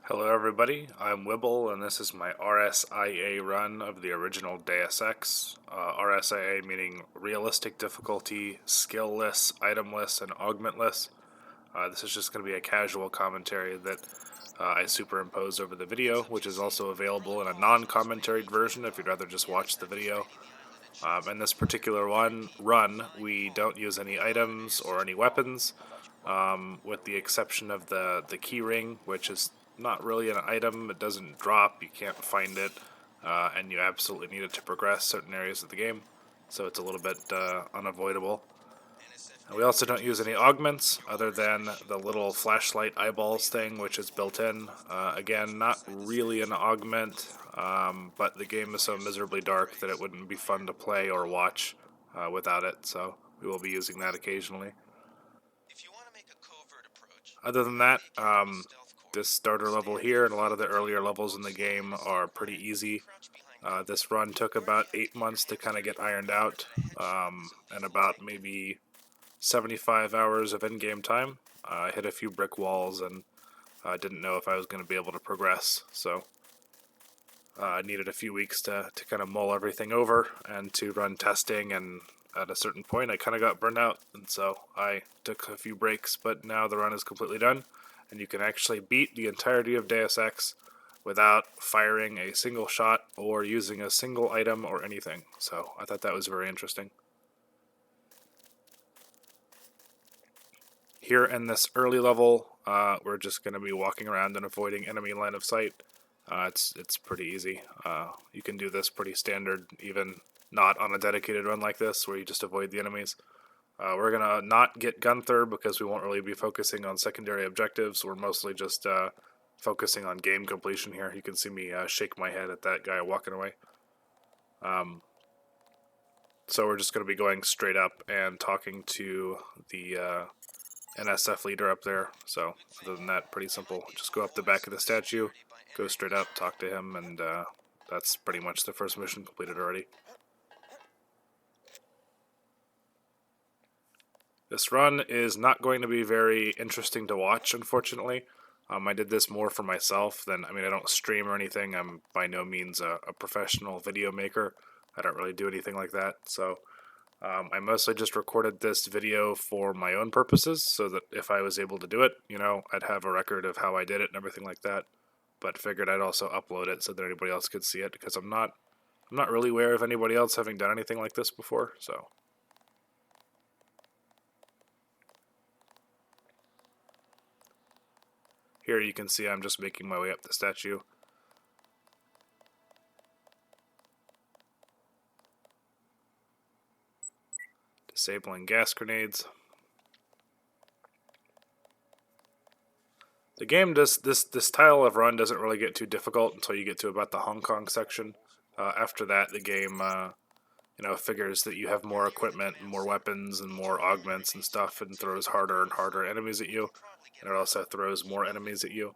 Hello everybody, I'm Whibble and this is my RSIA run of the original Deus Ex. RSIA meaning realistic difficulty, skill-less, itemless, and augment-less. This is just going to be a casual commentary that I superimpose over the video, which is also available in a non-commentaried version if you'd rather just watch the video. In this particular run, we don't use any items or any weapons, with the exception of the key ring, which is not really an item. It doesn't drop, you can't find it, and you absolutely need it to progress certain areas of the game, so it's a little bit unavoidable. We also don't use any augments other than the little flashlight eyeballs thing, which is built in. Again, not really an augment, but the game is so miserably dark that it wouldn't be fun to play or watch without it, so we will be using that occasionally. Other than that, this starter level here and a lot of the earlier levels in the game are pretty easy. This run took about 8 months to kind of get ironed out, and about maybe 75 hours of in-game time. I hit a few brick walls and didn't know if I was going to be able to progress, so I needed a few weeks to kind of mull everything over and to run testing, and at a certain point I kind of got burned out, and so I took a few breaks, but now the run is completely done, and you can actually beat the entirety of Deus Ex without firing a single shot or using a single item or anything, so I thought that was very interesting. Here in this early level, we're just going to be walking around and avoiding enemy line of sight. It's pretty easy. You can do this pretty standard, even not on a dedicated run like this, where you just avoid the enemies. We're going to not get Gunther because we won't really be focusing on secondary objectives. We're mostly just focusing on game completion here. You can see me shake my head at that guy walking away. So we're just going to be going straight up and talking to the NSF leader up there. So other than that, pretty simple. Just go up the back of the statue, go straight up, talk to him, and that's pretty much the first mission completed already. This run is not going to be very interesting to watch, unfortunately. I did this more for myself than, I don't stream or anything. I'm by no means a professional video maker. I don't really do anything like that, so I mostly just recorded this video for my own purposes, so that if I was able to do it, I'd have a record of how I did it and everything like that. But figured I'd also upload it so that anybody else could see it, because I'm not really aware of anybody else having done anything like this before, so. Here you can see I'm just making my way up the statue. Disabling gas grenades. The game does this style of run doesn't really get too difficult until you get to about the Hong Kong section. After that, the game figures that you have more equipment, and more weapons, and more augments and stuff, and throws harder and harder enemies at you. And it also throws more enemies at you,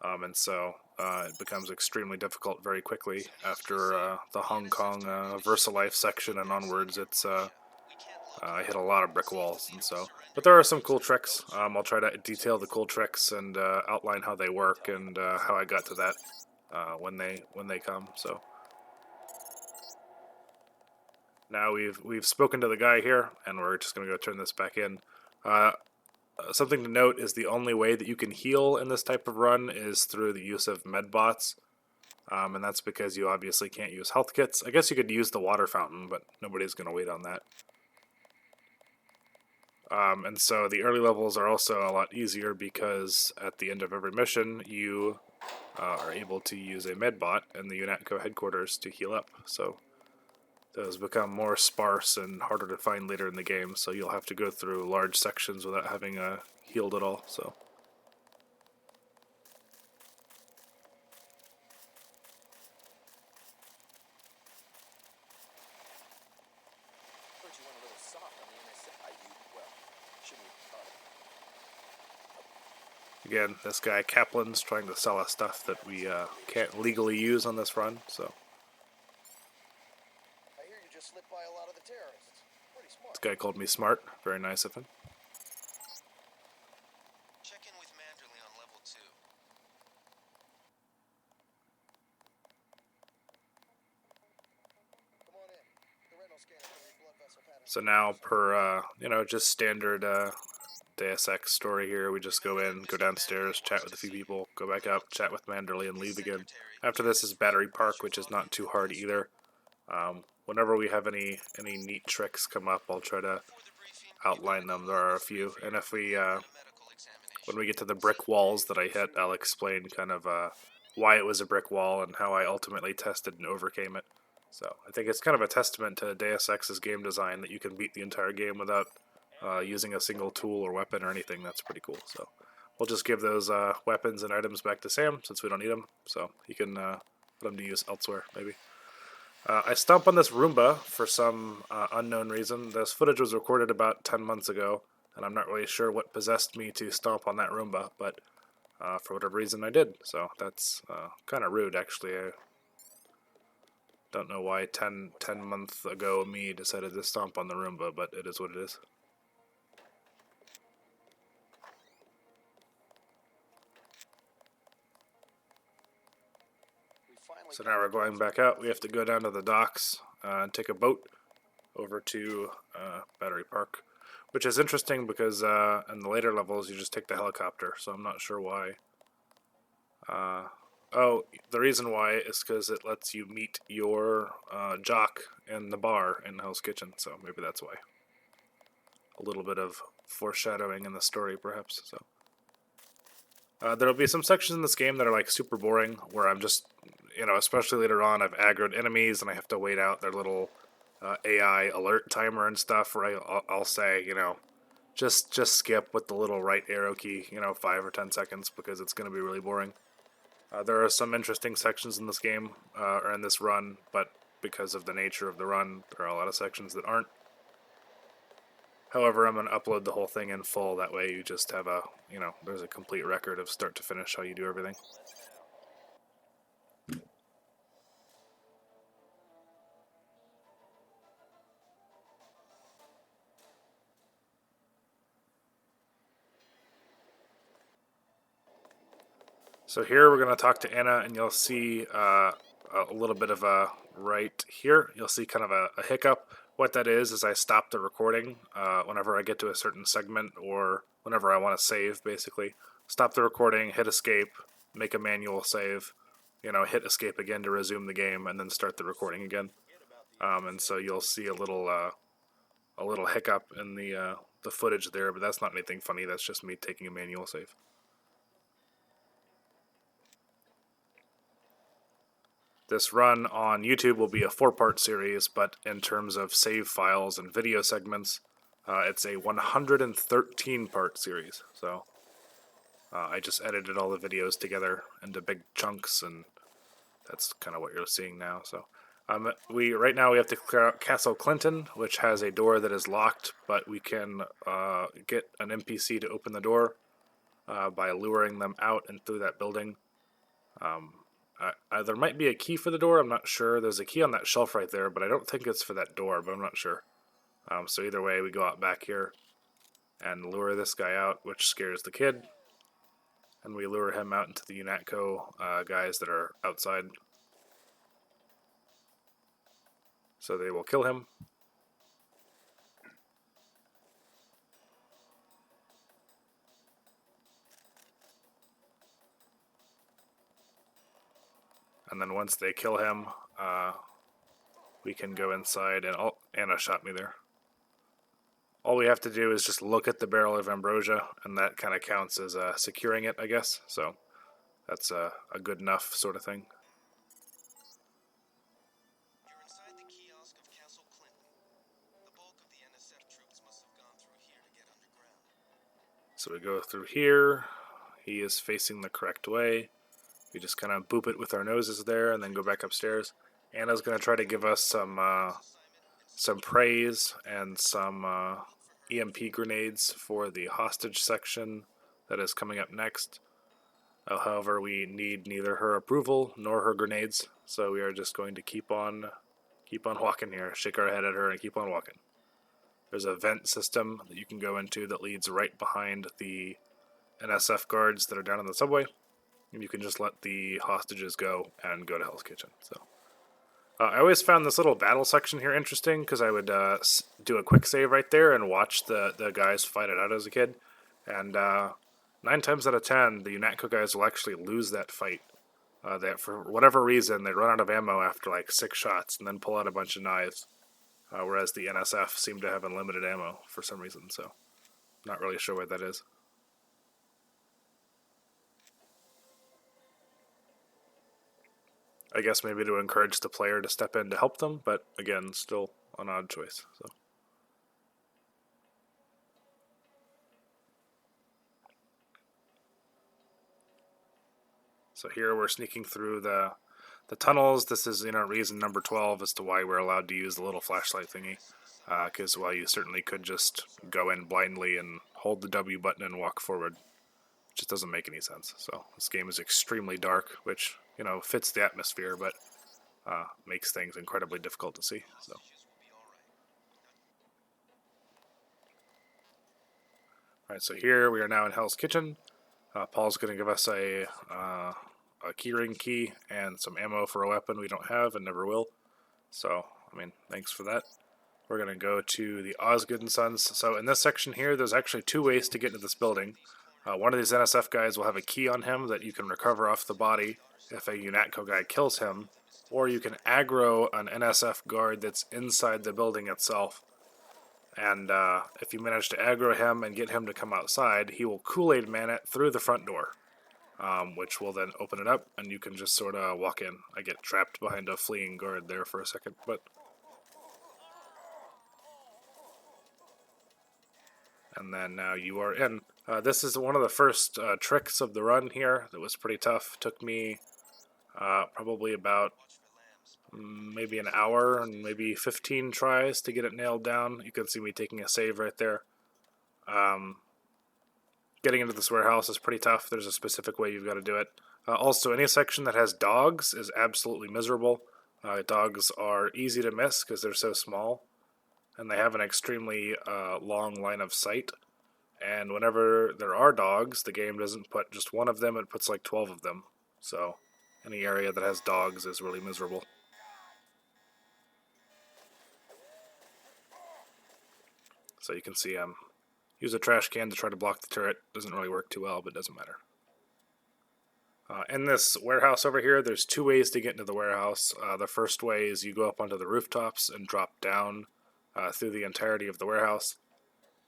and so it becomes extremely difficult very quickly. After the Hong Kong VersaLife section and onwards, it's I hit a lot of brick walls, and so. But there are some cool tricks. I'll try to detail the cool tricks and outline how they work and how I got to that when they come. So now we've spoken to the guy here, and we're just gonna go turn this back in. Something to note is the only way that you can heal in this type of run is through the use of medbots, and that's because you obviously can't use health kits. I guess you could use the water fountain, but nobody's gonna wait on that. And so the early levels are also a lot easier because at the end of every mission you are able to use a medbot in the UNATCO headquarters to heal up. So those become more sparse and harder to find later in the game, so you'll have to go through large sections without having healed at all. So. Again, this guy Kaplan's trying to sell us stuff that we can't legally use on this run, so. I hear you just slipped by a lot of the terrorists. Pretty smart. This guy called me smart. Very nice of him. Check in with Manderley on level 2. So now per, just standard Deus Ex story here, we just go in, go downstairs, chat with a few people, go back up, chat with Manderley, and leave again. After this is Battery Park, which is not too hard either. Whenever we have any neat tricks come up, I'll try to outline them. There are a few, and if we when we get to the brick walls that I hit, I'll explain kind of why it was a brick wall and how I ultimately tested and overcame it. So I think it's kind of a testament to Deus Ex's game design that you can beat the entire game without using a single tool or weapon or anything. That's pretty cool. So we'll just give those weapons and items back to Sam since we don't need them. So he can put them to use elsewhere, maybe. I stomp on this Roomba for some unknown reason. This footage was recorded about 10 months ago, and I'm not really sure what possessed me to stomp on that Roomba, but for whatever reason I did. So that's kind of rude, actually. I don't know why 10 months ago me decided to stomp on the Roomba, but it is what it is. So now we're going back out. We have to go down to the docks and take a boat over to Battery Park, which is interesting because in the later levels you just take the helicopter, so I'm not sure why. Oh, the reason why is because it lets you meet your jock in the bar in Hell's Kitchen, so maybe that's why. A little bit of foreshadowing in the story, perhaps. So there'll be some sections in this game that are like super boring, where I'm just, especially later on, I've aggroed enemies and I have to wait out their little AI alert timer and stuff. Where I'll say, just skip with the little right arrow key, 5 or 10 seconds, because it's going to be really boring. There are some interesting sections in this game, or in this run, but because of the nature of the run, there are a lot of sections that aren't. However, I'm going to upload the whole thing in full, that way you just have a, there's a complete record of start to finish how you do everything. So here we're going to talk to Anna, and you'll see a little bit of a right here. You'll see kind of a hiccup. What that is I stop the recording whenever I get to a certain segment, or whenever I want to save, basically. Stop the recording, hit escape, make a manual save, hit escape again to resume the game, and then start the recording again. And so you'll see a little hiccup in the footage there, but that's not anything funny. That's just me taking a manual save. This run on YouTube will be a 4-part series, but in terms of save files and video segments, it's a 113-part series. So I just edited all the videos together into big chunks, and that's kind of what you're seeing now. So right now we have to clear out Castle Clinton, which has a door that is locked, but we can get an NPC to open the door by luring them out and through that building. There might be a key for the door, I'm not sure. There's a key on that shelf right there, but I don't think it's for that door, but I'm not sure. So either way, we go out back here and lure this guy out, which scares the kid. And we lure him out into the UNATCO guys that are outside. So they will kill him. And then once they kill him, we can go inside, and Anna shot me there. All we have to do is just look at the barrel of ambrosia, and that kind of counts as securing it, I guess. So that's a good enough sort of thing. You're inside the kiosk of Castle Clinton. The bulk of the NSF troops must have gone through here to get underground. So we go through here. He is facing the correct way. We just kind of boop it with our noses there, and then go back upstairs. Anna's going to try to give us some praise and some EMP grenades for the hostage section that is coming up next. However, we need neither her approval nor her grenades, so we are just going to keep on walking here, shake our head at her, and keep on walking. There's a vent system that you can go into that leads right behind the NSF guards that are down in the subway, and you can just let the hostages go and go to Hell's Kitchen. So I always found this little battle section here interesting because I would do a quick save right there and watch the guys fight it out as a kid. And 9 times out of 10, the UNATCO guys will actually lose that fight. That for whatever reason, they run out of ammo after like 6 shots and then pull out a bunch of knives. Whereas the NSF seem to have unlimited ammo for some reason, so not really sure what that is. I guess maybe to encourage the player to step in to help them, but again, still an odd choice. So here we're sneaking through the tunnels. This is reason number 12 as to why we're allowed to use the little flashlight thingy. Because while you certainly could just go in blindly and hold the W button and walk forward, it just doesn't make any sense. So this game is extremely dark, which fits the atmosphere, but makes things incredibly difficult to see. So. Alright, so here we are now in Hell's Kitchen. Paul's going to give us a keyring key and some ammo for a weapon we don't have and never will. So, thanks for that. We're going to go to the Osgood and Sons. So in this section here, there's actually 2 ways to get into this building. One of these NSF guys will have a key on him that you can recover off the body if a UNATCO guy kills him, or you can aggro an NSF guard that's inside the building itself. And if you manage to aggro him and get him to come outside, he will Kool-Aid man it through the front door, which will then open it up, and you can just sort of walk in. I get trapped behind a fleeing guard there for a second, but... And then now you are in. This is one of the first tricks of the run here that was pretty tough. Took me probably about maybe an hour and maybe 15 tries to get it nailed down. You can see me taking a save right there. Getting into this warehouse is pretty tough. There's a specific way you've got to do it. Also, any section that has dogs is absolutely miserable. Dogs are easy to miss because they're so small, and they have an extremely long line of sight. And whenever there are dogs, the game doesn't put just one of them, it puts like 12 of them. So any area that has dogs is really miserable. So you can see use a trash can to try to block the turret. Doesn't really work too well, but doesn't matter. In this warehouse over here, there's 2 ways to get into the warehouse. The first way is you go up onto the rooftops and drop down through the entirety of the warehouse.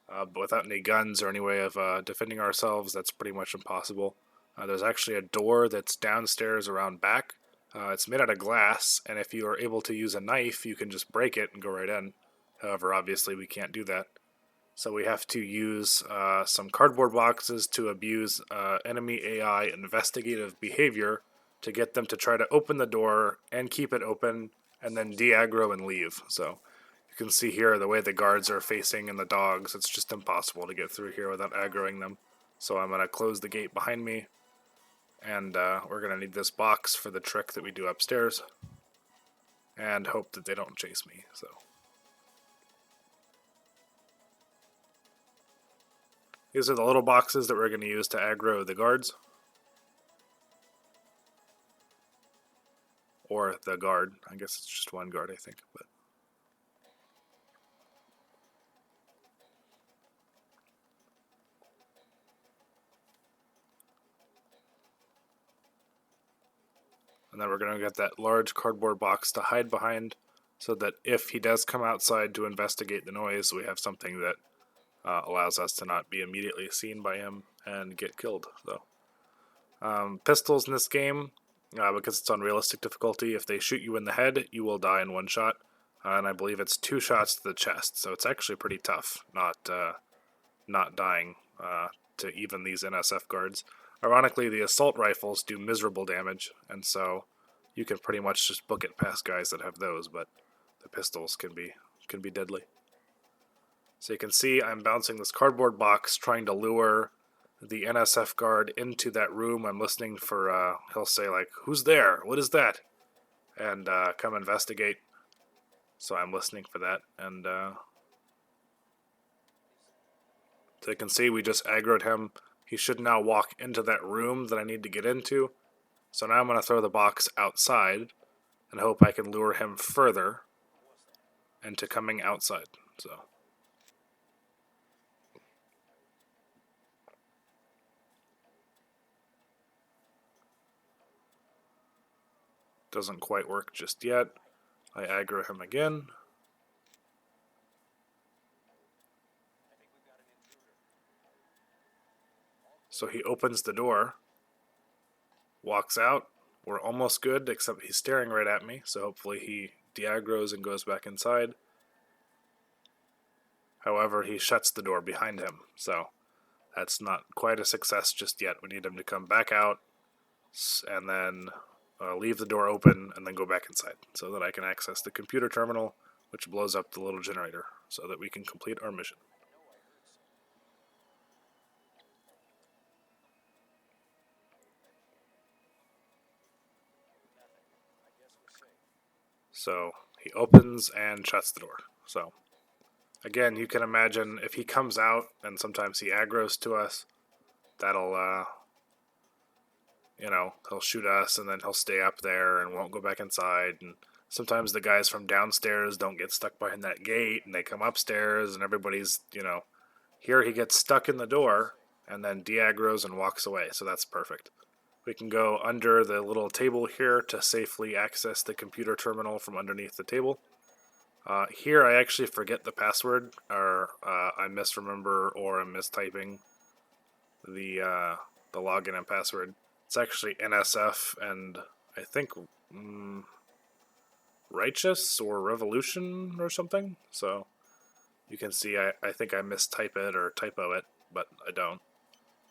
But without any guns or any way of defending ourselves, that's pretty much impossible. There's actually a door that's downstairs around back. It's made out of glass, and if you are able to use a knife, you can just break it and go right in. However, obviously we can't do that. So we have to use some cardboard boxes to abuse enemy AI investigative behavior to get them to try to open the door and keep it open, and then de-aggro and leave. So you can see here the way the guards are facing and the dogs. It's just impossible to get through here without aggroing them. So I'm going to close the gate behind me, and we're going to need this box for the trick that we do upstairs, and hope that they don't chase me. So. These are the little boxes that we're going to use to aggro the guards. Or the guard. I guess it's just one guard, I think. But and then we're going to get that large cardboard box to hide behind, so that if he does come outside to investigate the noise, we have something that allows us to not be immediately seen by him and get killed. So, pistols in this game, because it's on realistic difficulty, if they shoot you in the head, you will die in 1 shot. And I believe it's 2 shots to the chest, so it's actually pretty tough not dying to even these NSF guards. Ironically, the assault rifles do miserable damage, and so you can pretty much just book it past guys that have those, but the pistols can be deadly. So you can see I'm bouncing this cardboard box, trying to lure the NSF guard into that room. I'm listening for, he'll say like, "Who's there? What is that?" And come investigate. So I'm listening for that, and so you can see we just aggroed him. He should now walk into that room that I need to get into. So now I'm going to throw the box outside, and hope I can lure him further into coming outside. So doesn't quite work just yet. I aggro him again. So he opens the door, walks out. We're almost good, except he's staring right at me, so hopefully he de-aggros and goes back inside. However, he shuts the door behind him, so that's not quite a success just yet. We need him to come back out and then leave the door open and then go back inside so that I can access the computer terminal, which blows up the little generator so that we can complete our mission. So he opens and shuts the door. So again, you can imagine if he comes out and sometimes he aggros to us, that'll he'll shoot us and then he'll stay up there and won't go back inside. And sometimes the guys from downstairs don't get stuck behind that gate and they come upstairs and everybody's, here he gets stuck in the door and then de-aggros and walks away. So that's perfect. We can go under the little table here to safely access the computer terminal from underneath the table. Here I actually forget the password, or I misremember, or I'm mistyping the login and password. It's actually NSF and I think Righteous or Revolution or something. So you can see I think I mistype it or typo it, but I don't.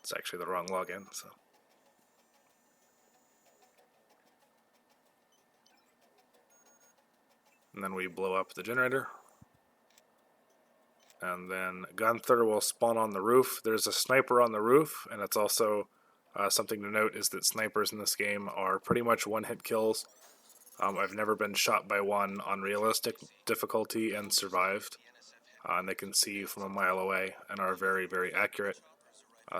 It's actually the wrong login. So. And then we blow up the generator. And then Gunther will spawn on the roof. There's a sniper on the roof, and it's also something to note is that snipers in this game are pretty much one-hit kills. I've never been shot by one on realistic difficulty and survived. And they can see you from a mile away and are very, very accurate.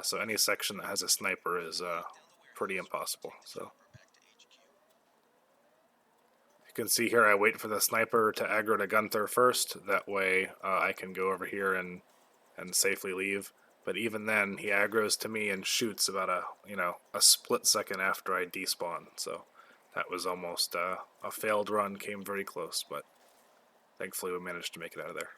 So any section that has a sniper is pretty impossible. So. You can see here I wait for the sniper to aggro to Gunther first. That way I can go over here and safely leave. But even then, he aggros to me and shoots about a split second after I despawn. So that was almost a failed run. Came very close, but thankfully we managed to make it out of there.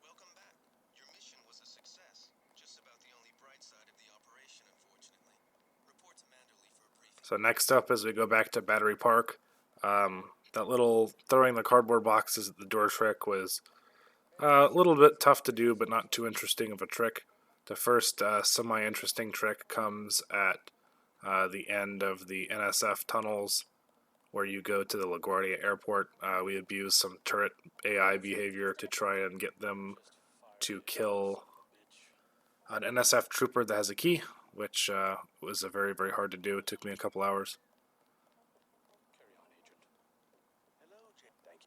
Welcome back. Your mission was a success. Just about the only bright side of the operation, unfortunately. Report to Manderley for a briefing. So next up, as we go back to Battery Park, that little throwing the cardboard boxes at the door trick was a little bit tough to do, but not too interesting of a trick. The first semi-interesting trick comes at the end of the NSF tunnels where you go to the LaGuardia Airport. We abuse some turret AI behavior to try and get them to kill an NSF trooper that has a key, which was very, very hard to do. It took me a couple hours.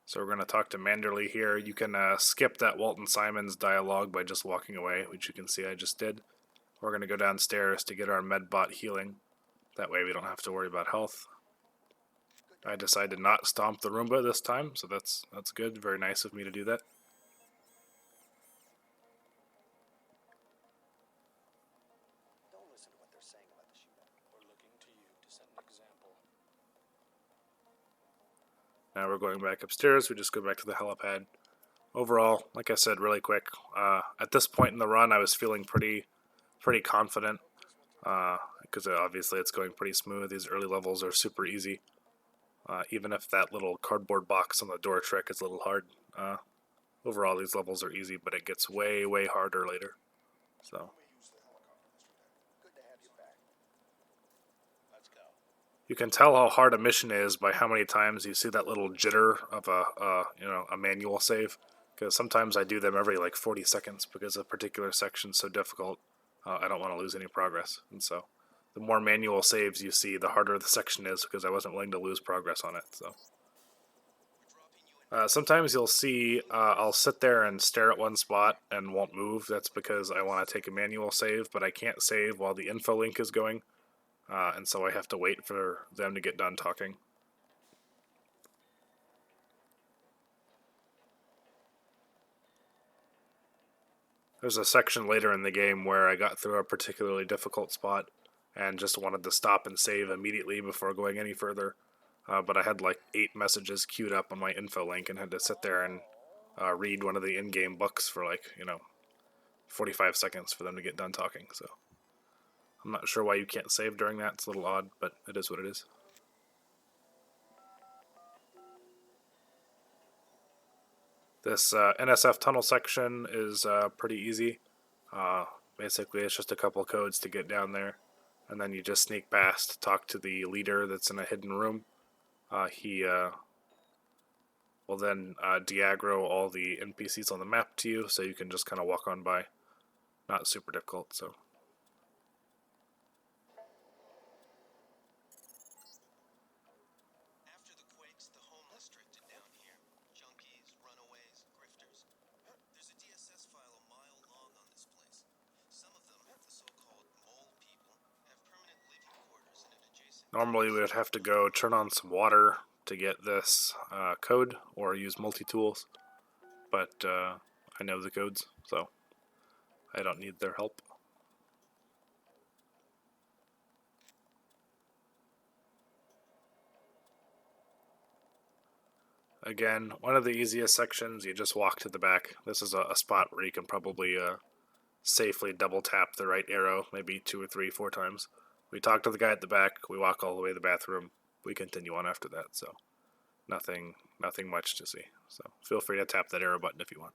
So we're going to talk to Manderley here. You can skip that Walton Simons dialogue by just walking away, which you can see I just did. We're going to go downstairs to get our medbot healing. That way we don't have to worry about health. I decided to not stomp the Roomba this time, so that's good. Very nice of me to do that. Don't listen to what they're saying about the shootout. We're looking to you to set an example. Now we're going back upstairs. We just go back to the helipad. Overall, like I said, really quick. At this point in the run, I was feeling pretty confident because obviously it's going pretty smooth. These early levels are super easy. Even if that little cardboard box on the door trick is a little hard. Overall, these levels are easy, but it gets way, way harder later. So. You can tell how hard a mission is by how many times you see that little jitter of a manual save. Because sometimes I do them every like 40 seconds because a particular section's so difficult. I don't want to lose any progress, and so the more manual saves you see, the harder the section is because I wasn't willing to lose progress on it. So sometimes you'll see I'll sit there and stare at one spot and won't move. That's because I want to take a manual save, but I can't save while the info link is going. and so I have to wait for them to get done talking. There's a section later in the game where I got through a particularly difficult spot and just wanted to stop and save immediately before going any further. But I had like 8 messages queued up on my info link and had to sit there and read one of the in-game books for 45 seconds for them to get done talking. So I'm not sure why you can't save during that. It's a little odd, but it is what it is. This NSF tunnel section is pretty easy. Basically, it's just a couple codes to get down there, and then you just sneak past, talk to the leader that's in a hidden room. He will then de-aggro all the NPCs on the map to you, so you can just kind of walk on by. Not super difficult, so. After the quakes, the homeless drifted down here. Junkies, runaways, grifters. There's a DSS file a mile long on this place. Some of them, the so-called mole people, have permanent living quarters in an adjacent... Normally we would have to go turn on some water to get this code, or use multi-tools, but I know the codes, so I don't need their help. Again, one of the easiest sections, you just walk to the back. This is a spot where you can probably safely double tap the right arrow, maybe 2 or 3, 4 times. We talk to the guy at the back, we walk all the way to the bathroom, we continue on after that, so nothing much to see. So feel free to tap that arrow button if you want.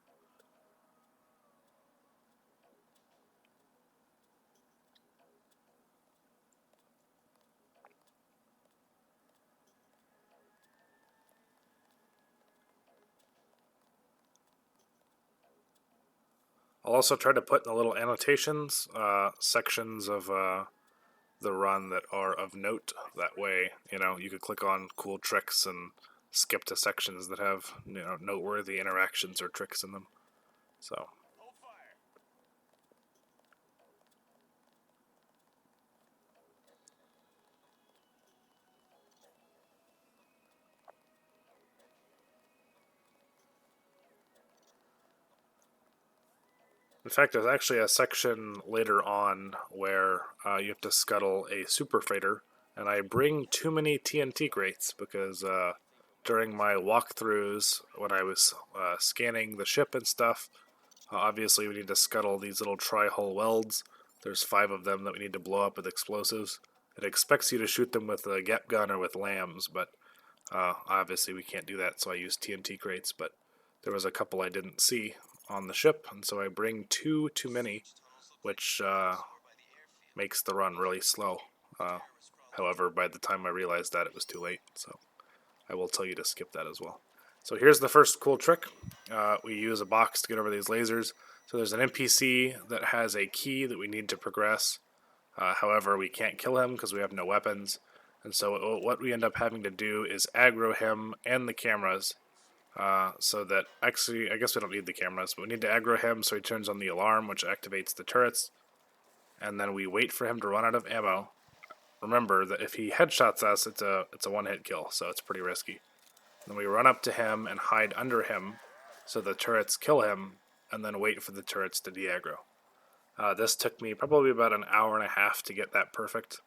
I'll also try to put in the little annotations sections of the run that are of note. That way, you could click on cool tricks and skip to sections that have noteworthy interactions or tricks in them. So. In fact, there's actually a section later on where you have to scuttle a super freighter, and I bring too many TNT crates because during my walkthroughs, when I was scanning the ship and stuff, obviously we need to scuttle these little tri-hull welds. There's 5 of them that we need to blow up with explosives. It expects you to shoot them with a GEP gun or with lambs, but obviously we can't do that, so I use TNT crates, but there was a couple I didn't see on the ship, and so I bring 2 too many, which makes the run really slow. However, by the time I realized that, it was too late, so I will tell you to skip that as well. So here's the first cool trick. We use a box to get over these lasers. So there's an NPC that has a key that we need to progress. However, we can't kill him because we have no weapons. And so what we end up having to do is aggro him and the cameras, so that, actually, I guess we don't need the cameras, but we need to aggro him so he turns on the alarm, which activates the turrets. And then we wait for him to run out of ammo. Remember that if he headshots us, it's a one-hit kill, so it's pretty risky. Then we run up to him and hide under him so the turrets kill him, and then wait for the turrets to de-aggro. This took me probably about an hour and a half to get that perfect.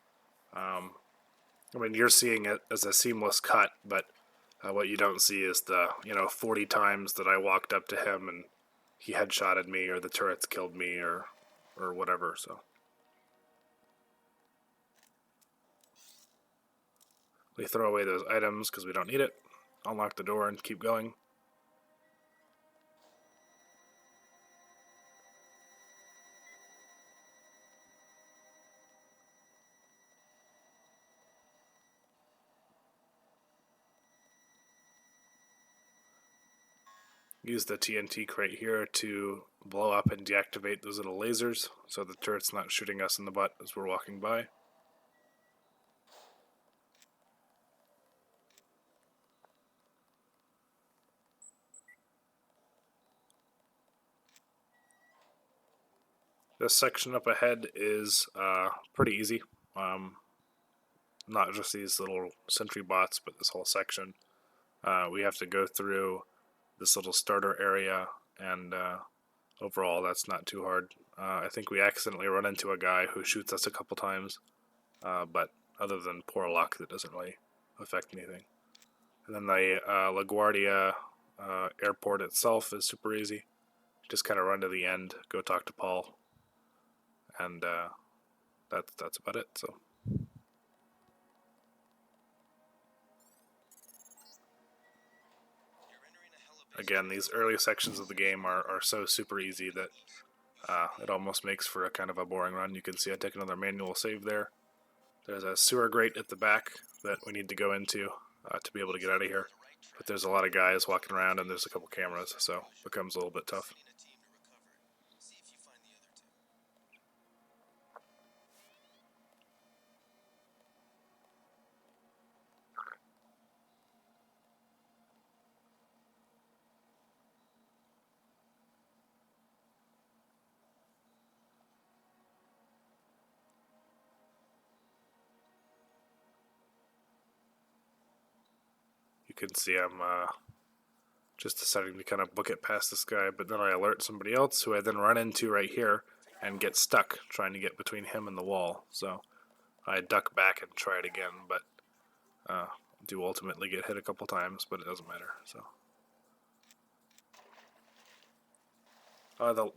You're seeing it as a seamless cut, but what you don't see is the 40 times that I walked up to him and he headshotted me, or the turrets killed me, or whatever. So we throw away those items because we don't need it. Unlock the door and keep going. Use the TNT crate here to blow up and deactivate those little lasers so the turret's not shooting us in the butt as we're walking by. This section up ahead is pretty easy. not just these little sentry bots, but this whole section. We have to go through this little starter area, and overall that's not too hard. I think we accidentally run into a guy who shoots us a couple times, but other than poor luck, that doesn't really affect anything. And then the LaGuardia airport itself is super easy. Just kind of run to the end, go talk to Paul, and that's about it. So again, these early sections of the game are so super easy that it almost makes for a kind of a boring run. You can see I take another manual save there. There's a sewer grate at the back that we need to go into to be able to get out of here. But there's a lot of guys walking around, and there's a couple cameras, so it becomes a little bit tough. You can see I'm just deciding to kind of book it past this guy, but then I alert somebody else who I then run into right here and get stuck trying to get between him and the wall. So I duck back and try it again, but do ultimately get hit a couple times, but it doesn't matter. So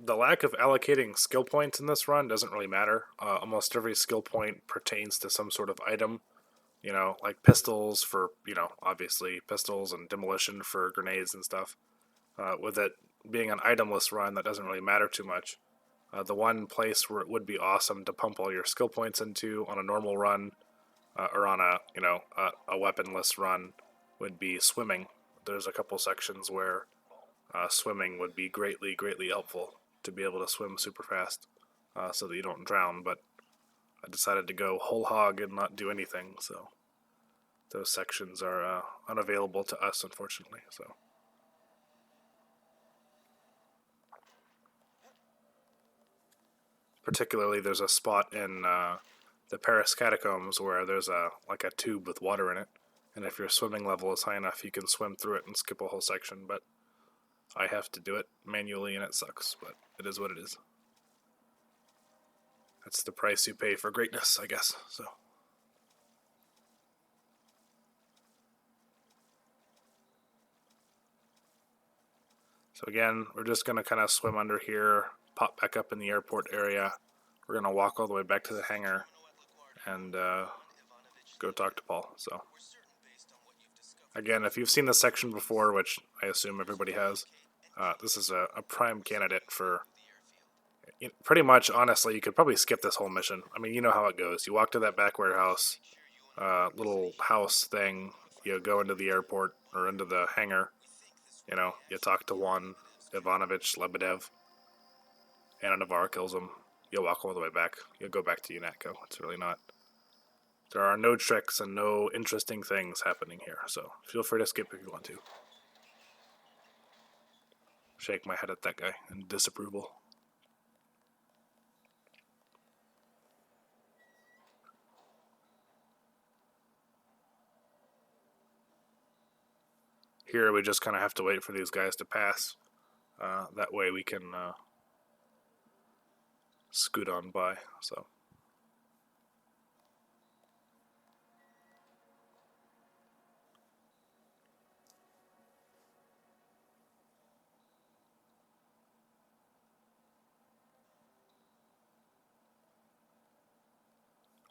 the lack of allocating skill points in this run doesn't really matter. Almost every skill point pertains to some sort of item. You know, like pistols for, obviously pistols, and demolition for grenades and stuff. With it being an itemless run, that doesn't really matter too much. The one place where it would be awesome to pump all your skill points into on a normal run, or on a weaponless run, would be swimming. There's a couple sections where swimming would be greatly helpful to be able to swim super fast, so that you don't drown. But I decided to go whole hog and not do anything, so those sections are unavailable to us, unfortunately. So particularly, there's a spot in the Paris catacombs where there's a tube with water in it, and if your swimming level is high enough, you can swim through it and skip a whole section. But I have to do it manually, and it sucks. But it is what it is. That's the price you pay for greatness, I guess. So again, we're just going to kind of swim under here, pop back up in the airport area. We're going to walk all the way back to the hangar and go talk to Paul. So again, if you've seen this section before, which I assume everybody has, this is a prime candidate for... Pretty much, honestly, you could probably skip this whole mission. I mean, you know how it goes. You walk to that back warehouse, little house thing, you go into the airport, or into the hangar, you talk to one, Ivanovich, Lebedev, Anna Navarre kills him. You'll walk all the way back. You'll go back to UNATCO. It's really not... There are no tricks and no interesting things happening here, so feel free to skip if you want to. Shake my head at that guy in disapproval. Here we just kind of have to wait for these guys to pass. That way we can scoot on by. So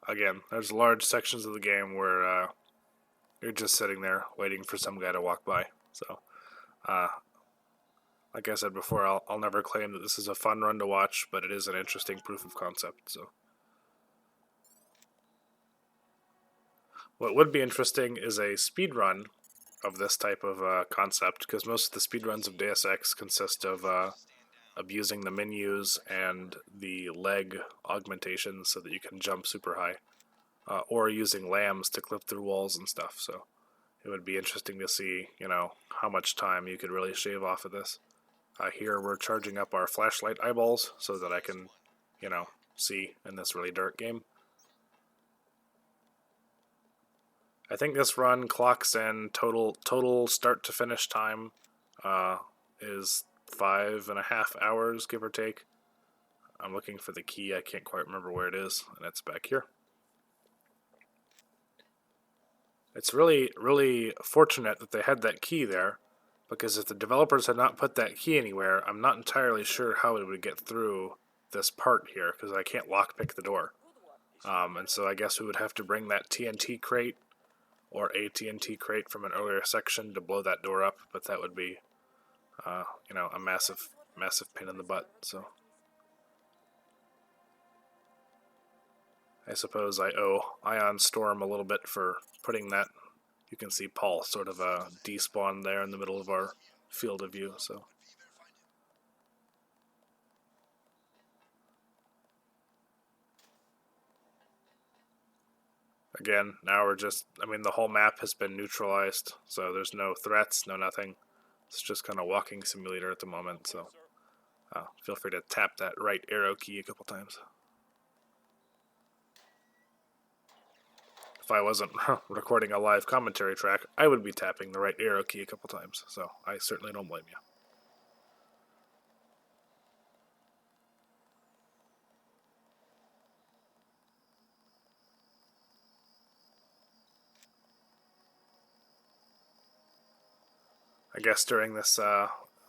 again, there's large sections of the game where you're just sitting there waiting for some guy to walk by. So like I said before, I'll never claim that this is a fun run to watch, but it is an interesting proof of concept. So what would be interesting is a speed run of this type of concept, because most of the speed runs of Deus Ex consist of abusing the menus and the leg augmentations so that you can jump super high, or using lambs to clip through walls and stuff. So it would be interesting to see, how much time you could really shave off of this. Here we're charging up our flashlight eyeballs so that I can, see in this really dark game. I think this run clocks in total start to finish time is 5.5 hours, give or take. I'm looking for the key. I can't quite remember where it is, and it's back here. It's really fortunate that they had that key there, because if the developers had not put that key anywhere, I'm not entirely sure how we would get through this part here, because I can't lockpick the door. And so I guess we would have to bring that TNT crate or a TNT crate from an earlier section to blow that door up, but that would be, a massive pain in the butt. So I suppose I owe Ion Storm a little bit for putting that. You can see Paul sort of despawn there in the middle of our field of view. So again, now we're just, the whole map has been neutralized, so there's no threats, no nothing. It's just kind of walking simulator at the moment, so feel free to tap that right arrow key a couple times. If I wasn't recording a live commentary track, I would be tapping the right arrow key a couple times, so I certainly don't blame you. I guess during this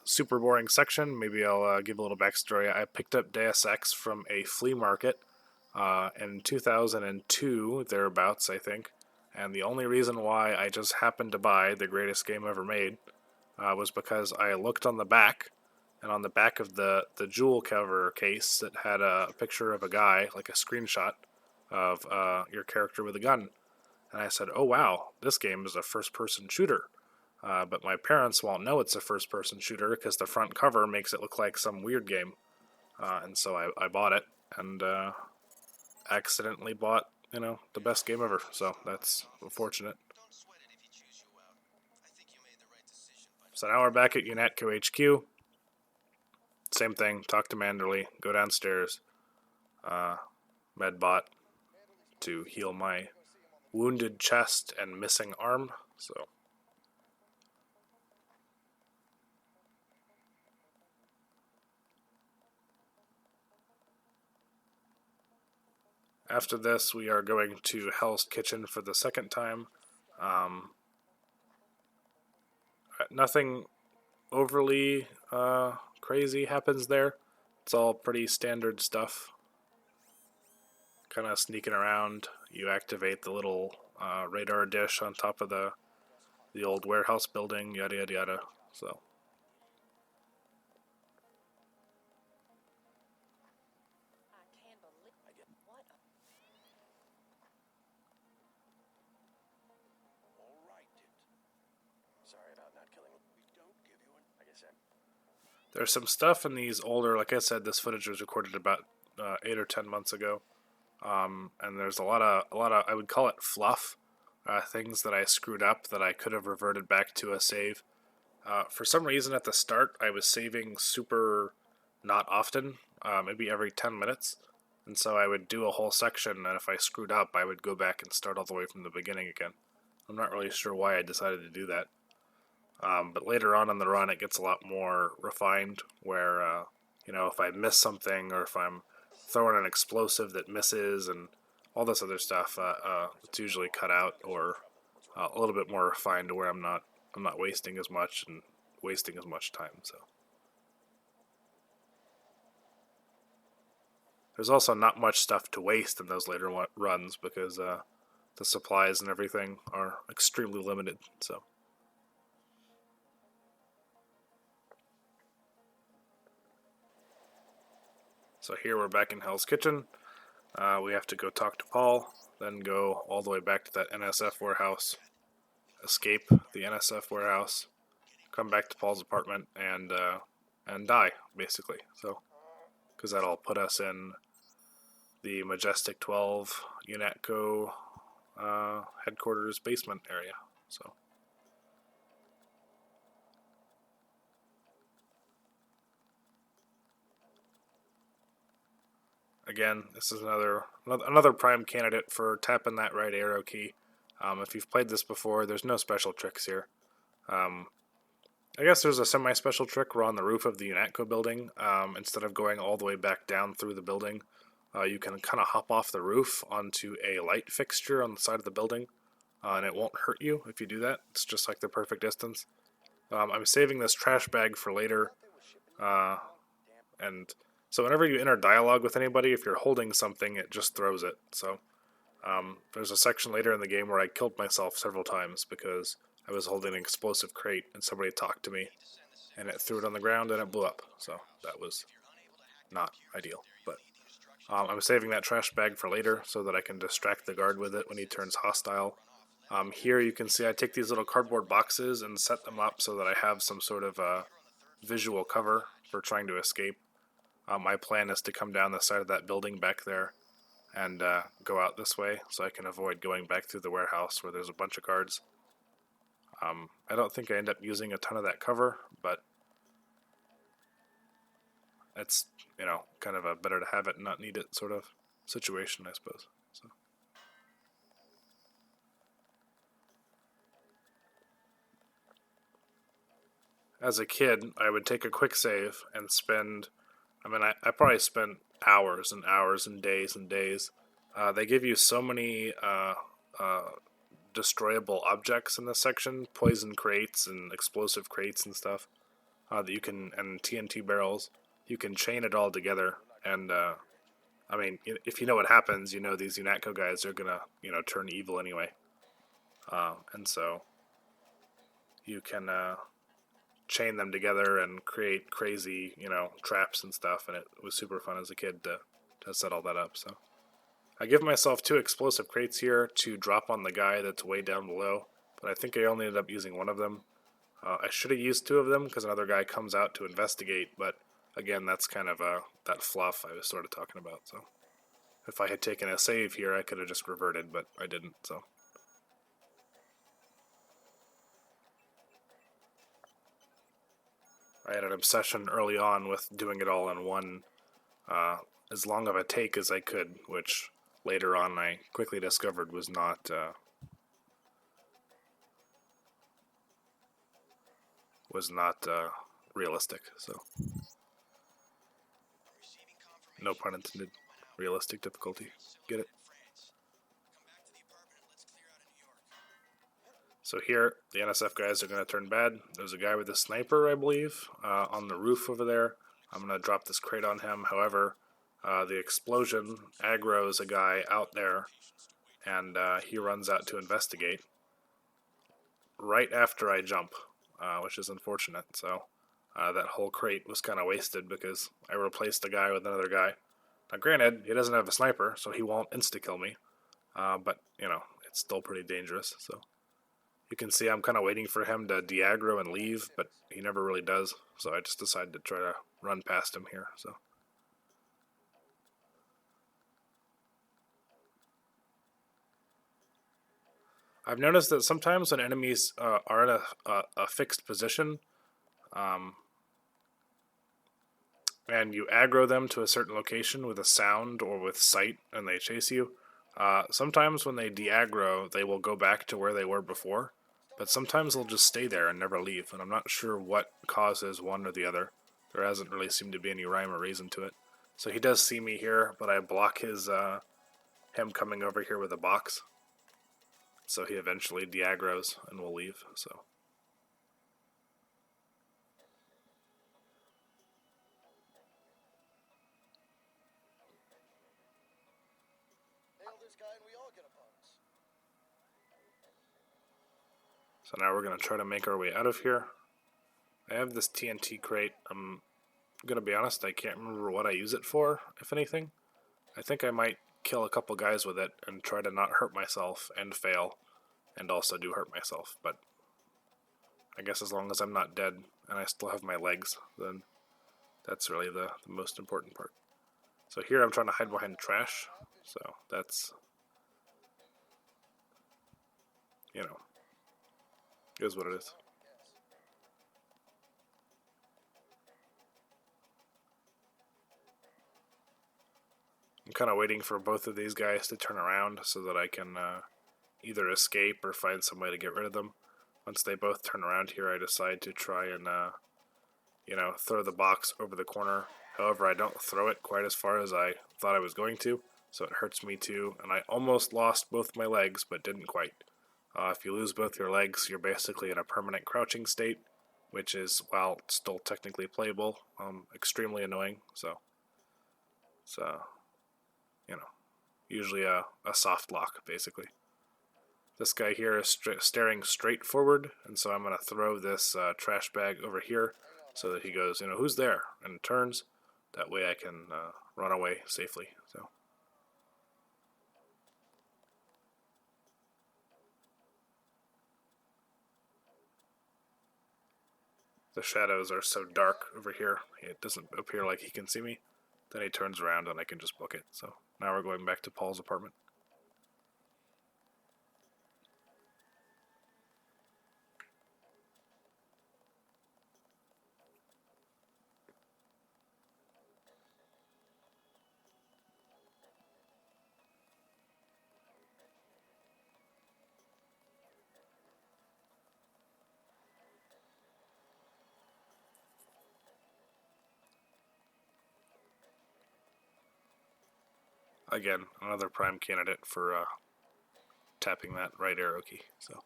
super boring section, maybe I'll give a little backstory. I picked up Deus Ex from a flea market in 2002, thereabouts, I think. And the only reason why I just happened to buy the greatest game ever made was because I looked on the back, and on the back of the jewel cover case, it had a picture of a guy, like a screenshot of your character with a gun. And I said, oh wow, this game is a first-person shooter. But my parents won't know it's a first-person shooter because the front cover makes it look like some weird game. And so I bought it, and accidentally bought, the best game ever. So that's unfortunate. Don't sweat it if he chews you out. I think you made the right decision by So now we're back at UNATCO HQ. Same thing, talk to Manderley, go downstairs, medbot to heal my wounded chest and missing arm. So after this, we are going to Hell's Kitchen for the second time. Nothing overly crazy happens there. It's all pretty standard stuff. Kind of sneaking around. You activate the little radar dish on top of the old warehouse building, yada yada yada. So Sorry about not killing him. We don't give you an... Like I said. there's some stuff in these older, like I said, this footage was recorded about 8 or 10 months ago. And there's a lot of, I would call it fluff, things that I screwed up that I could have reverted back to a save. For some reason at the start, I was saving super not often, maybe every 10 minutes. And so I would do a whole section, and if I screwed up, I would go back and start all the way from the beginning again. I'm not really sure why I decided to do that. But later on in the run, it gets a lot more refined, where, if I miss something, or if I'm throwing an explosive that misses, and all this other stuff, it's usually cut out, or a little bit more refined to where I'm not wasting as much and wasting as much time. So there's also not much stuff to waste in those later runs, because the supplies and everything are extremely limited. So here we're back in Hell's Kitchen. We have to go talk to Paul, then go all the way back to that NSF warehouse, escape the NSF warehouse, come back to Paul's apartment, and die, basically. So, because that'll put us in the Majestic 12 UNATCO headquarters basement area. So. Again, this is another prime candidate for tapping that right arrow key. If you've played this before, there's no special tricks here. I guess there's a semi-special trick. We're on the roof of the UNATCO building. Instead of going all the way back down through the building, you can kind of hop off the roof onto a light fixture on the side of the building, and it won't hurt you if you do that. It's just like the perfect distance. I'm saving this trash bag for later, and so whenever you enter dialogue with anybody, if you're holding something, it just throws it. So there's a section later in the game where I killed myself several times because I was holding an explosive crate and somebody talked to me, and it threw it on the ground and it blew up. So that was not ideal, but I'm saving that trash bag for later so that I can distract the guard with it when he turns hostile. Here you can see I take these little cardboard boxes and set them up so that I have some sort of visual cover for trying to escape. My plan is to come down the side of that building back there and go out this way so I can avoid going back through the warehouse where there's a bunch of guards. I don't think I end up using a ton of that cover, but it's, kind of a better to have it and not need it sort of situation, I suppose. So. As a kid, I would take a quick save and spend, I probably spent hours and hours and days and days. They give you so many destroyable objects in this section, poison crates and explosive crates and stuff, that you can, and TNT barrels. You can chain it all together, and if you know what happens, these UNATCO guys are gonna, turn evil anyway, and so you can chain them together and create crazy, traps and stuff, and it was super fun as a kid to set all that up. So I give myself 2 explosive crates here to drop on the guy that's way down below, but I think I only ended up using one of them. I should have used 2 of them because another guy comes out to investigate, but again, that's kind of that fluff I was sort of talking about. So if I had taken a save here, I could have just reverted, but I didn't. So I had an obsession early on with doing it all in one, as long of a take as I could, which later on I quickly discovered was not realistic. So no pun intended. Realistic difficulty. Get it? So here, the NSF guys are going to turn bad. There's a guy with a sniper, I believe, on the roof over there. I'm going to drop this crate on him. However, the explosion aggroes a guy out there, and he runs out to investigate right after I jump, which is unfortunate. So that whole crate was kind of wasted because I replaced the guy with another guy. Now, granted, he doesn't have a sniper, so he won't insta-kill me, but, it's still pretty dangerous, so... You can see I'm kind of waiting for him to de-aggro and leave, but he never really does, so I just decided to try to run past him here. So I've noticed that sometimes when enemies are in a fixed position, and you aggro them to a certain location with a sound or with sight, and they chase you, sometimes when they de-aggro, they will go back to where they were before. But sometimes they'll just stay there and never leave, and I'm not sure what causes one or the other. There hasn't really seemed to be any rhyme or reason to it. So he does see me here, but I block him coming over here with a box. So he eventually de-aggros and will leave, so... So now we're going to try to make our way out of here. I have this TNT crate. I'm going to be honest, I can't remember what I use it for, if anything. I think I might kill a couple guys with it and try to not hurt myself and fail, and also do hurt myself. But I guess as long as I'm not dead and I still have my legs, then that's really the most important part. So here I'm trying to hide behind trash, so that's, is what it is. I'm kind of waiting for both of these guys to turn around so that I can either escape or find some way to get rid of them. Once they both turn around here, I decide to try and throw the box over the corner. However, I don't throw it quite as far as I thought I was going to, so it hurts me too, and I almost lost both my legs, but didn't quite. If you lose both your legs, you're basically in a permanent crouching state, which is, while still technically playable, extremely annoying. So it's, usually a soft lock, basically. This guy here is staring straight forward, and so I'm going to throw this trash bag over here so that he goes, who's there? And turns. That way I can run away safely. So. The shadows are so dark over here, it doesn't appear like he can see me. Then he turns around and I can just book it. So now we're going back to Paul's apartment. Again, another prime candidate for tapping that right arrow key. So.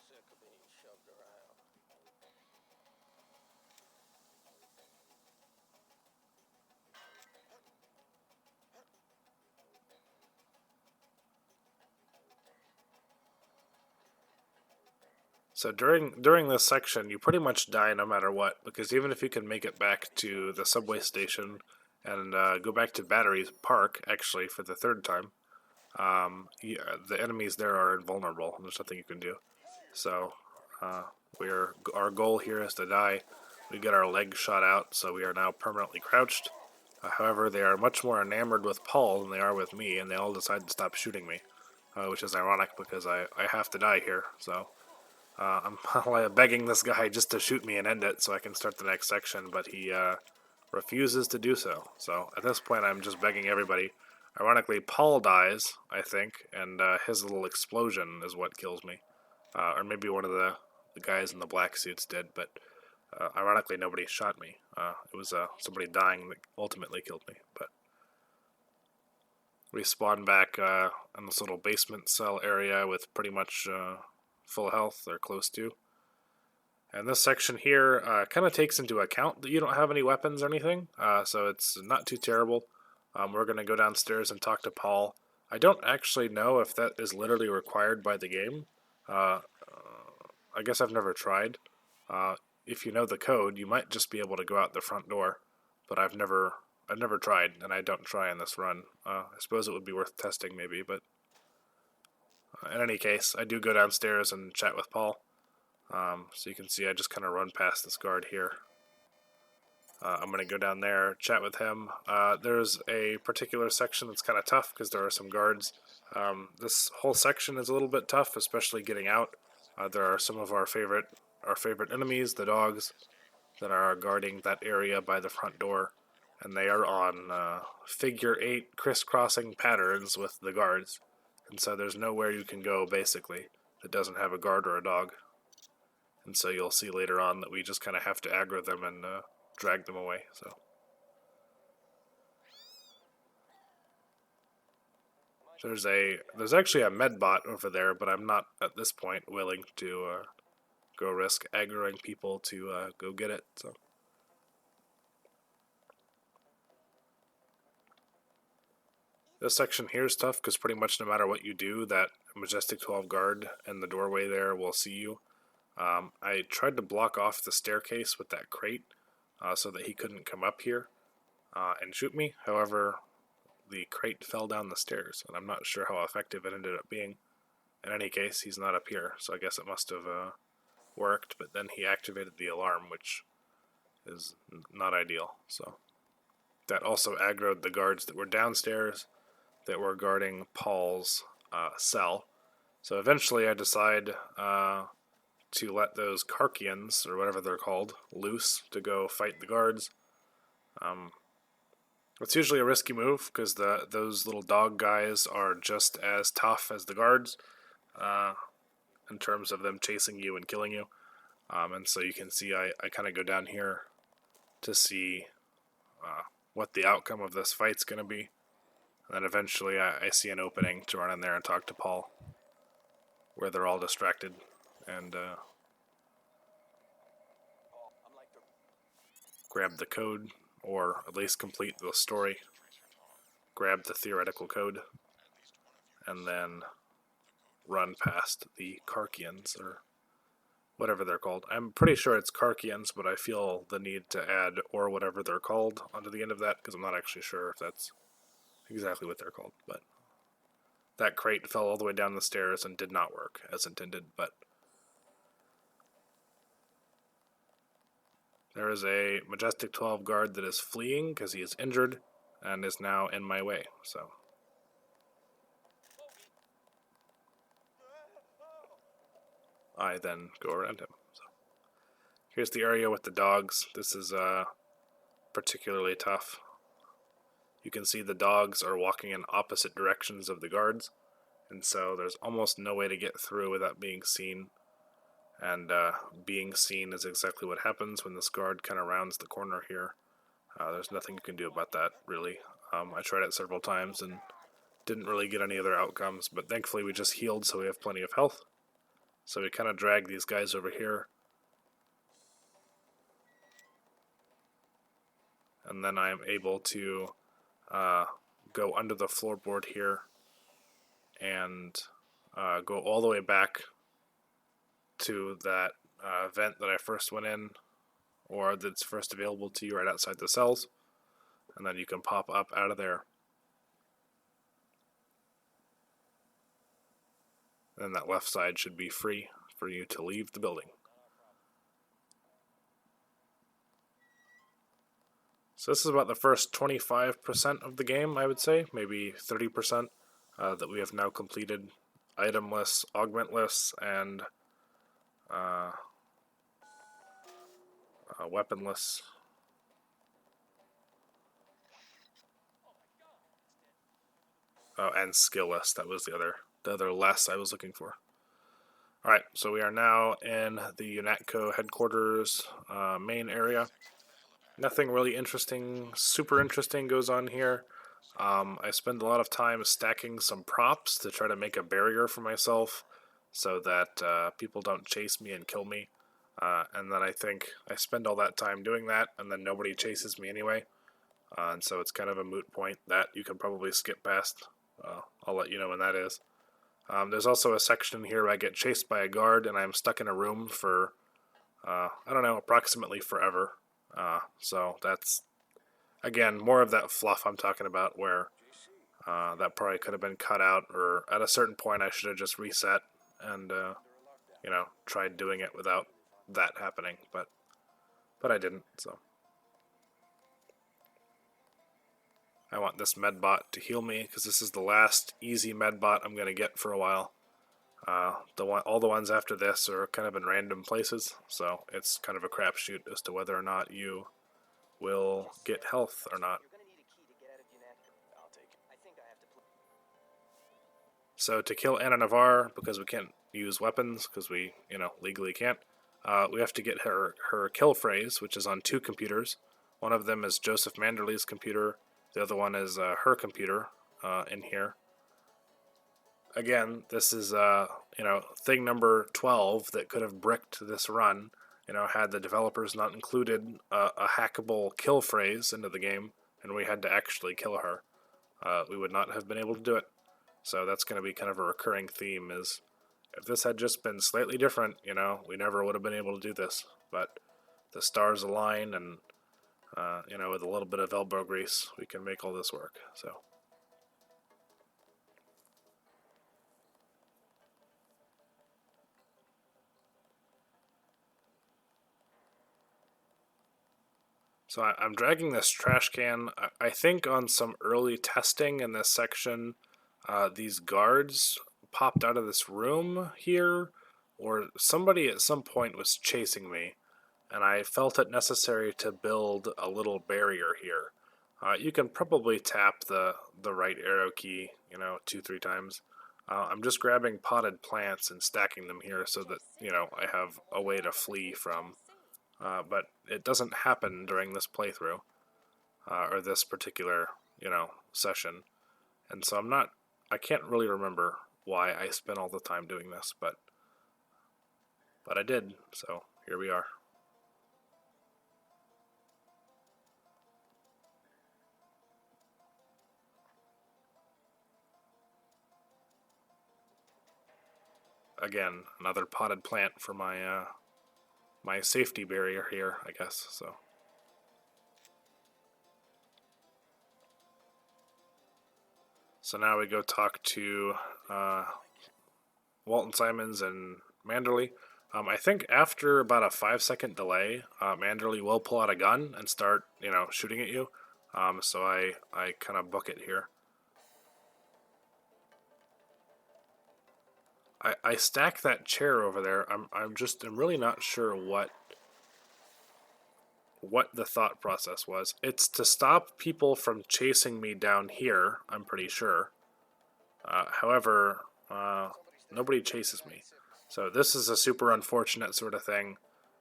Sick of being shoved around. So during this section, you pretty much die no matter what, because even if you can make it back to the subway station and go back to Battery Park, actually, for the third time, the enemies there are invulnerable. There's nothing you can do. So our goal here is to die. We get our legs shot out, so we are now permanently crouched. However, they are much more enamored with Paul than they are with me, and they all decide to stop shooting me, which is ironic because I have to die here. So I'm begging this guy just to shoot me and end it so I can start the next section, but he refuses to do so. So at this point, I'm just begging everybody. Ironically, Paul dies, I think, and his little explosion is what kills me. Or maybe one of the guys in the black suits did, but ironically, nobody shot me. It was somebody dying that ultimately killed me. But we spawn back in this little basement cell area with pretty much full health, or close to. And this section here kind of takes into account that you don't have any weapons or anything, so it's not too terrible. We're going to go downstairs and talk to Paul. I don't actually know if that is literally required by the game. I guess I've never tried. If you know the code, you might just be able to go out the front door, but I've never tried, and I don't try in this run. I suppose it would be worth testing maybe, but in any case, I do go downstairs and chat with Paul. So you can see I just kind of run past this guard here. I'm going to go down there, chat with him. There's a particular section that's kind of tough because there are some guards. This whole section is a little bit tough, especially getting out. There are some of our favorite enemies, the dogs, that are guarding that area by the front door, and they are on figure 8 crisscrossing patterns with the guards, and so there's nowhere you can go basically that doesn't have a guard or a dog. And so you'll see later on that we just kind of have to aggro them and drag them away. So there's actually a med bot over there, but I'm not at this point willing to go risk aggroing people to go get it. So this section here is tough because pretty much no matter what you do, that Majestic 12 guard in the doorway there will see you. I tried to block off the staircase with that crate so that he couldn't come up here and shoot me. However, the crate fell down the stairs, and I'm not sure how effective it ended up being. In any case, he's not up here, so I guess it must have worked, but then he activated the alarm, which is not ideal. So that also aggroed the guards that were downstairs that were guarding Paul's cell. So eventually I decide to let those Karkians, or whatever they're called, loose to go fight the guards. It's usually a risky move because those little dog guys are just as tough as the guards uh, in terms of them chasing you and killing you. And so you can see I kind of go down here to see what the outcome of this fight's going to be. And then eventually I see an opening to run in there and talk to Paul, where they're all distracted and grab the code, or at least complete the story, grab the theoretical code, and then run past the Karkians, or whatever they're called. I'm pretty sure it's Karkians, but I feel the need to add or whatever they're called onto the end of that, because I'm not actually sure if that's exactly what they're called. But that crate fell all the way down the stairs and did not work as intended, but there is a Majestic 12 guard that is fleeing because he is injured and is now in my way, so I then go around him. So here's the area with the dogs. This is particularly tough. You can see the dogs are walking in opposite directions of the guards, and so there's almost no way to get through without being seen. And being seen is exactly what happens when this guard kind of rounds the corner here. There's nothing you can do about that, really. I tried it several times and didn't really get any other outcomes, but thankfully we just healed, so we have plenty of health. So we kind of drag these guys over here. And then I am able to go under the floorboard here and go all the way back to that vent that I first went in, or that's first available to you right outside the cells. And then you can pop up out of there. And that left side should be free for you to leave the building. So this is about the first 25% of the game, I would say, maybe 30% that we have now completed. Itemless, augment-less, and weaponless. Oh, and skill-less. That was the other less I was looking for. Alright, so we are now in the UNATCO headquarters main area. Nothing really interesting, super interesting goes on here. I spend a lot of time stacking some props to try to make a barrier for myself so that people don't chase me and kill me. And then I think I spend all that time doing that, and then nobody chases me anyway. And so it's kind of a moot point that you can probably skip past. I'll let you know when that is. There's also a section here where I get chased by a guard, and I'm stuck in a room for, I don't know, approximately forever. So that's, again, more of that fluff I'm talking about, where that probably could have been cut out, or at a certain point I should have just reset and, tried doing it without that happening, but I didn't, so. I want this medbot to heal me, because this is the last easy medbot I'm going to get for a while. All the ones after this are kind of in random places, so it's kind of a crapshoot as to whether or not you will get health or not. So to kill Anna Navarre, because we can't use weapons, because we, legally can't, we have to get her kill phrase, which is on 2 computers. One of them is Joseph Manderley's computer. The other one is her computer in here. Again, this is, thing number 12 that could have bricked this run, had the developers not included a hackable kill phrase into the game, and we had to actually kill her. We would not have been able to do it. So that's going to be kind of a recurring theme, is if this had just been slightly different, we never would have been able to do this. But the stars align, and, with a little bit of elbow grease, we can make all this work. So I'm dragging this trash can. I think on some early testing in this section, these guards popped out of this room here, or somebody at some point was chasing me, and I felt it necessary to build a little barrier here. You can probably tap the right arrow key, 2, 3 times. I'm just grabbing potted plants and stacking them here so that, I have a way to flee from. But it doesn't happen during this playthrough, or this particular, session. And so I can't really remember why I spent all the time doing this, but I did, so here we are. Again, another potted plant for my safety barrier here, I guess. So now we go talk to Walton Simons and Manderley. I think after about a 5-second delay, Manderley will pull out a gun and start, shooting at you. So I kind of book it here. I stack that chair over there. I'm really not sure what the thought process was. It's to stop people from chasing me down here, I'm pretty sure. However, nobody chases me. So this is a super unfortunate sort of thing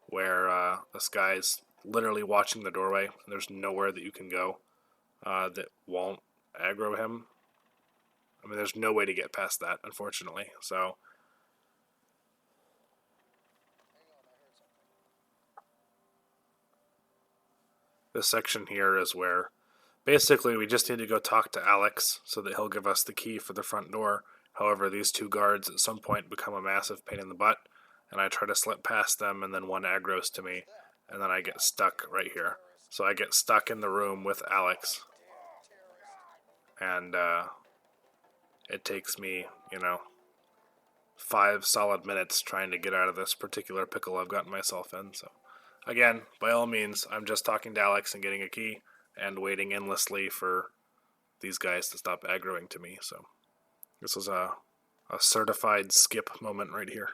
where this guy's literally watching the doorway and there's nowhere that you can go that won't aggro him. I mean, there's no way to get past that, unfortunately. So this section here is where basically we just need to go talk to Alex so that he'll give us the key for the front door. However, these two guards at some point become a massive pain in the butt, and I try to slip past them, and then one aggroes to me, and then I get stuck right here. So I get stuck in the room with Alex, and it takes me, 5 solid minutes trying to get out of this particular pickle I've gotten myself in. So again, by all means, I'm just talking to Alex and getting a key and waiting endlessly for these guys to stop aggroing to me. So this was a certified skip moment right here.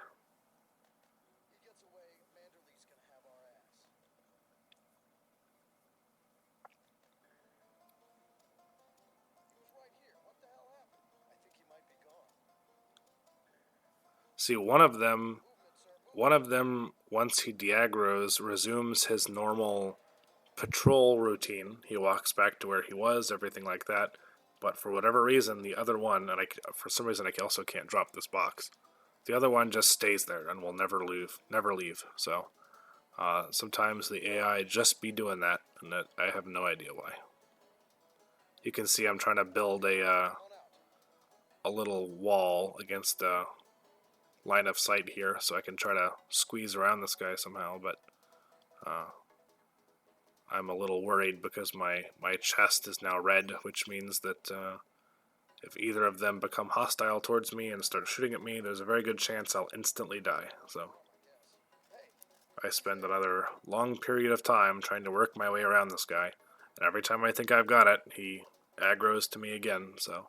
See, one of them, once he deaggroes, resumes his normal patrol routine. He walks back to where he was, everything like that. But for whatever reason, the other one, and for some reason I also can't drop this box. The other one just stays there and will never leave. So sometimes the AI just be doing that, and I have no idea why. You can see I'm trying to build a little wall against the line of sight here, so I can try to squeeze around this guy somehow. But I'm a little worried because my chest is now red, which means that if either of them become hostile towards me and start shooting at me, there's a very good chance I'll instantly die. So I spend another long period of time trying to work my way around this guy, and every time I think I've got it, he aggroes to me again. So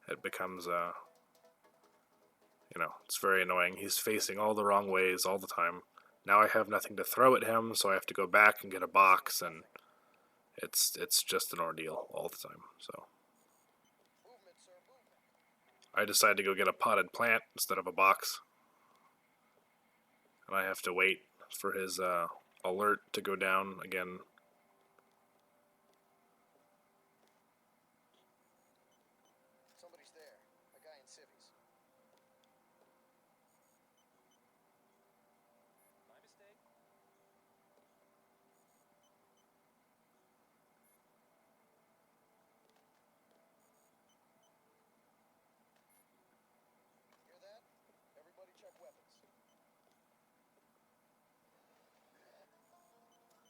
it becomes it's very annoying. He's facing all the wrong ways all the time. Now I have nothing to throw at him, so I have to go back and get a box, and it's just an ordeal all the time. So I decide to go get a potted plant instead of a box, and I have to wait for his alert to go down again. Somebody's there. A guy in civvies. My mistake. Hear that? Everybody check weapons.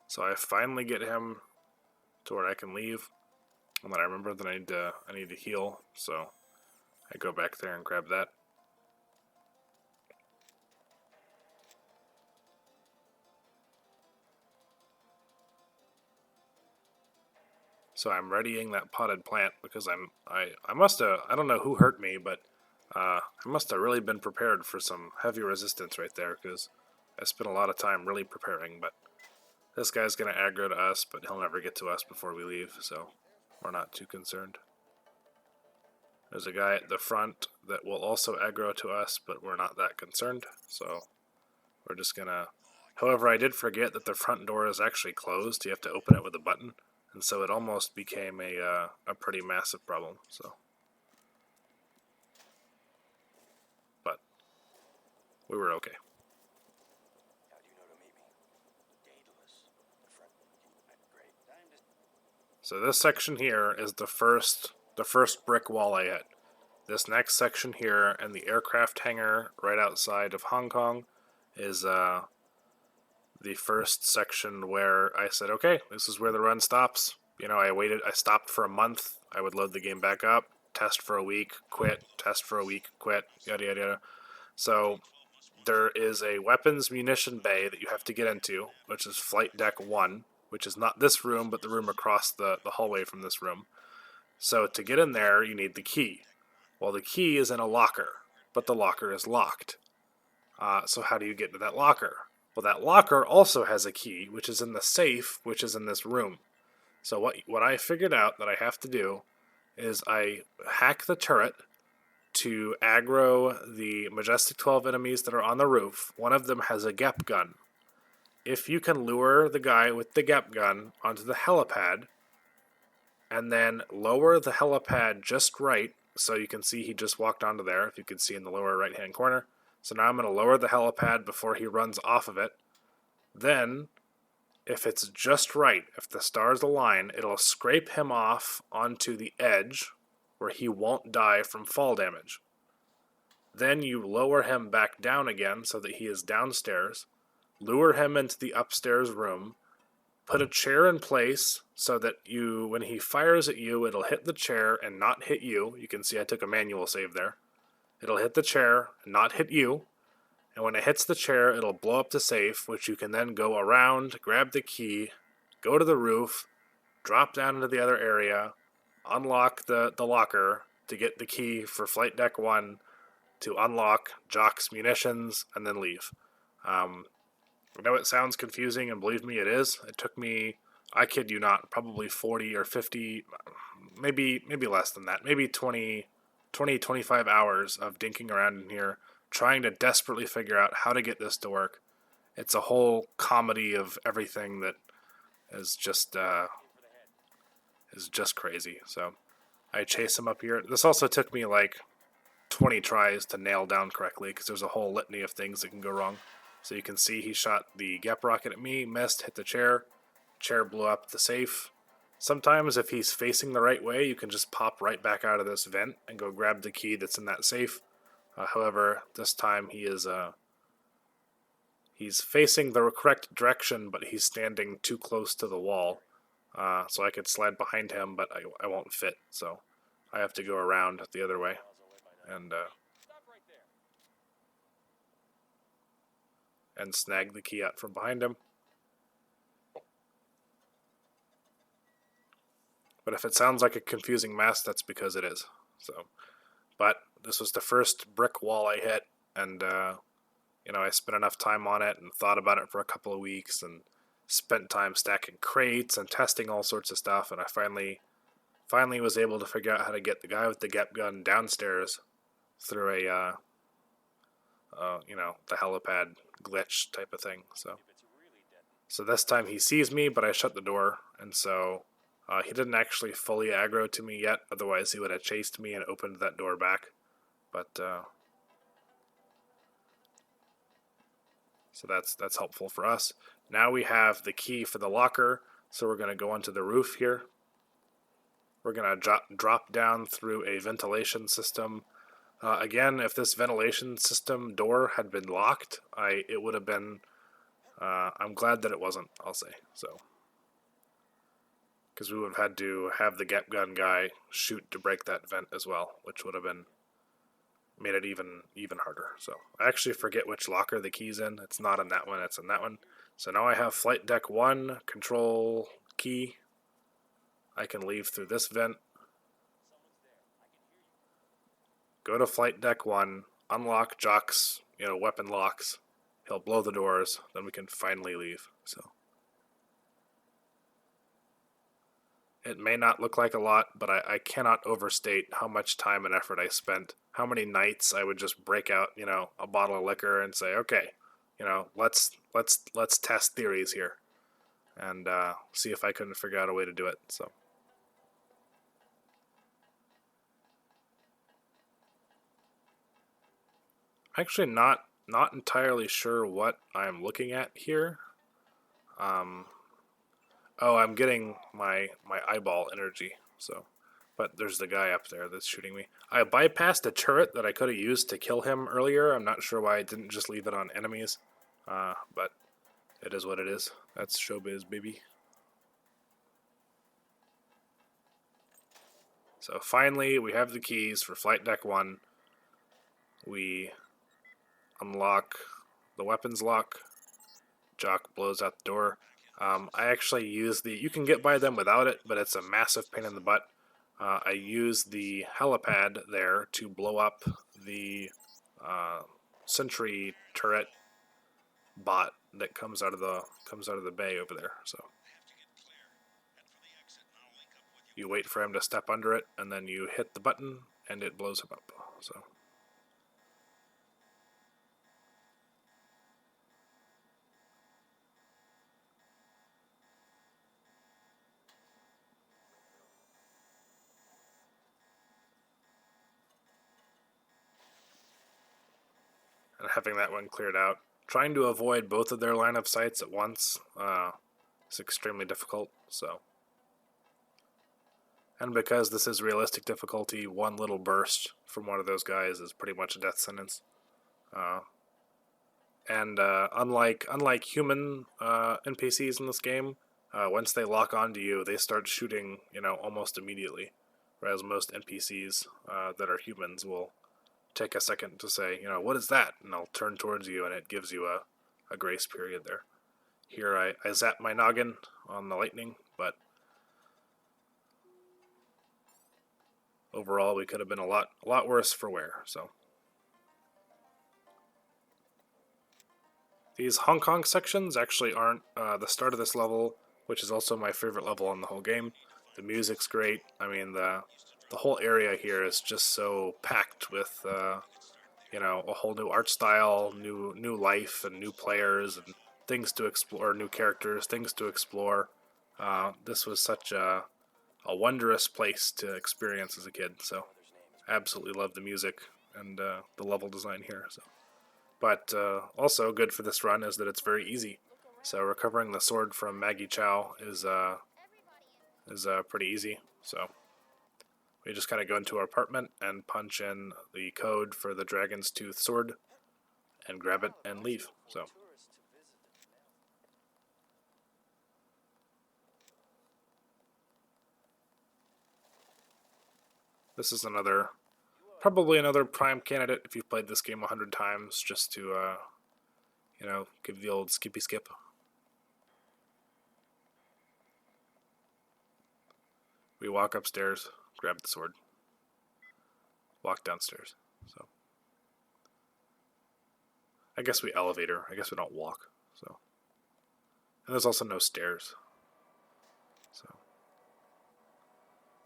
So I finally get him to where I can leave, and then I remember that I need to heal, so I go back there and grab that. So I'm readying that potted plant because I must have, I don't know who hurt me, but I must have really been prepared for some heavy resistance right there because I spent a lot of time really preparing. But this guy's gonna aggro to us, but he'll never get to us before we leave. So we're not too concerned. There's a guy at the front that will also aggro to us, but we're not that concerned, so we're just gonna... However, I did forget that the front door is actually closed. You have to open it with a button, and so it almost became a pretty massive problem, so... But we were okay. So this section here is the first brick wall I hit. This next section here and the aircraft hangar right outside of Hong Kong is the first section where I said, okay, this is where the run stops. You know, I stopped for a month. I would load the game back up, test for a week, quit, test for a week, quit, yada yada yada. So there is a weapons munition bay that you have to get into, which is Flight Deck 1, which is not this room, but the room across the hallway from this room. So to get in there, you need the key. Well, the key is in a locker, but the locker is locked. So how do you get to that locker? Well, that locker also has a key, which is in the safe, which is in this room. So what I figured out that I have to do is I hack the turret to aggro the Majestic 12 enemies that are on the roof. One of them has a GEP gun. If you can lure the guy with the GEP gun onto the helipad, and then lower the helipad just right, so you can see he just walked onto there, if you can see in the lower right-hand corner. So now I'm going to lower the helipad before he runs off of it. Then, if it's just right, if the stars align, it'll scrape him off onto the edge where he won't die from fall damage. Then you lower him back down again so that he is downstairs, lure him into the upstairs room, put a chair in place so that when he fires at you, it'll hit the chair and not hit you. You can see I took a manual save there. It'll hit the chair and not hit you. And when it hits the chair, it'll blow up the safe, which you can then go around, grab the key, go to the roof, drop down into the other area, unlock the locker to get the key for Flight Deck 1 to unlock Jock's munitions, and then leave. I know it sounds confusing, and believe me, it is. It took me, I kid you not, probably 40 or 50, maybe less than that, maybe 25 hours of dinking around in here, trying to desperately figure out how to get this to work. It's a whole comedy of everything that is just crazy. So I chase him up here. This also took me like 20 tries to nail down correctly, because there's a whole litany of things that can go wrong. So you can see he shot the GEP rocket at me, missed, hit the chair blew up the safe. Sometimes if he's facing the right way, you can just pop right back out of this vent and go grab the key that's in that safe. However, this time he's facing the correct direction, but he's standing too close to the wall. So I could slide behind him, but I won't fit. So I have to go around the other way. And snag the key out from behind him. But if it sounds like a confusing mess, that's because it is. So, but this was the first brick wall I hit, and I spent enough time on it and thought about it for a couple of weeks, and spent time stacking crates and testing all sorts of stuff, and I finally was able to figure out how to get the guy with the GEP gun downstairs through a the helipad glitch type of thing. So this time he sees me, but I shut the door, and so he didn't actually fully aggro to me yet. Otherwise, he would have chased me and opened that door back. But so that's helpful for us. Now we have the key for the locker, so we're going to go onto the roof here. We're going to drop down through a ventilation system. Again, if this ventilation system door had been locked, it would have been... I'm glad that it wasn't, I'll say. So, because we would have had to have the GEP gun guy shoot to break that vent as well, which would have made it even harder. So I actually forget which locker the key's in. It's not in that one, it's in that one. So now I have Flight Deck 1 control key. I can leave through this vent. Go to Flight Deck 1, unlock Jock's, weapon locks. He'll blow the doors, then we can finally leave. So It may not look like a lot, but I cannot overstate how much time and effort I spent. How many nights I would just break out, a bottle of liquor and say, okay, let's test theories here, and see if I couldn't figure out a way to do it. So. Actually, not entirely sure what I'm looking at here. Um, oh, I'm getting my eyeball energy. So, but there's the guy up there that's shooting me. I bypassed a turret that I could have used to kill him earlier. I'm not sure why I didn't just leave it on enemies. But it is what it is. That's showbiz, baby. So finally, we have the keys for Flight Deck 1. We unlock the weapons lock. Jock blows out the door. I actually use you can get by them without it, but it's a massive pain in the butt. I use the helipad there to blow up the sentry turret bot that comes out of the bay over there. So you wait for him to step under it, and then you hit the button, and it blows him up. So. And having that one cleared out. Trying to avoid both of their line of sights at once is extremely difficult. So, and because this is realistic difficulty, one little burst from one of those guys is pretty much a death sentence. And unlike human NPCs in this game, once they lock onto you, they start shooting, almost immediately. Whereas most NPCs that are humans will take a second to say, what is that? And I'll turn towards you, and it gives you a grace period there. Here I zap my noggin on the lightning, but overall we could have been a lot worse for wear. So these Hong Kong sections actually aren't the start of this level, which is also my favorite level in the whole game. The music's great. I mean, the whole area here is just so packed with a whole new art style, new life, and new players, and things to explore, new characters, things to explore. This was such a wondrous place to experience as a kid. So, absolutely love the music and the level design here. So, but also good for this run is that it's very easy. So recovering the sword from Maggie Chow is pretty easy. So. We just kind of go into our apartment and punch in the code for the Dragon's Tooth sword and grab it and leave. So this is probably another prime candidate if you've played this game 100 times, just to give the old skippy skip. We walk upstairs, grab the sword, walk downstairs. So I guess we elevator. I guess we don't walk. So, and there's also no stairs. So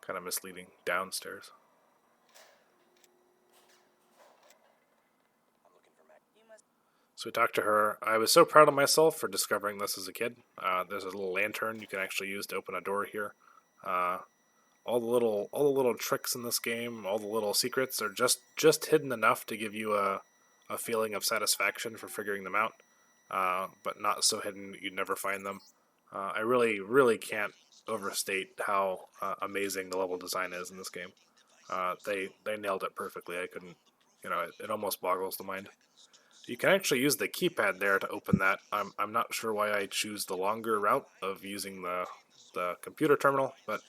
kind of misleading. Downstairs. So we talked to her. I was so proud of myself for discovering this as a kid. There's a little lantern you can actually use to open a door here. All the little tricks in this game, all the little secrets are just hidden enough to give you a feeling of satisfaction for figuring them out, but not so hidden that you'd never find them. I really can't overstate how amazing the level design is in this game. They nailed it perfectly. I couldn't, it almost boggles the mind. You can actually use the keypad there to open that. I'm not sure why I choose the longer route of using the computer terminal, but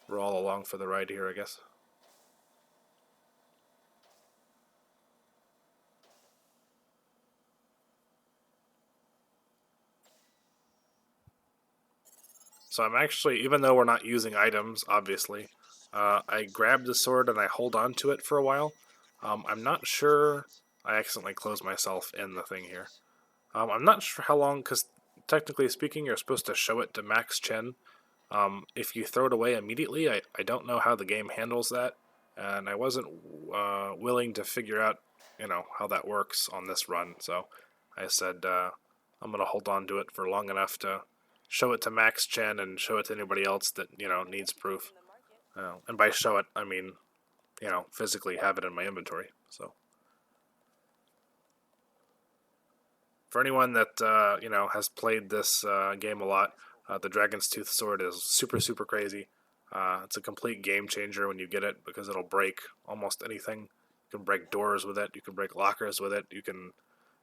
we're all along for the ride here, I guess. So I'm actually, even though we're not using items, obviously, I grab the sword and I hold on to it for a while. I'm not sure. I accidentally closed myself in the thing here. I'm not sure how long, because technically speaking, you're supposed to show it to max Chen. If you throw it away immediately, I don't know how the game handles that, and I wasn't willing to figure out, how that works on this run. So I said I'm gonna hold on to it for long enough to show it to max Chen and show it to anybody else that needs proof. And by show it, I mean physically have it in my inventory. So for anyone that has played this game a lot, the Dragon's Tooth sword is super super crazy. It's a complete game changer when you get it because it'll break almost anything. You can break doors with it. You can break lockers with it. You can,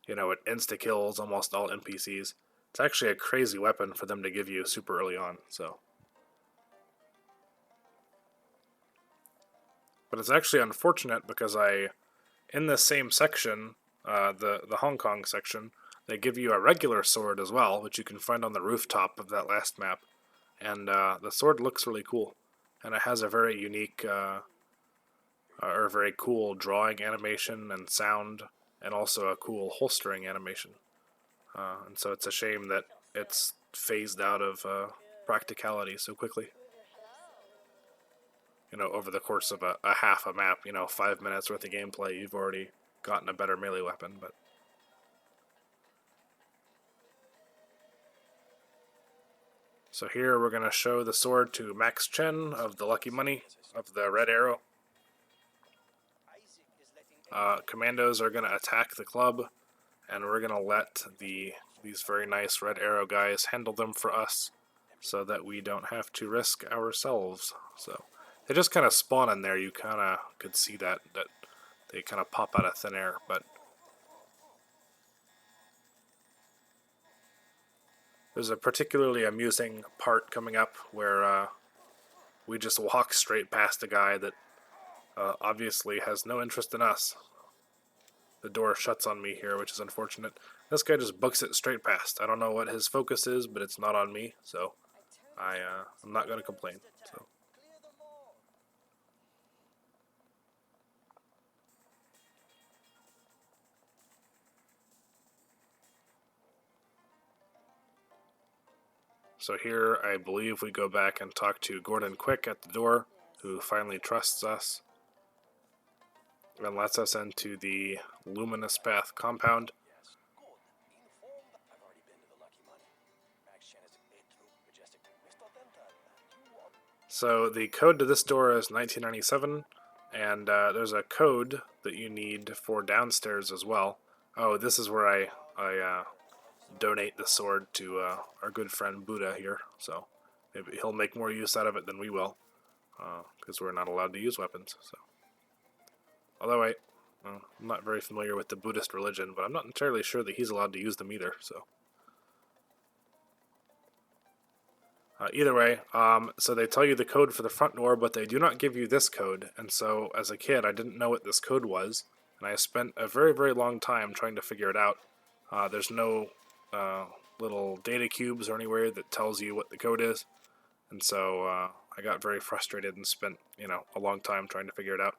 it insta kills almost all NPCs. It's actually a crazy weapon for them to give you super early on. So, but it's actually unfortunate because in this same section, the Hong Kong section, they give you a regular sword as well, which you can find on the rooftop of that last map. And the sword looks really cool, and it has a very unique or very cool drawing animation and sound, and also a cool holstering animation. And so it's a shame that it's phased out of practicality so quickly. Over the course of a half a map, 5 minutes worth of gameplay, you've already gotten a better melee weapon. But so here we're going to show the sword to Max Chen of the Lucky Money of the Red Arrow. Commandos are going to attack the club, and we're going to let these very nice Red Arrow guys handle them for us so that we don't have to risk ourselves. So they just kind of spawn in there. You kind of could see that they kind of pop out of thin air, but there's a particularly amusing part coming up where we just walk straight past a guy that obviously has no interest in us. The door shuts on me here, which is unfortunate. This guy just books it straight past. I don't know what his focus is, but it's not on me, so I'm not going to complain. So here, I believe we go back and talk to Gordon Quick at the door, who finally trusts us and lets us into the Luminous Path compound. So the code to this door is 1997, and there's a code that you need for downstairs as well. Oh, this is where I donate the sword to our good friend Buddha here, so maybe he'll make more use out of it than we will, because we're not allowed to use weapons. So, although I'm not very familiar with the Buddhist religion, but I'm not entirely sure that he's allowed to use them either. So, either way, so they tell you the code for the front door, but they do not give you this code. And so, as a kid, I didn't know what this code was, and I spent a very, very long time trying to figure it out. There's no little data cubes or anywhere that tells you what the code is, and so I got very frustrated and spent a long time trying to figure it out,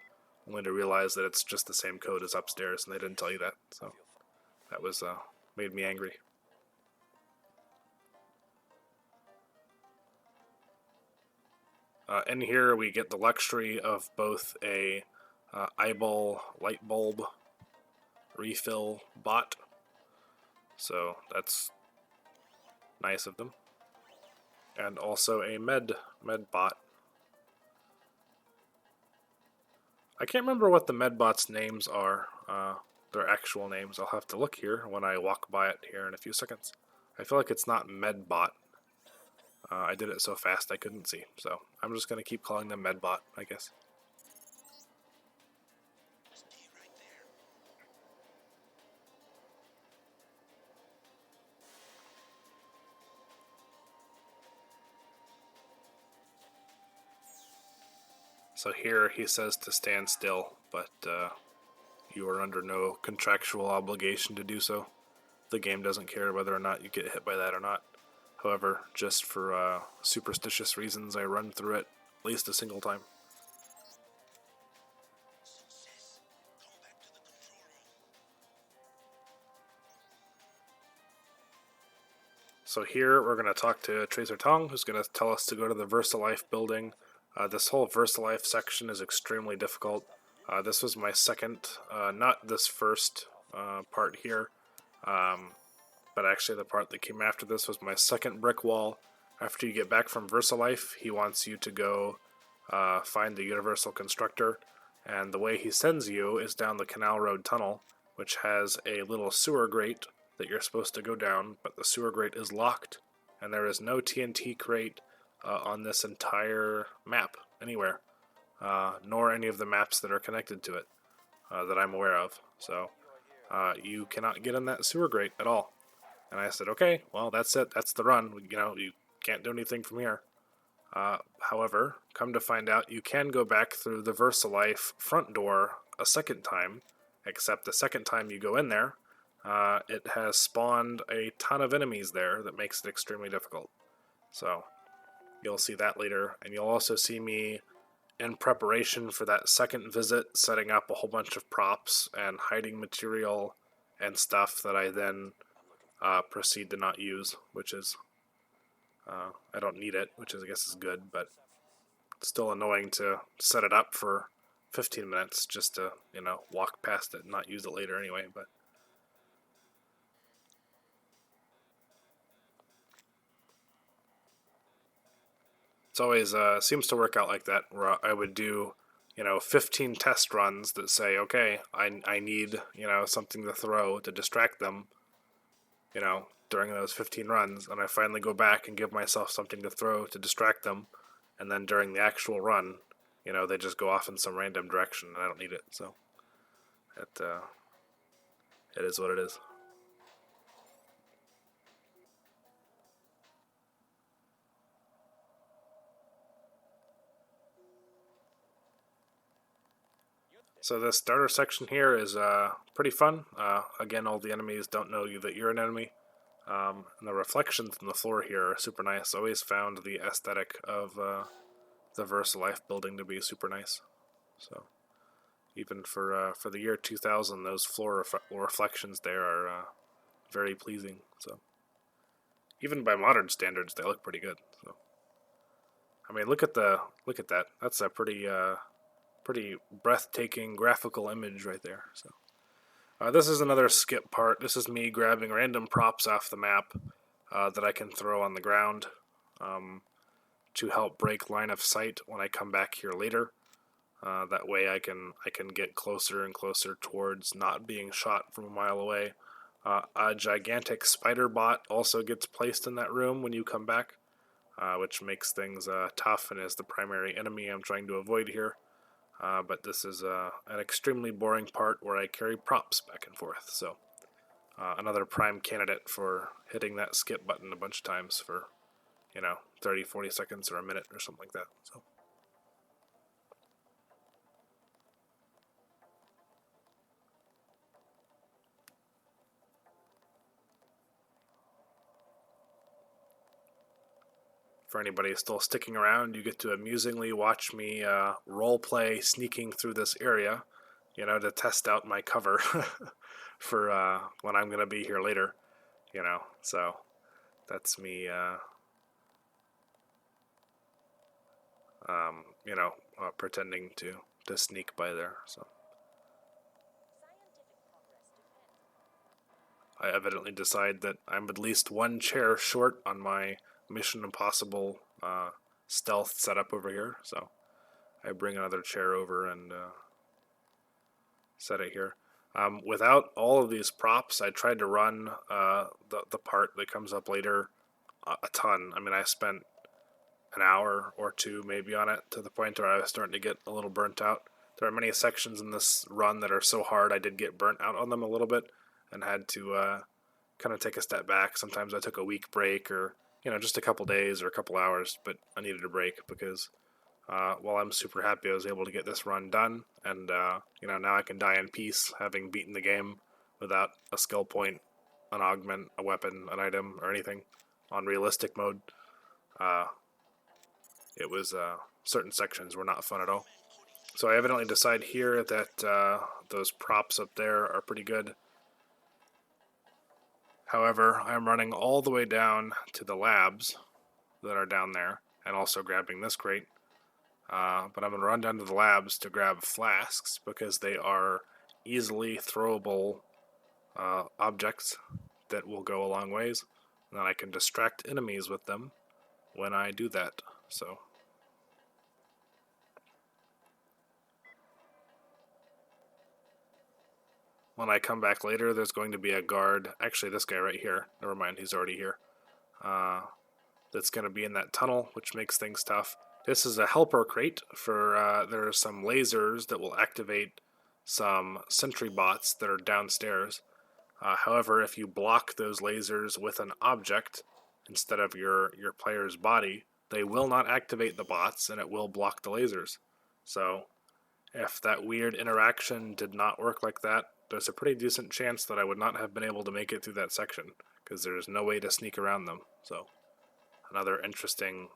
only to realize that it's just the same code as upstairs, and they didn't tell you that. So that was made me angry. In here we get the luxury of both a eyeball light bulb refill bot, so that's nice of them, and also a med bot. I can't remember what the med bots' names are, their actual names. I'll have to look here when I walk by it here in a few seconds. I feel like it's not medbot. I did it so fast I couldn't see, so I'm just going to keep calling them medbot, I guess. So here he says to stand still, but you are under no contractual obligation to do so. The game doesn't care whether or not you get hit by that or not. However, just for superstitious reasons, I run through it at least a single time. So here we're going to talk to Tracer Tong, who's going to tell us to go to the VersaLife building. This whole VersaLife section is extremely difficult. This was my second, not this first part here, but actually the part that came after this was my second brick wall. After you get back from VersaLife, he wants you to go find the Universal Constructor, and the way he sends you is down the Canal Road Tunnel, which has a little sewer grate that you're supposed to go down, but the sewer grate is locked, and there is no TNT crate on this entire map anywhere, nor any of the maps that are connected to it that I'm aware of. So you cannot get in that sewer grate at all. And I said, okay, well, that's it. That's the run. You know, you can't do anything from here. However, come to find out, you can go back through the VersaLife front door a second time, except the second time you go in there, it has spawned a ton of enemies there that makes it extremely difficult. So, you'll see that later, and you'll also see me in preparation for that second visit, setting up a whole bunch of props and hiding material and stuff that I then proceed to not use, which is, I don't need it, which is, I guess is good, but it's still annoying to set it up for 15 minutes just to, you know, walk past it and not use it later anyway, but it's always, seems to work out like that, where I would do, you know, 15 test runs that say, okay, I need, you know, something to throw to distract them, you know, during those 15 runs, and I finally go back and give myself something to throw to distract them, and then during the actual run, you know, they just go off in some random direction, and I don't need it, so it is what it is. So the starter section here is pretty fun. Again, all the enemies don't know that you're an enemy. And the reflections in the floor here are super nice. Always found the aesthetic of the VersaLife building to be super nice. So even for the year 2000, those floor reflections there are very pleasing. So even by modern standards, they look pretty good. So I mean, look at that. That's a pretty breathtaking graphical image right there. So this is another skip part. This is me grabbing random props off the map that I can throw on the ground to help break line of sight when I come back here later. That way I can get closer and closer towards not being shot from a mile away. A gigantic spider bot also gets placed in that room when you come back, which makes things tough and is the primary enemy I'm trying to avoid here. But this is an extremely boring part where I carry props back and forth. So another prime candidate for hitting that skip button a bunch of times for, you know, 30, 40 seconds or a minute or something like that. So. For anybody still sticking around, you get to amusingly watch me roleplay sneaking through this area, you know, to test out my cover for when I'm going to be here later, you know. So that's me, you know, pretending to sneak by there. So I evidently decide that I'm at least one chair short on my Mission Impossible stealth setup over here, so I bring another chair over and set it here. Without all of these props, I tried to run the part that comes up later a ton. I mean, I spent an hour or two maybe on it to the point where I was starting to get a little burnt out. There are many sections in this run that are so hard I did get burnt out on them a little bit and had to kind of take a step back. Sometimes I took a week break or, you know, just a couple days or a couple hours, but I needed a break because while I'm super happy I was able to get this run done, and, you know, now I can die in peace having beaten the game without a skill point, an augment, a weapon, an item, or anything on realistic mode. It was, certain sections were not fun at all. So I evidently decide here that those props up there are pretty good. However, I'm running all the way down to the labs that are down there, and also grabbing this crate. But I'm going to run down to the labs to grab flasks because they are easily throwable objects that will go a long ways, and then I can distract enemies with them when I do that. So when I come back later, there's going to be a guard. Actually, this guy right here. Never mind, he's already here. That's going to be in that tunnel, which makes things tough. This is a helper crate for, there are some lasers that will activate some sentry bots that are downstairs. However, if you block those lasers with an object instead of your player's body, they will not activate the bots and it will block the lasers. So if that weird interaction did not work like that, there's a pretty decent chance that I would not have been able to make it through that section because there's no way to sneak around them. So another interesting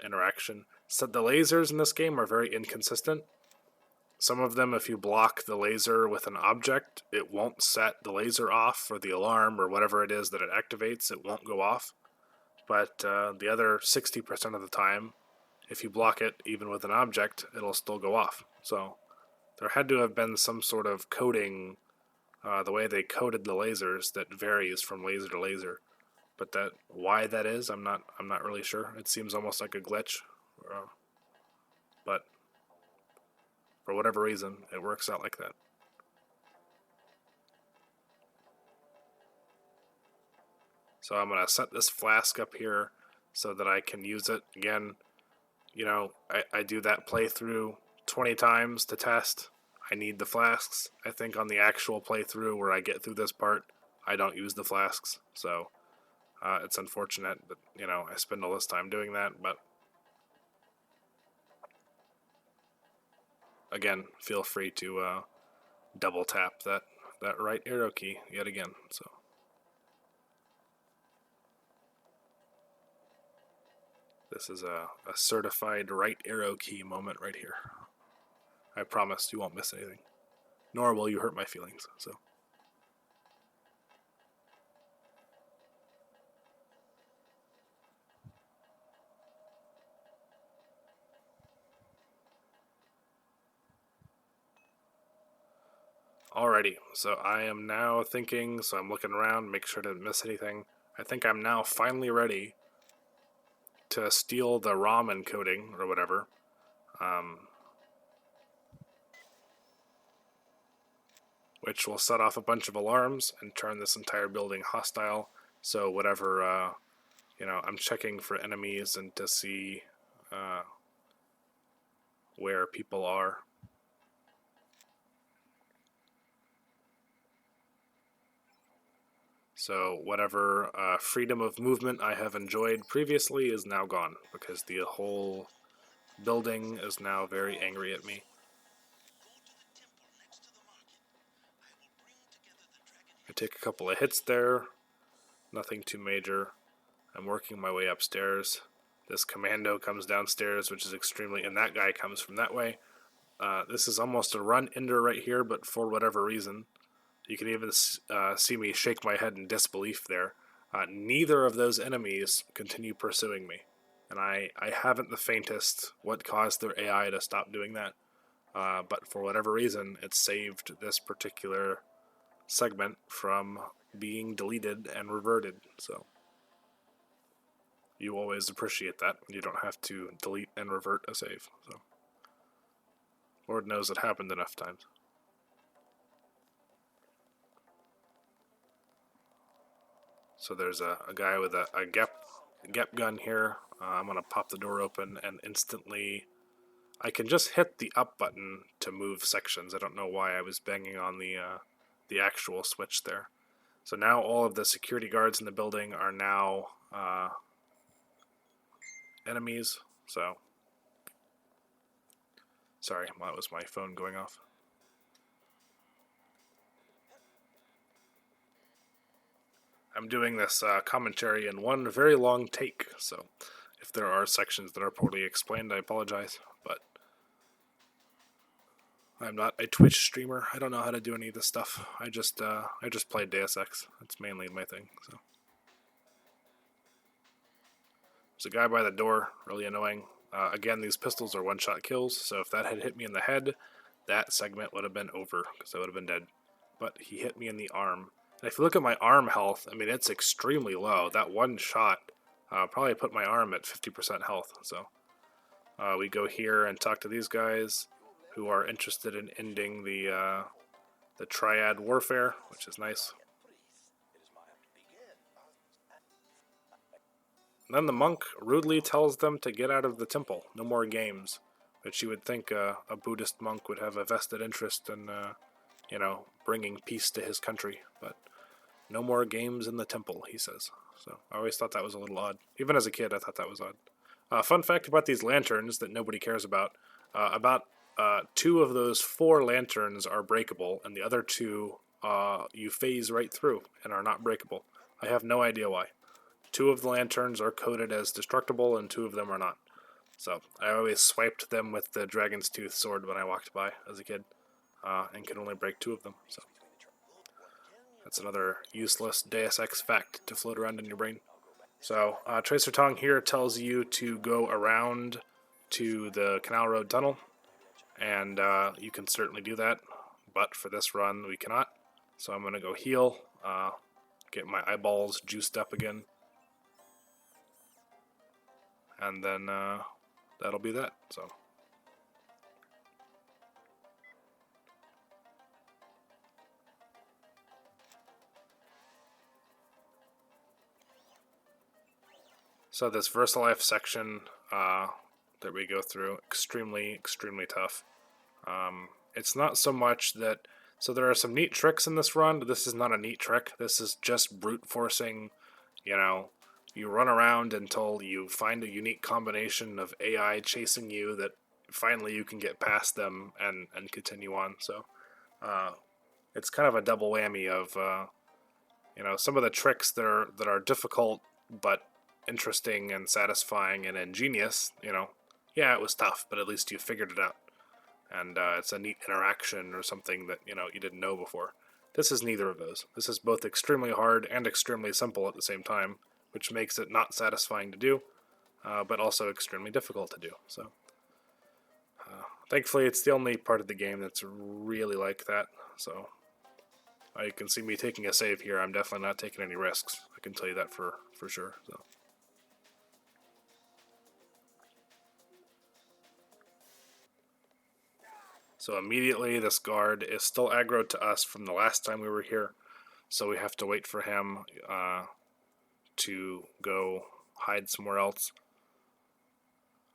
interaction. So the lasers in this game are very inconsistent. Some of them, if you block the laser with an object, it won't set the laser off, or the alarm or whatever it is that it activates, it won't go off. But the other 60% of the time, if you block it even with an object, it'll still go off. So there had to have been some sort of coding, the way they coded the lasers, that varies from laser to laser. But that why that is, I'm not really sure. It seems almost like a glitch, but for whatever reason, it works out like that. So I'm going to set this flask up here so that I can use it. Again, you know, I do that playthrough 20 times to test. I need the flasks. I think on the actual playthrough where I get through this part, I don't use the flasks. So it's unfortunate that, you know, I spend all this time doing that. But again, feel free to double tap that right arrow key yet again. So this is a certified right arrow key moment right here. I promise you won't miss anything, nor will you hurt my feelings. So alrighty, so I am now thinking, so I'm looking around, make sure to miss anything. I think I'm now finally ready to steal the ROM encoding, or whatever. Which will set off a bunch of alarms and turn this entire building hostile. So whatever, you know, I'm checking for enemies and to see where people are. So whatever freedom of movement I have enjoyed previously is now gone because the whole building is now very angry at me. I take a couple of hits there, nothing too major. I'm working my way upstairs. This commando comes downstairs, which is extremely, and that guy comes from that way. This is almost a run ender right here, but for whatever reason, you can even see me shake my head in disbelief there. Neither of those enemies continue pursuing me, and I haven't the faintest what caused their AI to stop doing that. But for whatever reason, it saved this particular segment from being deleted and reverted. So you always appreciate that. You don't have to delete and revert a save. So Lord knows it happened enough times. So there's a guy with a gap gun here. I'm going to pop the door open and instantly I can just hit the up button to move sections. I don't know why I was banging on the actual switch there. So now all of the security guards in the building are now enemies. So sorry, that was my phone going off. I'm doing this commentary in one very long take, so if there are sections that are poorly explained, I apologize, but I'm not a Twitch streamer. I don't know how to do any of this stuff. I just play Deus Ex. That's mainly my thing. So there's a guy by the door, really annoying. Again, these pistols are one-shot kills, so if that had hit me in the head, that segment would have been over because I would have been dead. But he hit me in the arm. And if you look at my arm health, I mean, it's extremely low. That one shot probably put my arm at 50% health. So we go here and talk to these guys who are interested in ending the triad warfare, which is nice. Then the monk rudely tells them to get out of the temple. No more games. Which you would think a Buddhist monk would have a vested interest in, bringing peace to his country. But no more games in the temple, he says. So I always thought that was a little odd. Even as a kid, I thought that was odd. Fun fact about these lanterns that nobody cares about. About 2 of those 4 lanterns are breakable, and the other 2 you phase right through and are not breakable. I have no idea why. 2 of the lanterns are coded as destructible, and 2 of them are not. So I always swiped them with the Dragon's Tooth sword when I walked by as a kid, and could only break 2 of them. So that's another useless Deus Ex fact to float around in your brain. So Tracer Tongue here tells you to go around to the Canal Road Tunnel, and you can certainly do that, but for this run we cannot. So I'm going to go heal, get my eyeballs juiced up again, and then that'll be that. So this VersaLife section that we go through, extremely tough. It's not so much that, so there are some neat tricks in this run, but this is not a neat trick. This is just brute forcing. You run around until you find a unique combination of AI chasing you that finally you can get past them and continue on. So it's kind of a double whammy of some of the tricks that are difficult but interesting and satisfying and ingenious. Yeah, it was tough, but at least you figured it out, and it's a neat interaction or something that you didn't know before. This is neither of those. This is both extremely hard and extremely simple at the same time, which makes it not satisfying to do, but also extremely difficult to do. So thankfully it's the only part of the game that's really like that. So you can see me taking a save here. I'm definitely not taking any risks. I can tell you that for sure. So immediately this guard is still aggroed to us from the last time we were here. So we have to wait for him to go hide somewhere else.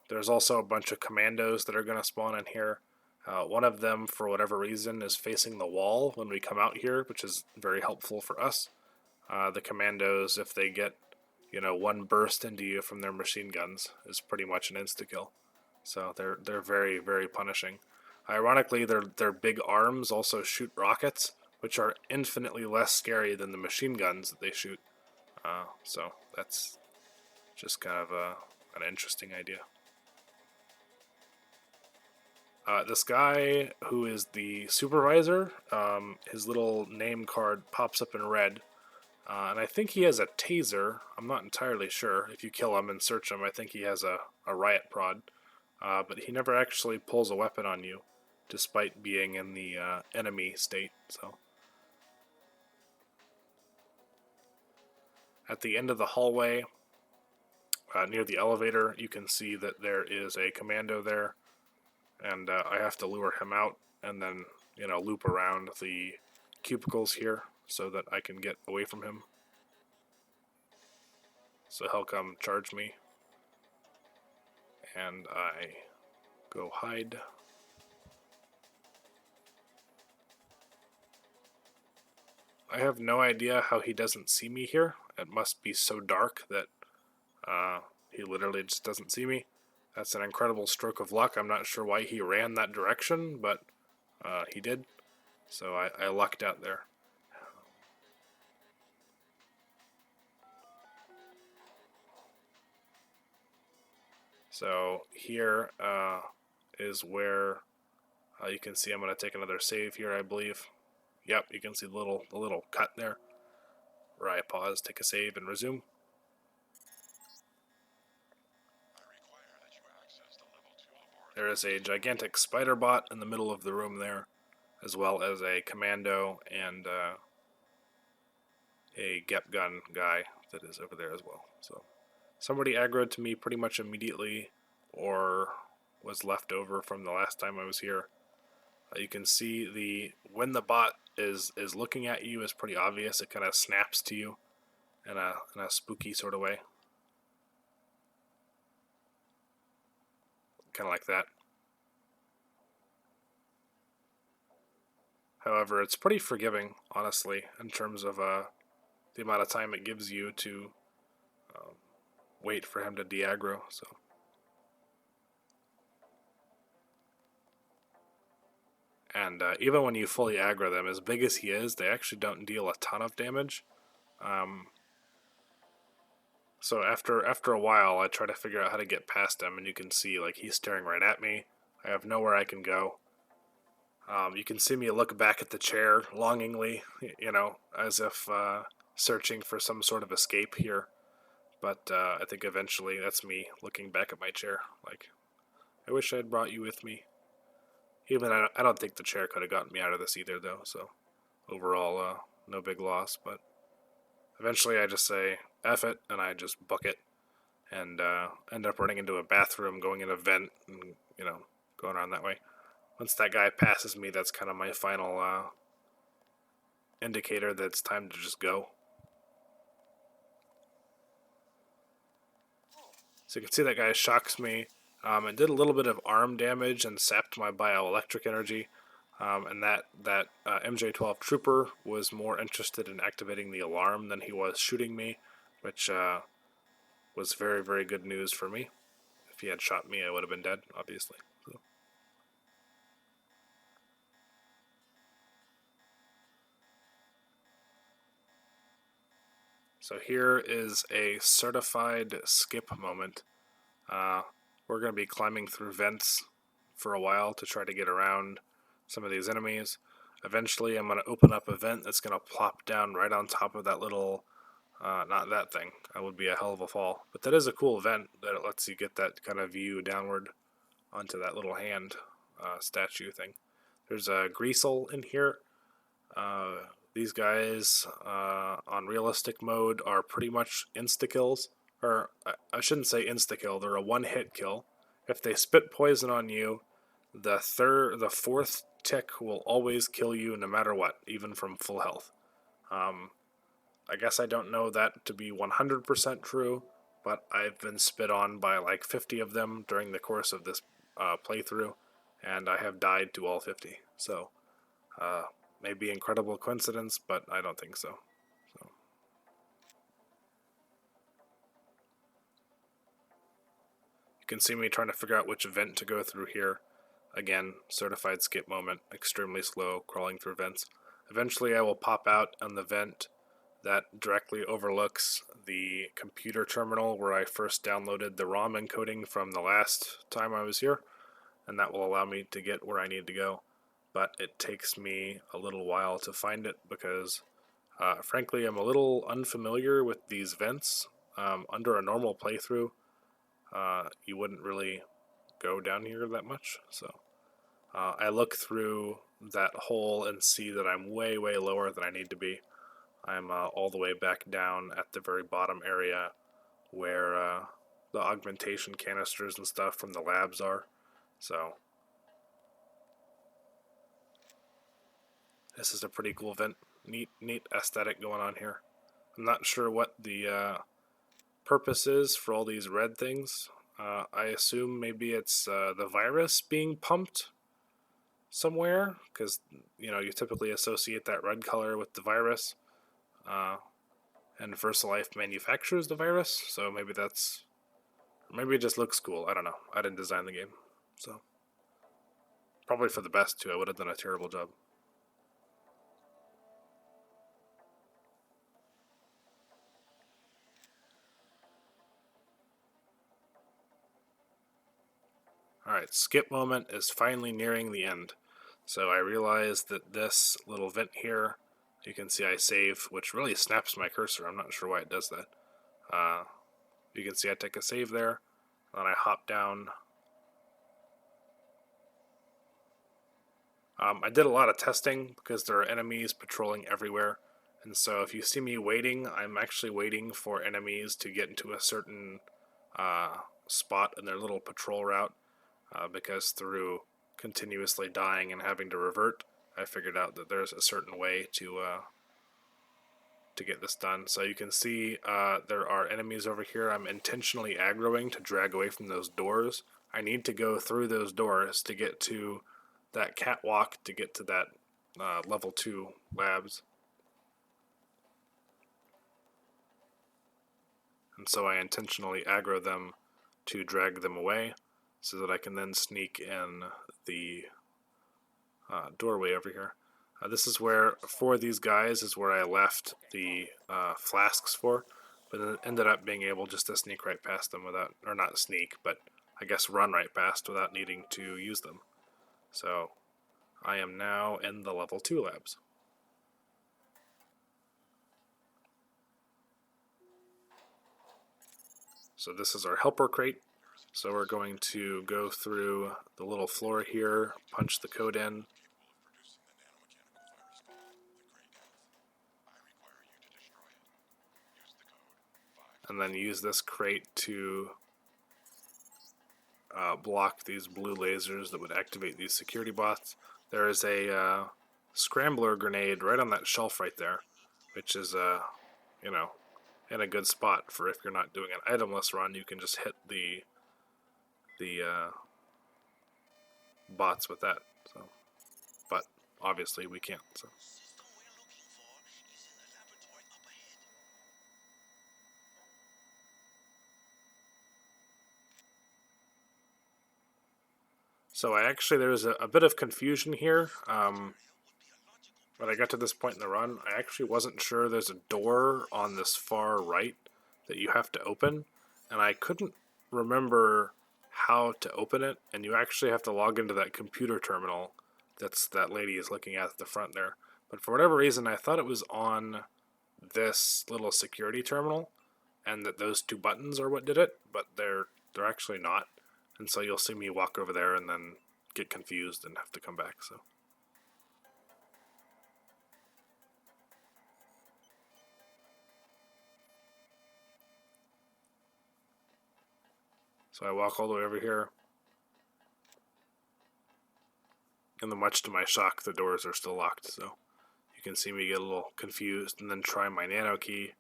There's also a bunch of commandos that are going to spawn in here. One of them, for whatever reason, is facing the wall when we come out here, which is very helpful for us. The commandos, if they get one burst into you from their machine guns, is pretty much an insta-kill. So they're very, very punishing. Ironically, their big arms also shoot rockets, which are infinitely less scary than the machine guns that they shoot. So that's just kind of an interesting idea. This guy who is the supervisor, his little name card pops up in red, and I think he has a taser. I'm not entirely sure. If you kill him and search him, I think he has a riot prod, but he never actually pulls a weapon on you, despite being in the enemy state. So at the end of the hallway, near the elevator, you can see that there is a commando there, and I have to lure him out and then loop around the cubicles here so that I can get away from him. So he'll come charge me, and I go hide. I have no idea how he doesn't see me here. It must be so dark that he literally just doesn't see me. That's an incredible stroke of luck. I'm not sure why he ran that direction, but he did. So I lucked out there. So here is where You can see I'm going to take another save here, I believe. Yep, you can see the little cut there where I pause, take a save, and resume. There is a gigantic spider bot in the middle of the room there, as well as a commando and a Gep gun guy that is over there as well. So somebody aggroed to me pretty much immediately, or was left over from the last time I was here. You can see when the bot is looking at you is pretty obvious. It kind of snaps to you in a spooky sort of way, kind of like that. However, it's pretty forgiving, honestly, in terms of the amount of time it gives you to wait for him to de-aggro. So. And even when you fully aggro them, as big as he is, they actually don't deal a ton of damage. So after a while, I try to figure out how to get past him, and you can see like he's staring right at me. I have nowhere I can go. You can see me look back at the chair longingly, as if searching for some sort of escape here. But I think eventually that's me looking back at my chair, like, I wish I had brought you with me. Even I don't think the chair could have gotten me out of this either, though. So overall, no big loss. But eventually, I just say F it, and I just book it, and end up running into a bathroom, going in a vent, and going around that way. Once that guy passes me, that's kind of my final indicator that it's time to just go. So you can see that guy shocks me. It did a little bit of arm damage and sapped my bioelectric energy. And that MJ-12 trooper was more interested in activating the alarm than he was shooting me, which was very, very good news for me. If he had shot me, I would have been dead, obviously. So here is a certified skip moment. We're going to be climbing through vents for a while to try to get around some of these enemies. Eventually, I'm going to open up a vent that's going to plop down right on top of that little, not that thing. That would be a hell of a fall. But that is a cool vent that it lets you get that kind of view downward onto that little hand statue thing. There's a Greasel in here. These guys on realistic mode are pretty much insta-kills. Or I shouldn't say insta-kill, they're a one-hit kill. If they spit poison on you, the fourth tick will always kill you no matter what, even from full health. I guess I don't know that to be 100% true, but I've been spit on by like 50 of them during the course of this playthrough, and I have died to all 50. So, maybe incredible coincidence, but I don't think so. You can see me trying to figure out which vent to go through here. Again, certified skip moment, extremely slow, crawling through vents. Eventually I will pop out on the vent that directly overlooks the computer terminal where I first downloaded the ROM encoding from the last time I was here, and that will allow me to get where I need to go. But it takes me a little while to find it because, frankly, I'm a little unfamiliar with these vents. Under a normal playthrough, you wouldn't really go down here that much. So I look through that hole and see that I'm way, way lower than I need to be. I'm all the way back down at the very bottom area where the augmentation canisters and stuff from the labs are. So this is a pretty cool vent. Neat aesthetic going on here. I'm not sure what the purpose is for all these red things. I assume maybe it's the virus being pumped somewhere, because you typically associate that red color with the virus, and VersaLife manufactures the virus, so maybe it just looks cool. I don't know. I didn't design the game, so probably for the best too. I would have done a terrible job. Alright, skip moment is finally nearing the end. So I realized that this little vent here, you can see I save, which really snaps my cursor. I'm not sure why it does that. You can see I take a save there, then I hop down. I did a lot of testing because there are enemies patrolling everywhere. And so if you see me waiting, I'm actually waiting for enemies to get into a certain spot in their little patrol route. Because through continuously dying and having to revert, I figured out that there's a certain way to get this done. So you can see there are enemies over here. I'm intentionally aggroing to drag away from those doors. I need to go through those doors to get to that catwalk to get to that level 2 labs. And so I intentionally aggro them to drag them away so that I can then sneak in the doorway over here. This is where, for these guys, is where I left the flasks for, but it ended up being able just to sneak right past them without, or not sneak, but I guess run right past without needing to use them. So I am now in the level 2 labs. So this is our helper crate. So we're going to go through the little floor here, punch the code in, and then use this crate to block these blue lasers that would activate these security bots. There is a scrambler grenade right on that shelf right there, which is, you know, in a good spot for if you're not doing an itemless run. You can just hit the bots with that. So, but obviously we can't. So. System we're looking for is in the laboratory up ahead. So I actually, there's a bit of confusion here. When I got to this point in the run, I actually wasn't sure there's a door on this far right that you have to open, and I couldn't remember how to open it, and you actually have to log into that computer terminal that lady is looking at the front there. But for whatever reason, I thought it was on this little security terminal, and that those two buttons are what did it, but they're actually not. And so you'll see me walk over there and then get confused and have to come back. So I walk all the way over here, and then much to my shock, the doors are still locked. So you can see me get a little confused and then try my nano key,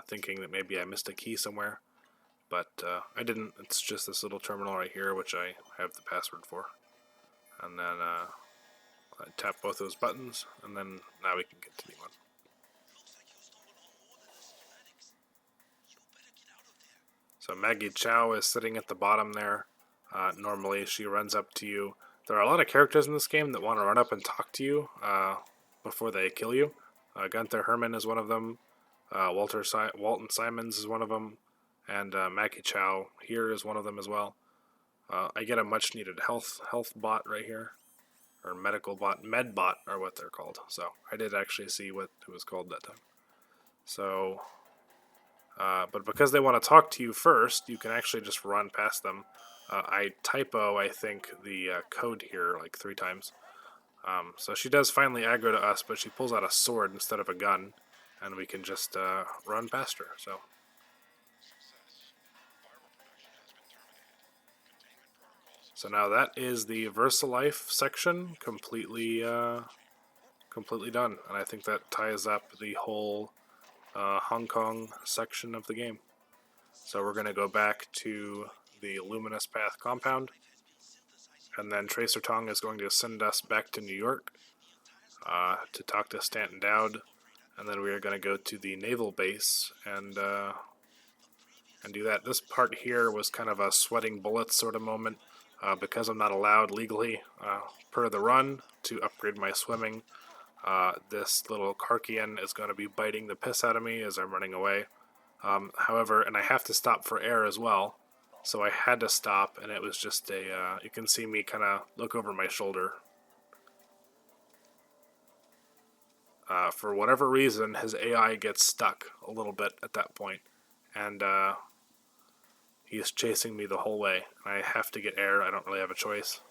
thinking that maybe I missed a key somewhere. But I didn't. It's just this little terminal right here, which I have the password for. And then I tap both those buttons, and then now we can continue on. Looks like you stumbled on more than the schematics. You better get out of there. So Maggie Chow is sitting at the bottom there. Normally she runs up to you. There are a lot of characters in this game that want to run up and talk to you before they kill you. Gunther Herman is one of them. Walton Simons is one of them. And Maggie Chow here is one of them as well. I get a much needed health bot right here. Or medical bot. Med bot are what they're called. So I did actually see what it was called that time. So... but because they want to talk to you first, you can actually just run past them. I typo, I think, the code here like 3 times. So she does finally aggro to us, but she pulls out a sword instead of a gun, and we can just run past her. So now that is the VersaLife section completely done, and I think that ties up the whole Hong Kong section of the game. So we're going to go back to the Luminous Path compound, and then Tracer Tong is going to send us back to New York to talk to Stanton Dowd, and then we are going to go to the naval base and do that. This part here was kind of a sweating bullets sort of moment because I'm not allowed legally per the run to upgrade my swimming. This little Karkian is going to be biting the piss out of me as I'm running away. However, and I have to stop for air as well, so I had to stop, and it was just you can see me kind of look over my shoulder For whatever reason, his AI gets stuck a little bit at that point, and he's chasing me the whole way. I have to get air. I don't really have a choice.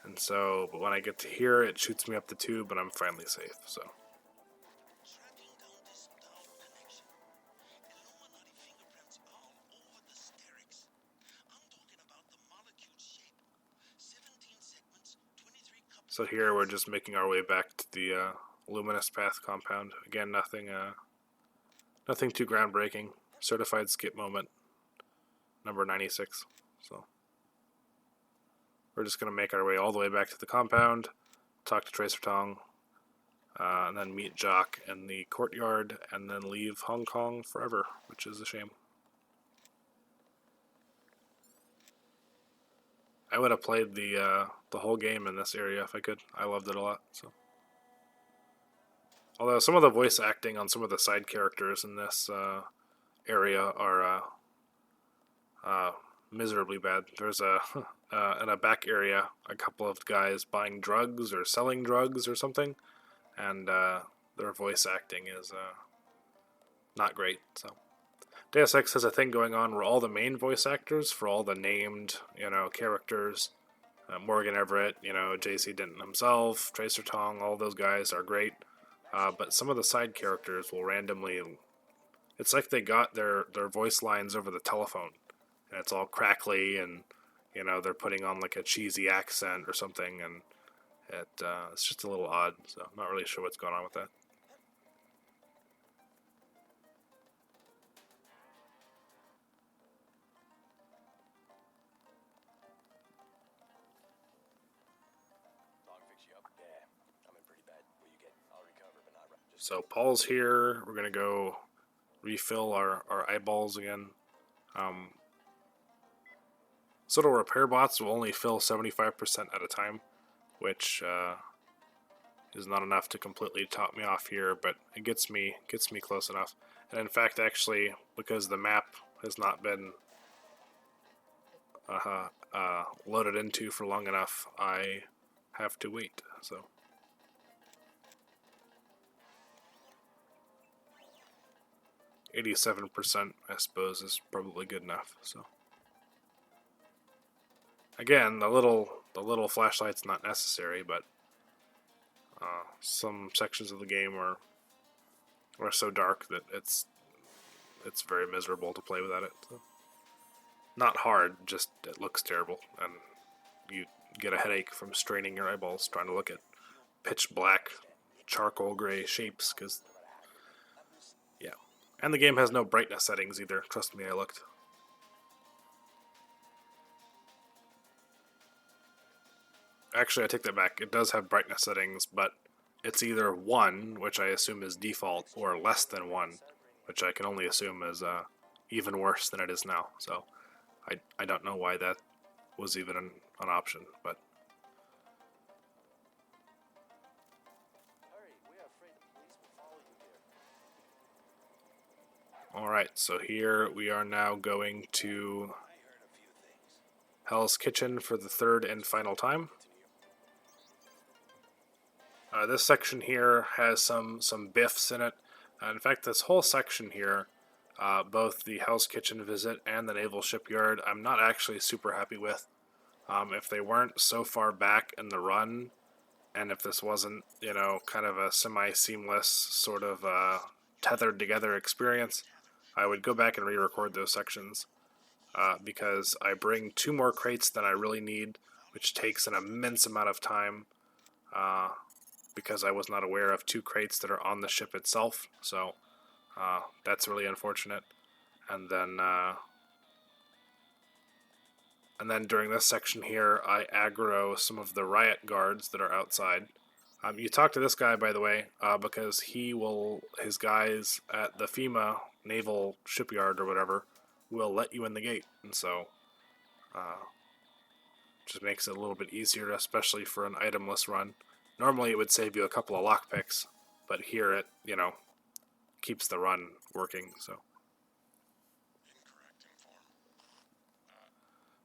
And so, but when I get to here, it shoots me up the tube, and I'm finally safe. So. Tracking down this down connection. Illuminati fingerprints all over the sterics. I'm talking about the molecule shape. 17 segments, 23 couple. So here we're just making our way back to the luminous path compound. Again, nothing too groundbreaking. Certified skip moment, number 96. So we're just gonna make our way all the way back to the compound, talk to Tracer Tong, and then meet Jock in the courtyard, and then leave Hong Kong forever, which is a shame. I would have played the whole game in this area if I could. I loved it a lot. So, although some of the voice acting on some of the side characters in this area are miserably bad. There's in a back area a couple of guys buying drugs or selling drugs or something, and their voice acting is not great. So Deus Ex has a thing going on where all the main voice actors for all the named characters, Morgan Everett, J.C. Denton himself, Tracer Tong, all those guys are great, but some of the side characters will randomly. It's like they got their voice lines over the telephone, and it's all crackly, and they're putting on like a cheesy accent or something, and it's just a little odd. So I'm not really sure what's going on with that. So Paul's here. We're gonna go refill our eyeballs again. Little repair bots will only fill 75% at a time, which is not enough to completely top me off here, but it gets me close enough. And in fact, actually, because the map has not been loaded into for long enough, I have to wait. So. %, I suppose, is probably good enough. So again, the little flashlight's not necessary, but some sections of the game are so dark that it's very miserable to play without it. So. Not hard, just it looks terrible, and you get a headache from straining your eyeballs trying to look at pitch black, charcoal gray shapes, because yeah. And the game has no brightness settings either. Trust me, I looked. Actually, I take that back. It does have brightness settings, but it's either 1, which I assume is default, or less than 1, which I can only assume is even worse than it is now. So I don't know why that was even an option, but... Alright, so here we are now going to Hell's Kitchen for the third and final time. This section here has some biffs in it. In fact, this whole section here, both the Hell's Kitchen visit and the Naval Shipyard, I'm not actually super happy with. If they weren't so far back in the run, and if this wasn't, kind of a semi-seamless sort of tethered together experience, I would go back and re-record those sections, because I bring 2 more crates than I really need, which takes an immense amount of time, because I was not aware of 2 crates that are on the ship itself, so that's really unfortunate. And then during this section here, I aggro some of the riot guards that are outside. You talk to this guy, by the way, because his guys at the FEMA Naval Shipyard or whatever will let you in the gate, and so just makes it a little bit easier, especially for an itemless run. Normally it would save you a couple of lockpicks, but here it, keeps the run working, so.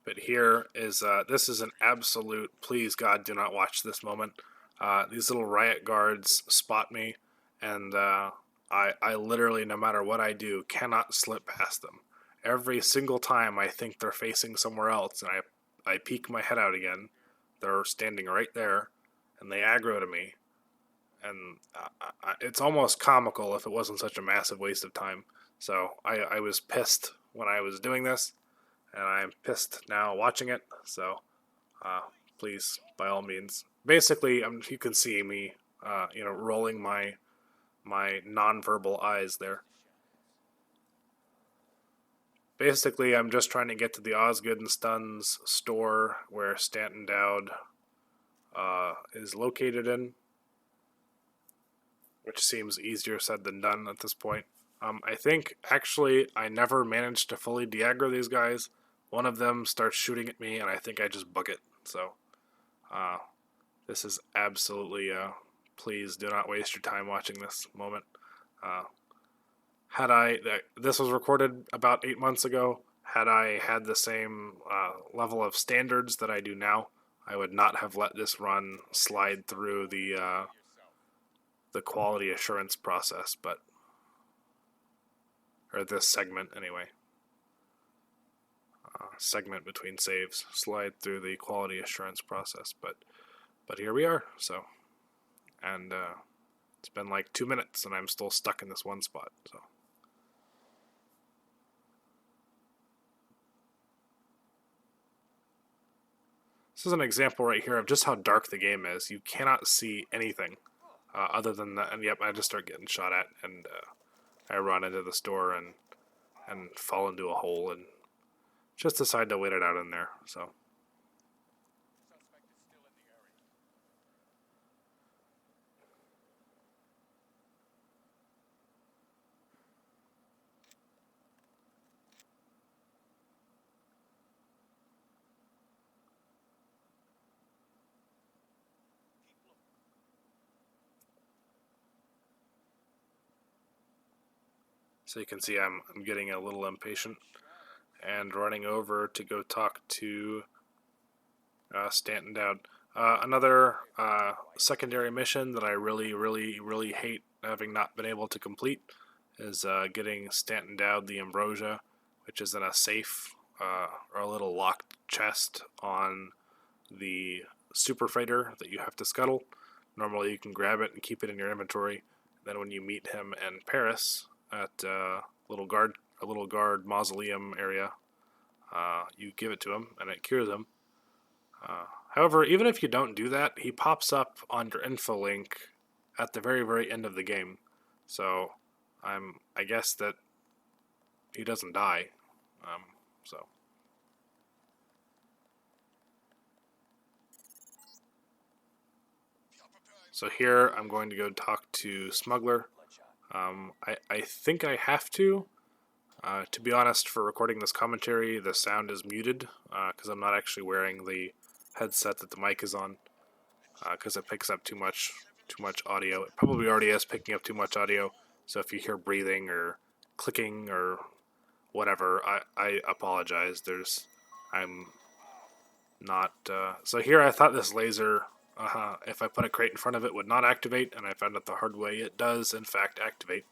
But here is, this is an absolute, please God, do not watch this moment. These little riot guards spot me. and I literally, no matter what I do, cannot slip past them. Every single time I think they're facing somewhere else, and I peek my head out again, they're standing right there, and they aggro to me, and it's almost comical if it wasn't such a massive waste of time. So I was pissed when I was doing this, and I'm pissed now watching it. So uh, please, by all means, basically, you can see me, rolling my nonverbal eyes there. Basically, I'm just trying to get to the Osgood and Stuns store where Stanton Dowd is located in, which seems easier said than done at this point. I think, actually, I never managed to fully de-aggro these guys. One of them starts shooting at me, and I think I just book it. So, this is absolutely, please do not waste your time watching this moment. This was recorded about 8 months ago. Had I had the same level of standards that I do now, I would not have let this run slide through the quality assurance process, or this segment anyway. Segment between saves slide through the quality assurance process, but here we are. So, and it's been like 2 minutes, and I'm still stuck in this one spot. So. This is an example right here of just how dark the game is. You cannot see anything other than that. And yep, I just start getting shot at, and I run into the store and fall into a hole and just decide to wait it out in there. So. So you can see I'm getting a little impatient and running over to go talk to Stanton Dowd. Another secondary mission that I really, really, really hate having not been able to complete is getting Stanton Dowd the ambrosia, which is in a safe or a little locked chest on the super freighter that you have to scuttle. Normally you can grab it and keep it in your inventory. Then when you meet him in Paris at a little guard mausoleum area, you give it to him and it cures him. However, even if you don't do that, he pops up on your info link at the very, very end of the game. So I guess that he doesn't die. So. So here I'm going to go talk to Smuggler. I think I have to. To be honest, for recording this commentary, the sound is muted because I'm not actually wearing the headset that the mic is on because it picks up too much audio. It probably already is picking up too much audio. So if you hear breathing or clicking or whatever, I apologize. I'm not. So here I thought this laser, if I put a crate in front of it, would not activate, and I found out the hard way it does in fact activate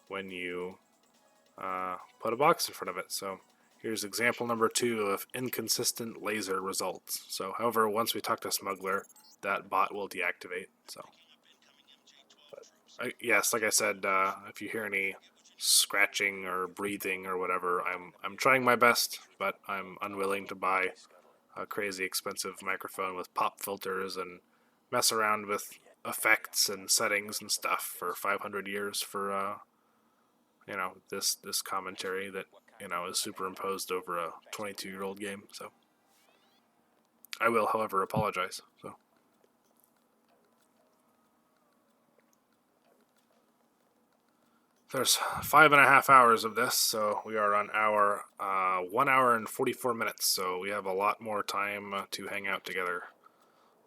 when you put a box in front of it. So here's example number 2 of inconsistent laser results. So however, once we talk to Smuggler, that bot will deactivate. So, but yes, like I said, if you hear any scratching or breathing or whatever, I'm trying my best, but I'm unwilling to buy a crazy expensive microphone with pop filters and mess around with effects and settings and stuff for 500 years for this commentary that is superimposed over a 22-year-old game. So I will, however, apologize. So there's 5.5 hours of this, so we are on 1 hour and 44 minutes. So we have a lot more time to hang out together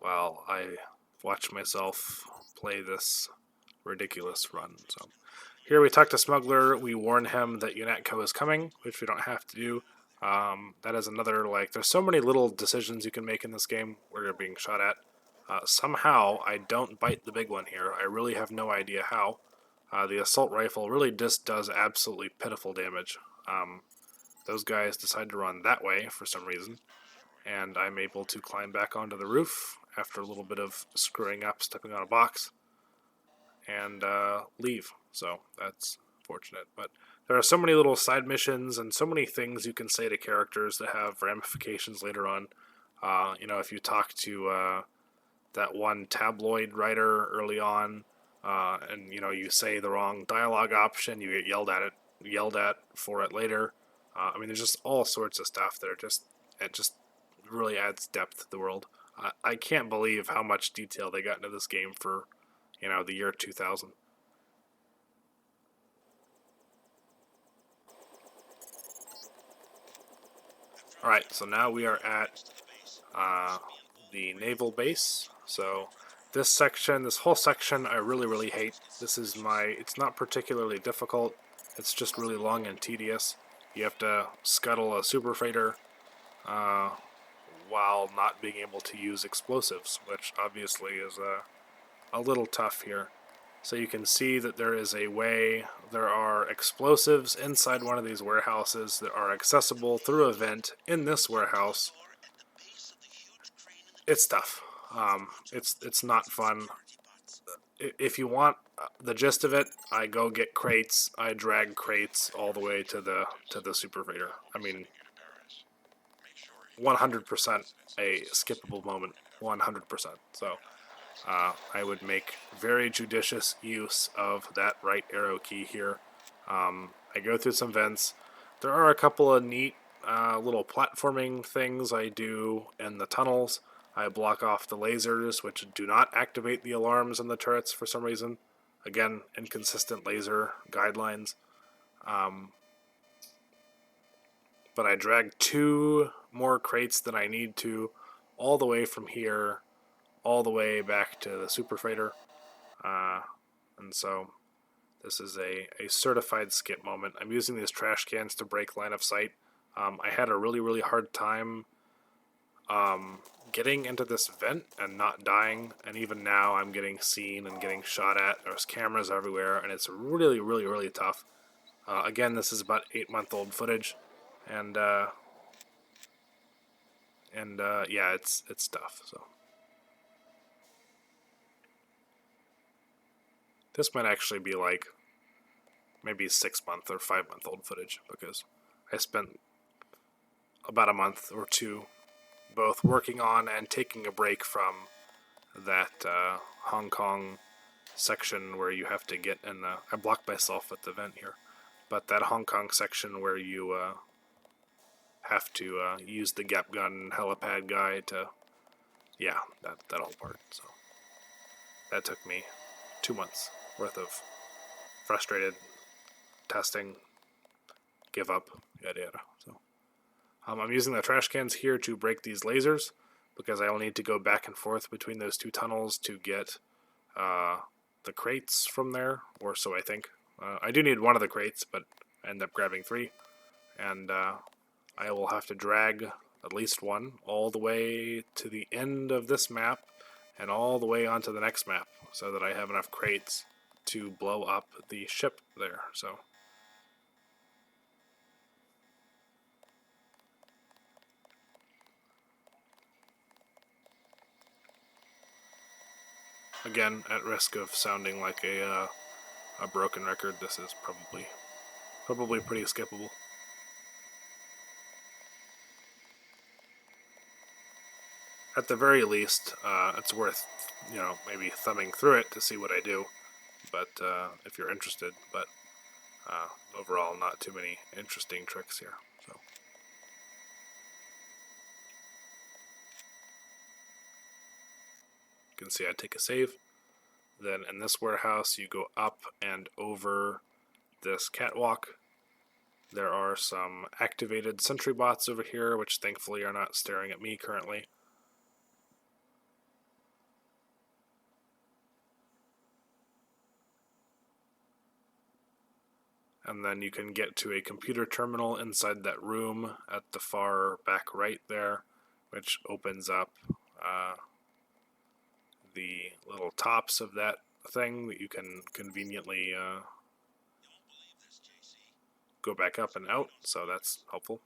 while I watch myself play this ridiculous run. So here we talk to Smuggler. We warn him that UNATCO is coming, which we don't have to do. That is another, there's so many little decisions you can make in this game where you're being shot at. Somehow, I don't bite the big one here. I really have no idea how. The assault rifle really just does absolutely pitiful damage. Those guys decide to run that way for some reason, and I'm able to climb back onto the roof after a little bit of screwing up, stepping on a box, and leave. So that's fortunate. But there are so many little side missions and so many things you can say to characters that have ramifications later on. If you talk to that one tabloid writer early on, and you say the wrong dialogue option, you get yelled at for it later. There's just all sorts of stuff that it just really adds depth to the world. I can't believe how much detail they got into this game for, the year 2000. Alright, so now we are at the naval base. So this whole section, I really, really hate. It's not particularly difficult. It's just really long and tedious. You have to scuttle a super freighter while not being able to use explosives, which obviously is a little tough here. So you can see that there are explosives inside one of these warehouses that are accessible through a vent in this warehouse. It's tough. It's not fun. If you want the gist of it, I go get crates. I drag crates all the way to the super freighter. 100% a skippable moment. 100%. So I would make very judicious use of that right arrow key here. I go through some vents. There are a couple of neat little platforming things I do in the tunnels. I block off the lasers, which do not activate the alarms in the turrets for some reason. Again, inconsistent laser guidelines. But I drag 2 more crates than I need to, all the way from here, all the way back to the super freighter. And so this is a certified skip moment. I'm using these trash cans to break line of sight. I had a really, really hard time getting into this vent and not dying, and even now I'm getting seen and getting shot at. There's cameras everywhere, and it's really, really, really tough. Again, this is about 8-month-old footage, and yeah, it's tough. So this might actually be like maybe 6-month or 5-month-old footage, because I spent about a month or 2 both working on and taking a break from that Hong Kong section where you have to get in the... I blocked myself at the vent here, but that Hong Kong section where you have to use the gap gun helipad guy to... Yeah, that whole part. So that took me 2 months worth of frustrated testing, give up, yada yada. So I'm using the trash cans here to break these lasers, because I will need to go back and forth between those 2 tunnels to get the crates from there, or so I think. I do need one of the crates, but I end up grabbing 3, and I will have to drag at least 1 all the way to the end of this map and all the way onto the next map, so that I have enough crates to blow up the ship there. So again, at risk of sounding like a broken record, this is probably pretty skippable. At the very least, it's worth, maybe thumbing through it to see what I do, but if you're interested. But overall, not too many interesting tricks here. So you can see I take a save. Then in this warehouse, you go up and over this catwalk. There are some activated sentry bots over here, which thankfully are not staring at me currently. And then you can get to a computer terminal inside that room at the far back right there, which opens up the little tops of that thing that you can conveniently go back up and out, so that's helpful.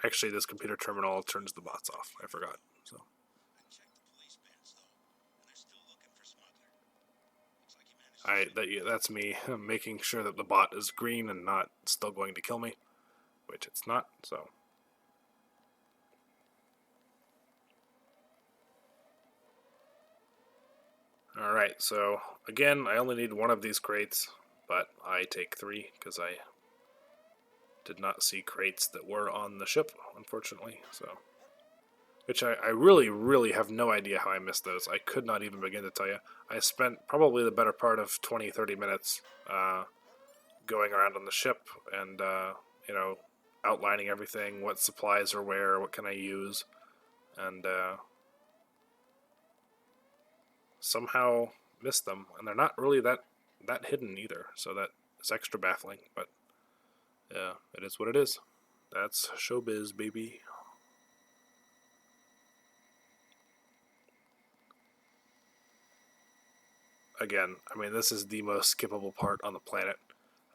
Actually, this computer terminal turns the bots off. I forgot. So that's me making sure that the bot is green and not still going to kill me, which it's not. So all right. So again, I only need one of these crates, but I take 3 because I did not see crates that were on the ship, unfortunately. So, which I really, really have no idea how I missed those. I could not even begin to tell you. I spent probably the better part of 20, 30 minutes going around on the ship and, outlining everything, what supplies are where, what can I use, and somehow missed them. And they're not really that hidden either, so that is extra baffling. But yeah, it is what it is. That's showbiz, baby. Again, I mean, this is the most skippable part on the planet.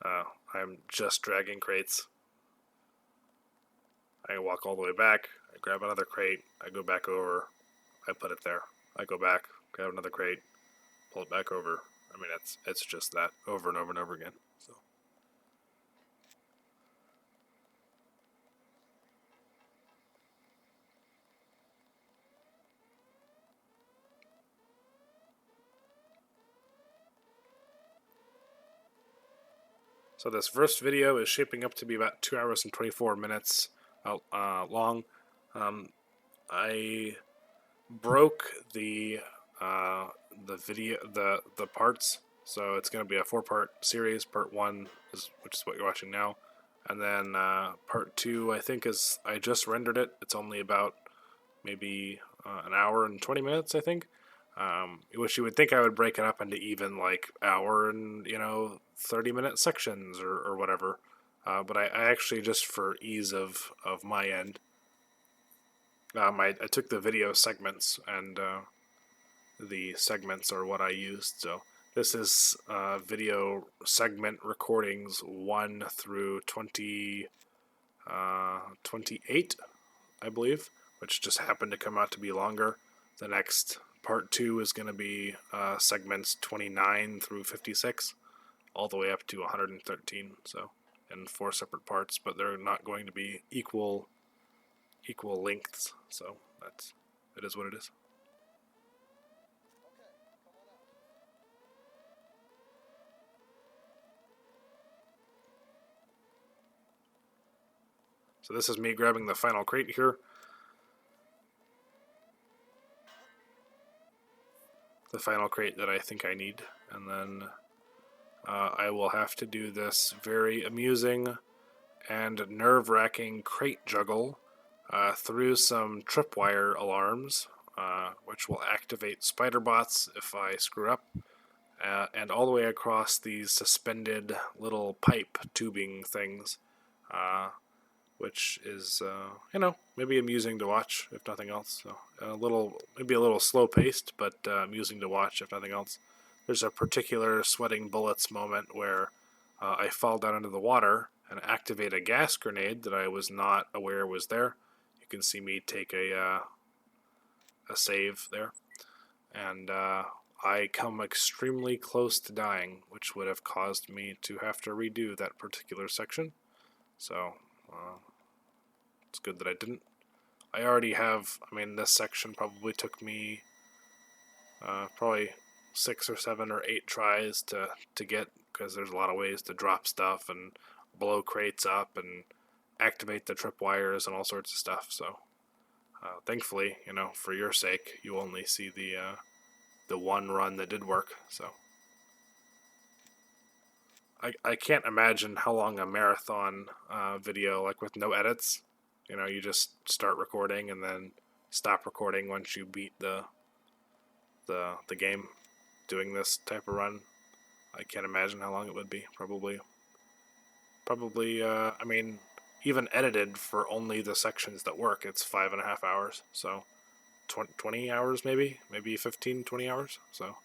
I'm just dragging crates. I walk all the way back, I grab another crate, I go back over, I put it there. I go back, grab another crate, pull it back over. I mean, it's just that over and over and over again. So this first video is shaping up to be about 2 hours and 24 minutes long. I broke the video the parts, so it's going to be a 4-part series. Part 1 which is what you're watching now, and then part 2 I think is I just rendered it. It's only about maybe an hour and 20 minutes I think. Which you would think I would break it up into even like hour and 30-minute sections or whatever. But I actually, just for ease of my end, I took the video segments, and the segments are what I used. So this is video segment recordings 1 through 28, I believe, which just happened to come out to be longer. The next part 2 is going to be segments 29 through 56, all the way up to 113. So, in 4 separate parts, but they're not going to be equal lengths. So it is what it is. So this is me grabbing the final crate here. The final crate that I think I need, and then I will have to do this very amusing and nerve-wracking crate juggle through some tripwire alarms, which will activate spider bots if I screw up, and all the way across these suspended little pipe tubing things, which is maybe amusing to watch if nothing else. So maybe a little slow-paced, but amusing to watch if nothing else. There's a particular sweating bullets moment where I fall down into the water and activate a gas grenade that I was not aware was there. You can see me take a save there, and I come extremely close to dying, which would have caused me to have to redo that particular section. So it's good that I didn't. I already have, this section probably took me probably 6 or 7 or 8 tries to get, because there's a lot of ways to drop stuff and blow crates up and activate the tripwires and all sorts of stuff. So thankfully, for your sake, you only see the one run that did work. So I can't imagine how long a marathon video, like with no edits, you just start recording and then stop recording once you beat the game, doing this type of run. I can't imagine how long it would be. Probably even edited for only the sections that work, it's 5.5 hours. So 20 hours maybe 15, 20 hours. So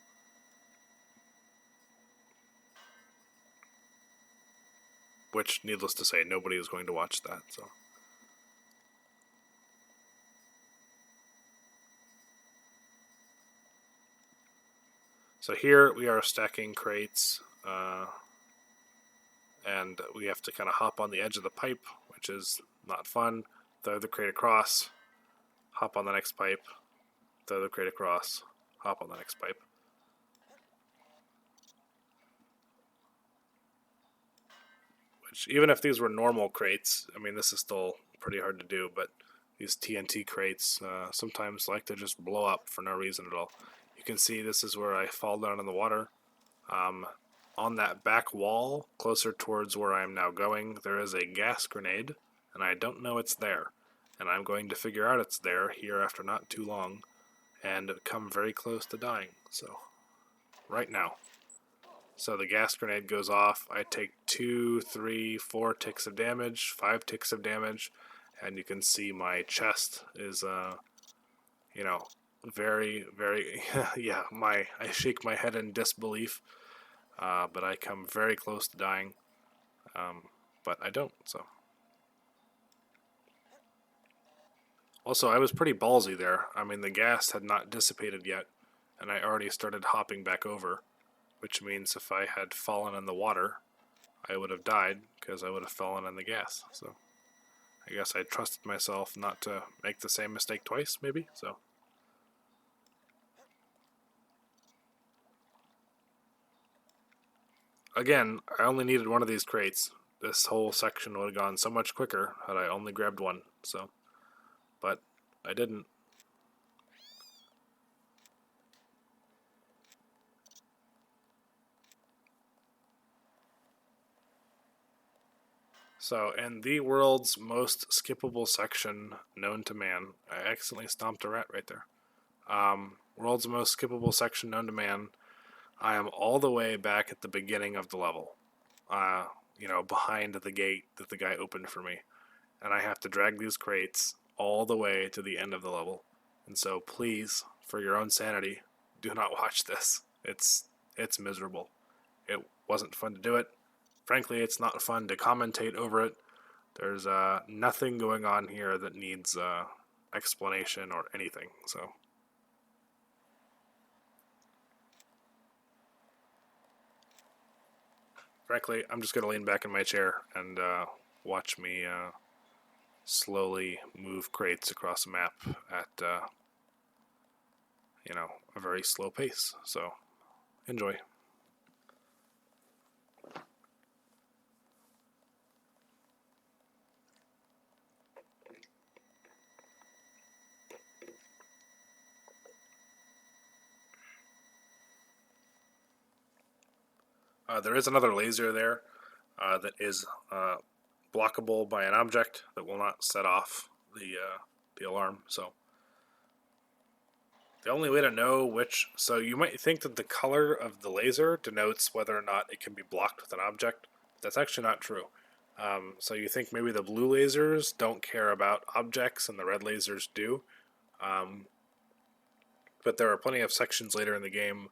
which, needless to say, nobody is going to watch that. So here we are stacking crates, and we have to kind of hop on the edge of the pipe, which is not fun. Throw the crate across, hop on the next pipe, throw the crate across, hop on the next pipe. Which, even if these were normal crates, I mean, this is still pretty hard to do, but these TNT crates sometimes like to just blow up for no reason at all. You can see this is where I fall down in the water. On that back wall, closer towards where I am now going, there is a gas grenade, and I don't know it's there. And I'm going to figure out it's there here after not too long, and come very close to dying. So, right now. So the gas grenade goes off. I take 2, 3, 4 ticks of damage, 5 ticks of damage, and you can see my chest is, very, very, yeah. I shake my head in disbelief, but I come very close to dying, but I don't. So also, I was pretty ballsy there. I mean, the gas had not dissipated yet, and I already started hopping back over, which means if I had fallen in the water, I would have died because I would have fallen in the gas. So I guess I trusted myself not to make the same mistake twice, maybe. So again, I only needed one of these crates. This whole section would have gone so much quicker had I only grabbed one. So, but I didn't. So, in the world's most skippable section known to man, I accidentally stomped a rat right there. World's most skippable section known to man, I am all the way back at the beginning of the level. Behind the gate that the guy opened for me. And I have to drag these crates all the way to the end of the level. And so please, for your own sanity, do not watch this. It's miserable. It wasn't fun to do it. Frankly, it's not fun to commentate over it. There's nothing going on here that needs explanation or anything. So, frankly, I'm just going to lean back in my chair and watch me slowly move crates across the map at, a very slow pace. So, enjoy. There is another laser there that is blockable by an object that will not set off the alarm. So the only way to know so you might think that the color of the laser denotes whether or not it can be blocked with an object. That's actually not true. So you think maybe the blue lasers don't care about objects and the red lasers do. But there are plenty of sections later in the game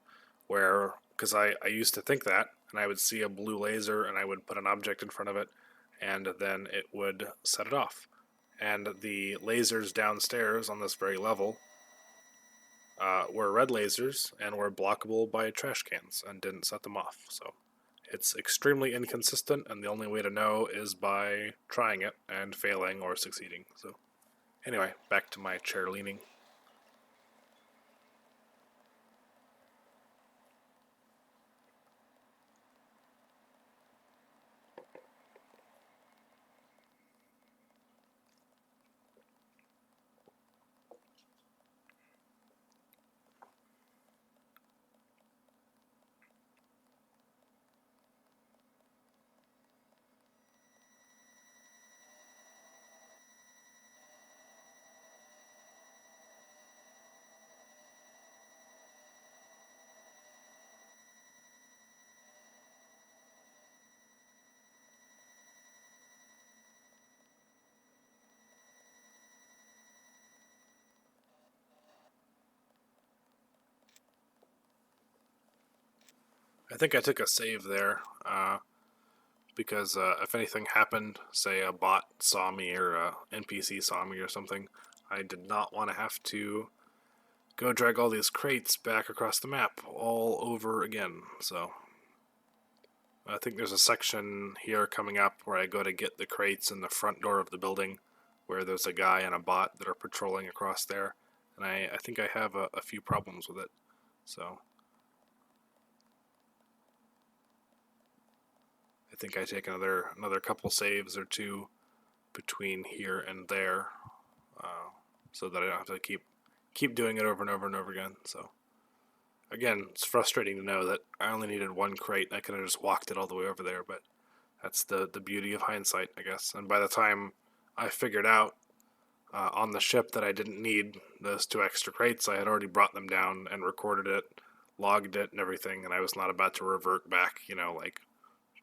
where, because I used to think that, and I would see a blue laser and I would put an object in front of it, and then it would set it off. And the lasers downstairs on this very level were red lasers and were blockable by trash cans and didn't set them off. So it's extremely inconsistent, and the only way to know is by trying it and failing or succeeding. So anyway, back to my chair leaning. I think I took a save there, because if anything happened, say a bot saw me or a NPC saw me or something, I did not want to have to go drag all these crates back across the map all over again. So I think there's a section here coming up where I go to get the crates in the front door of the building, where there's a guy and a bot that are patrolling across there, and I think I have a few problems with it. So I think I take another couple saves or two between here and there, so that I don't have to keep doing it over and over and over again. So again, it's frustrating to know that I only needed one crate and I could have just walked it all the way over there, but that's the beauty of hindsight, I guess. And by the time I figured out on the ship that I didn't need those 2 extra crates, I had already brought them down and recorded it, logged it and everything, and I was not about to revert back, like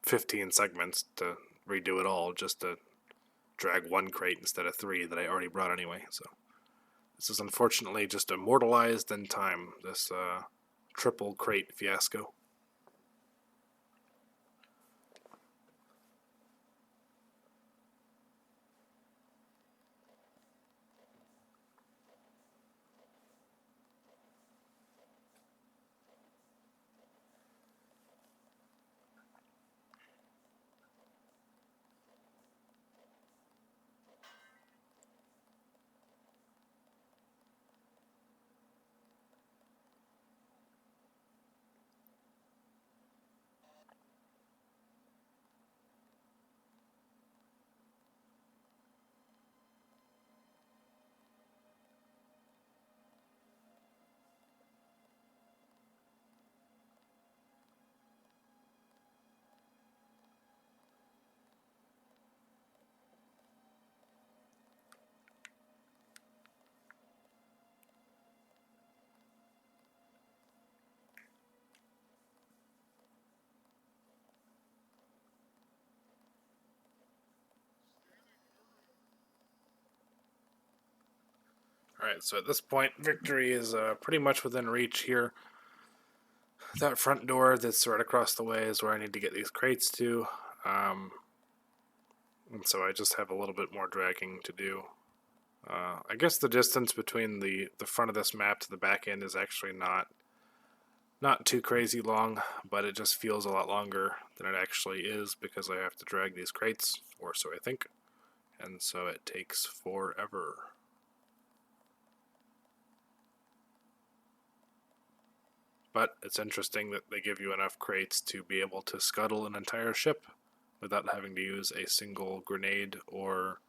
15 segments to redo it all just to drag 1 crate instead of 3 that I already brought anyway. So this is unfortunately just immortalized in time, this triple crate fiasco. Alright, so at this point, victory is pretty much within reach here. That front door that's right across the way is where I need to get these crates to. And so I just have a little bit more dragging to do. I guess the distance between the front of this map to the back end is actually not too crazy long, but it just feels a lot longer than it actually is because I have to drag these crates, or so I think, and so it takes forever. But it's interesting that they give you enough crates to be able to scuttle an entire ship without having to use a single grenade or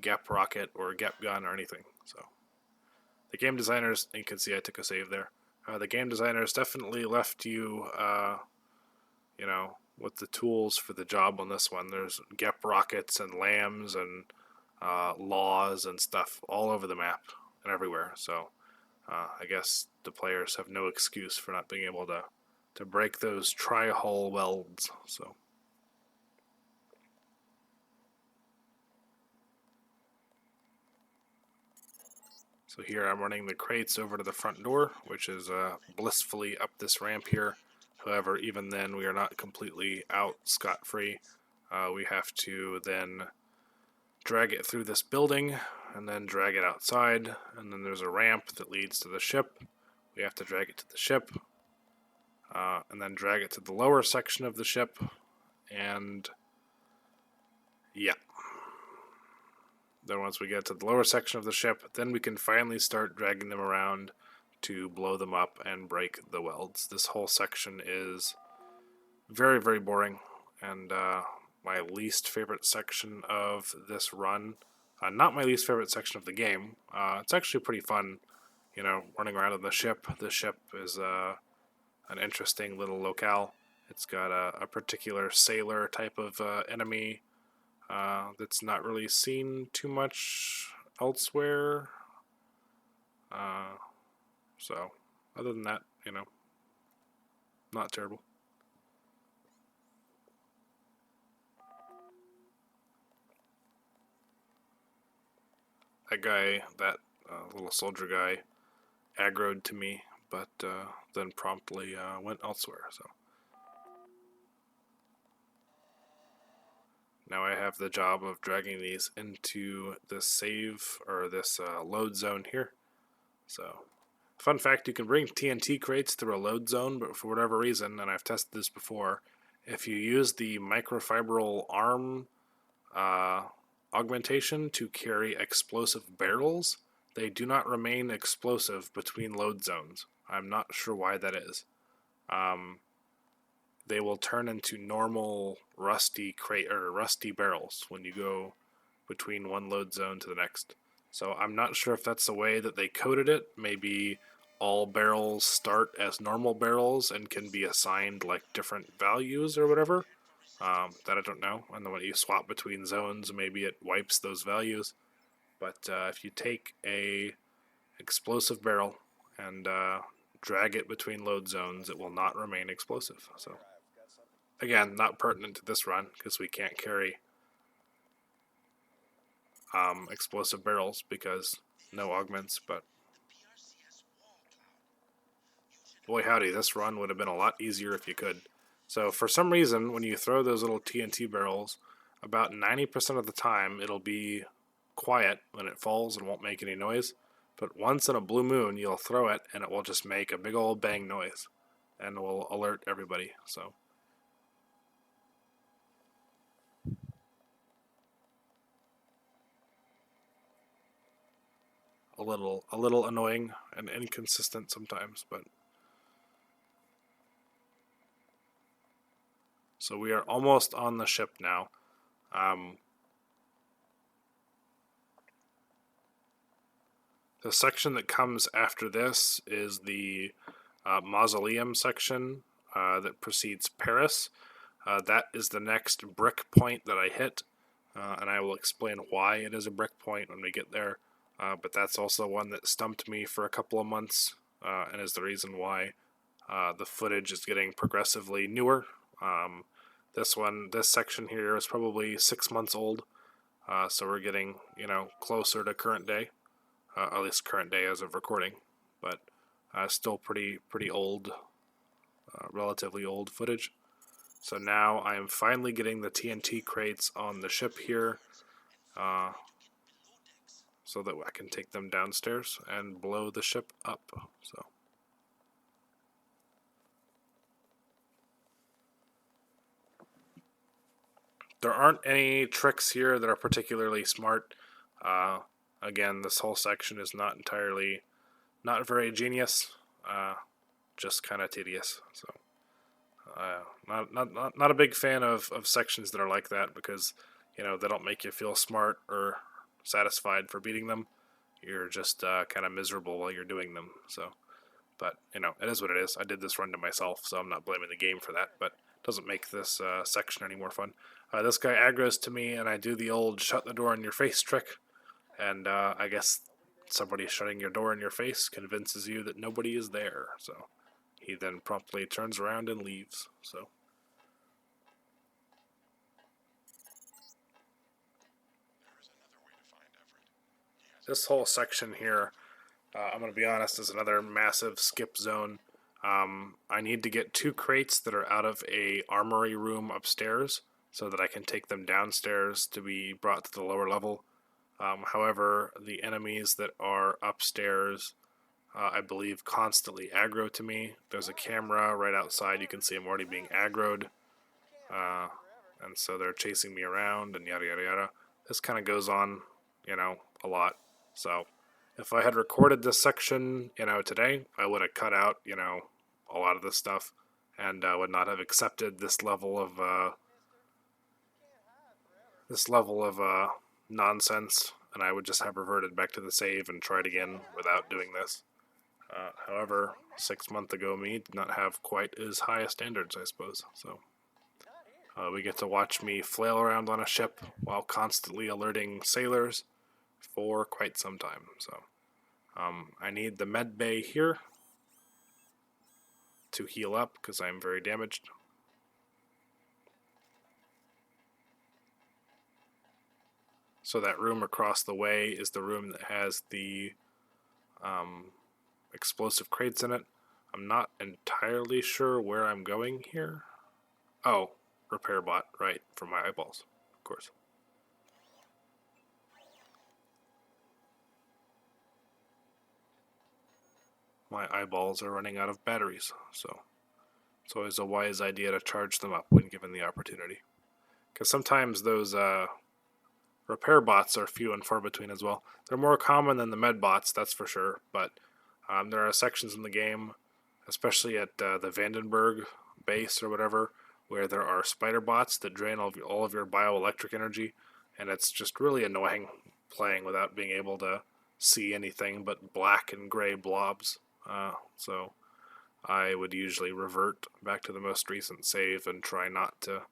gap rocket or gap gun or anything. So the game designers, you can see I took a save there. The game designers definitely left you, with the tools for the job on this one. There's gap rockets and lambs and laws and stuff all over the map and everywhere. So I guess the players have no excuse for not being able to break those tri-hull welds. So here I'm running the crates over to the front door, which is blissfully up this ramp here. However, even then we are not completely out scot-free. We have to then drag it through this building and then drag it outside, and then there's a ramp that leads to the ship. We have to drag it to the ship, and then drag it to the lower section of the ship, and yeah. Then once we get to the lower section of the ship, then we can finally start dragging them around to blow them up and break the welds. This whole section is very, very boring, and my least favorite section of this run. Not my least favorite section of the game. It's actually pretty fun, running around in the ship. The ship is an interesting little locale. It's got a particular sailor type of enemy that's not really seen too much elsewhere. So, other than that, not terrible. That guy, that little soldier guy, aggroed to me, but then promptly went elsewhere. So Now I have the job of dragging these into this save, or this load zone here. So, fun fact, you can bring TNT crates through a load zone, but for whatever reason, and I've tested this before, if you use the microfibril arm augmentation to carry explosive barrels, they do not remain explosive between load zones. I'm not sure why that is. They will turn into normal rusty crate or rusty barrels when you go between one load zone to the next. So I'm not sure if that's the way that they coded it. Maybe all barrels start as normal barrels and can be assigned like different values or whatever. That I don't know. And then when you swap between zones, maybe it wipes those values. But if you take a explosive barrel and drag it between load zones, it will not remain explosive. So again, not pertinent to this run because we can't carry explosive barrels because no augments, but boy howdy, this run would have been a lot easier if you could. So for some reason, when you throw those little TNT barrels, about 90% of the time it'll be quiet when it falls and won't make any noise. But once in a blue moon, you'll throw it and it will just make a big old bang noise and will alert everybody. So a little annoying and inconsistent sometimes, but so we are almost on the ship now. The section that comes after this is the mausoleum section that precedes Paris. That is the next brick point that I hit, and I will explain why it is a brick point when we get there. But that's also one that stumped me for a couple of months, and is the reason why the footage is getting progressively newer. This section here is probably 6 months old, so we're getting closer to current day, at least current day as of recording, but still pretty old, relatively old footage. So now I am finally getting the TNT crates on the ship here, so that I can take them downstairs and blow the ship up. So there aren't any tricks here that are particularly smart. Again, this whole section is not very genius, just kind of tedious. So not a big fan of sections that are like that because they don't make you feel smart or satisfied for beating them. You're just kind of miserable while you're doing them. So, but it is what it is. I did this run to myself, so I'm not blaming the game for that. But it doesn't make this section any more fun. This guy aggroes to me, and I do the old shut the door in your face trick. And I guess somebody shutting your door in your face convinces you that nobody is there. So he then promptly turns around and leaves. So this whole section here, I'm going to be honest, is another massive skip zone. I need to get 2 crates that are out of a armory room upstairs so that I can take them downstairs to be brought to the lower level. However, the enemies that are upstairs, I believe, constantly aggro to me. There's a camera right outside. You can see I'm already being aggroed. And so they're chasing me around and yada yada yada. This kind of goes on, a lot. So if I had recorded this section, today, I would have cut out, a lot of this stuff, and would not have accepted this level of nonsense, and I would just have reverted back to the save and tried again without doing this. However, 6 months ago, me did not have quite as high a standards, I suppose. So we get to watch me flail around on a ship while constantly alerting sailors for quite some time. So I need the med bay here to heal up because I'm very damaged. So that room across the way is the room that has the explosive crates in it. I'm not entirely sure where I'm going here. Oh, repair bot, right, for my eyeballs. course. My eyeballs are running out of batteries, so it's always a wise idea to charge them up when given the opportunity. Because sometimes those repair bots are few and far between as well. They're more common than the med bots, that's for sure, but there are sections in the game, especially at the Vandenberg base or whatever, where there are spider bots that drain all of your bioelectric energy, and it's just really annoying playing without being able to see anything but black and gray blobs. So I would usually revert back to the most recent save and try not to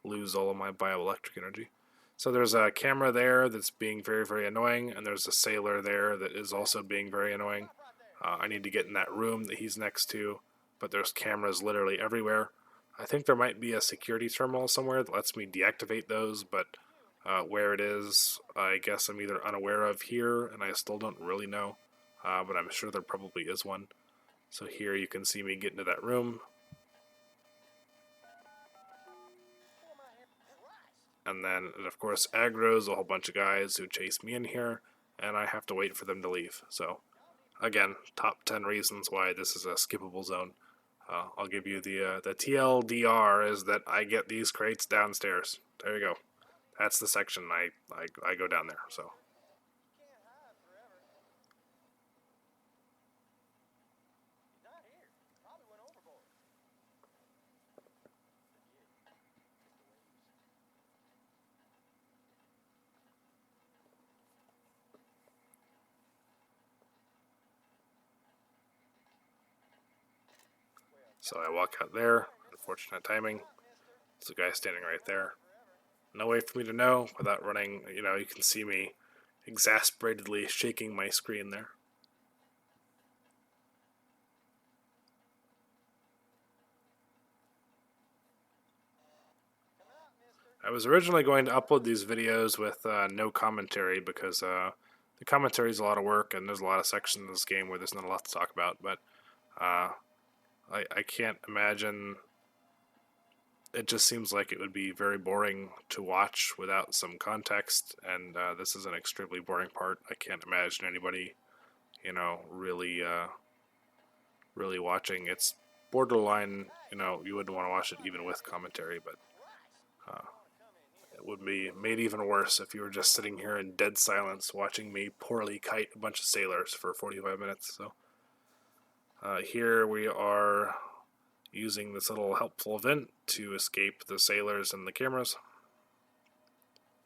lose all of my bioelectric energy. So there's a camera there that's being very, very annoying, and there's a sailor there that is also being very annoying. I need to get in that room that he's next to, but there's cameras literally everywhere. I think there might be a security terminal somewhere that lets me deactivate those, but where it is, I guess I'm either unaware of here, and I still don't really know, but I'm sure there probably is one. So here you can see me get into that room. And then it, of course, aggroes a whole bunch of guys who chase me in here, and I have to wait for them to leave. So, again, top 10 reasons why this is a skippable zone. I'll give you the TLDR is that I get these crates downstairs. There you go. That's the section I go down there. So. So I walk out there. Unfortunate timing. There's a guy standing right there. No way for me to know without running. You can see me exasperatedly shaking my screen there. I was originally going to upload these videos with no commentary because the commentary is a lot of work and there's a lot of sections of this game where there's not a lot to talk about, but I can't imagine. It just seems like it would be very boring to watch without some context, and this is an extremely boring part. I can't imagine anybody, really watching. It's borderline, you wouldn't want to watch it even with commentary, but it would be made even worse if you were just sitting here in dead silence watching me poorly kite a bunch of sailors for 45 minutes. So here we are using this little helpful vent to escape the sailors and the cameras.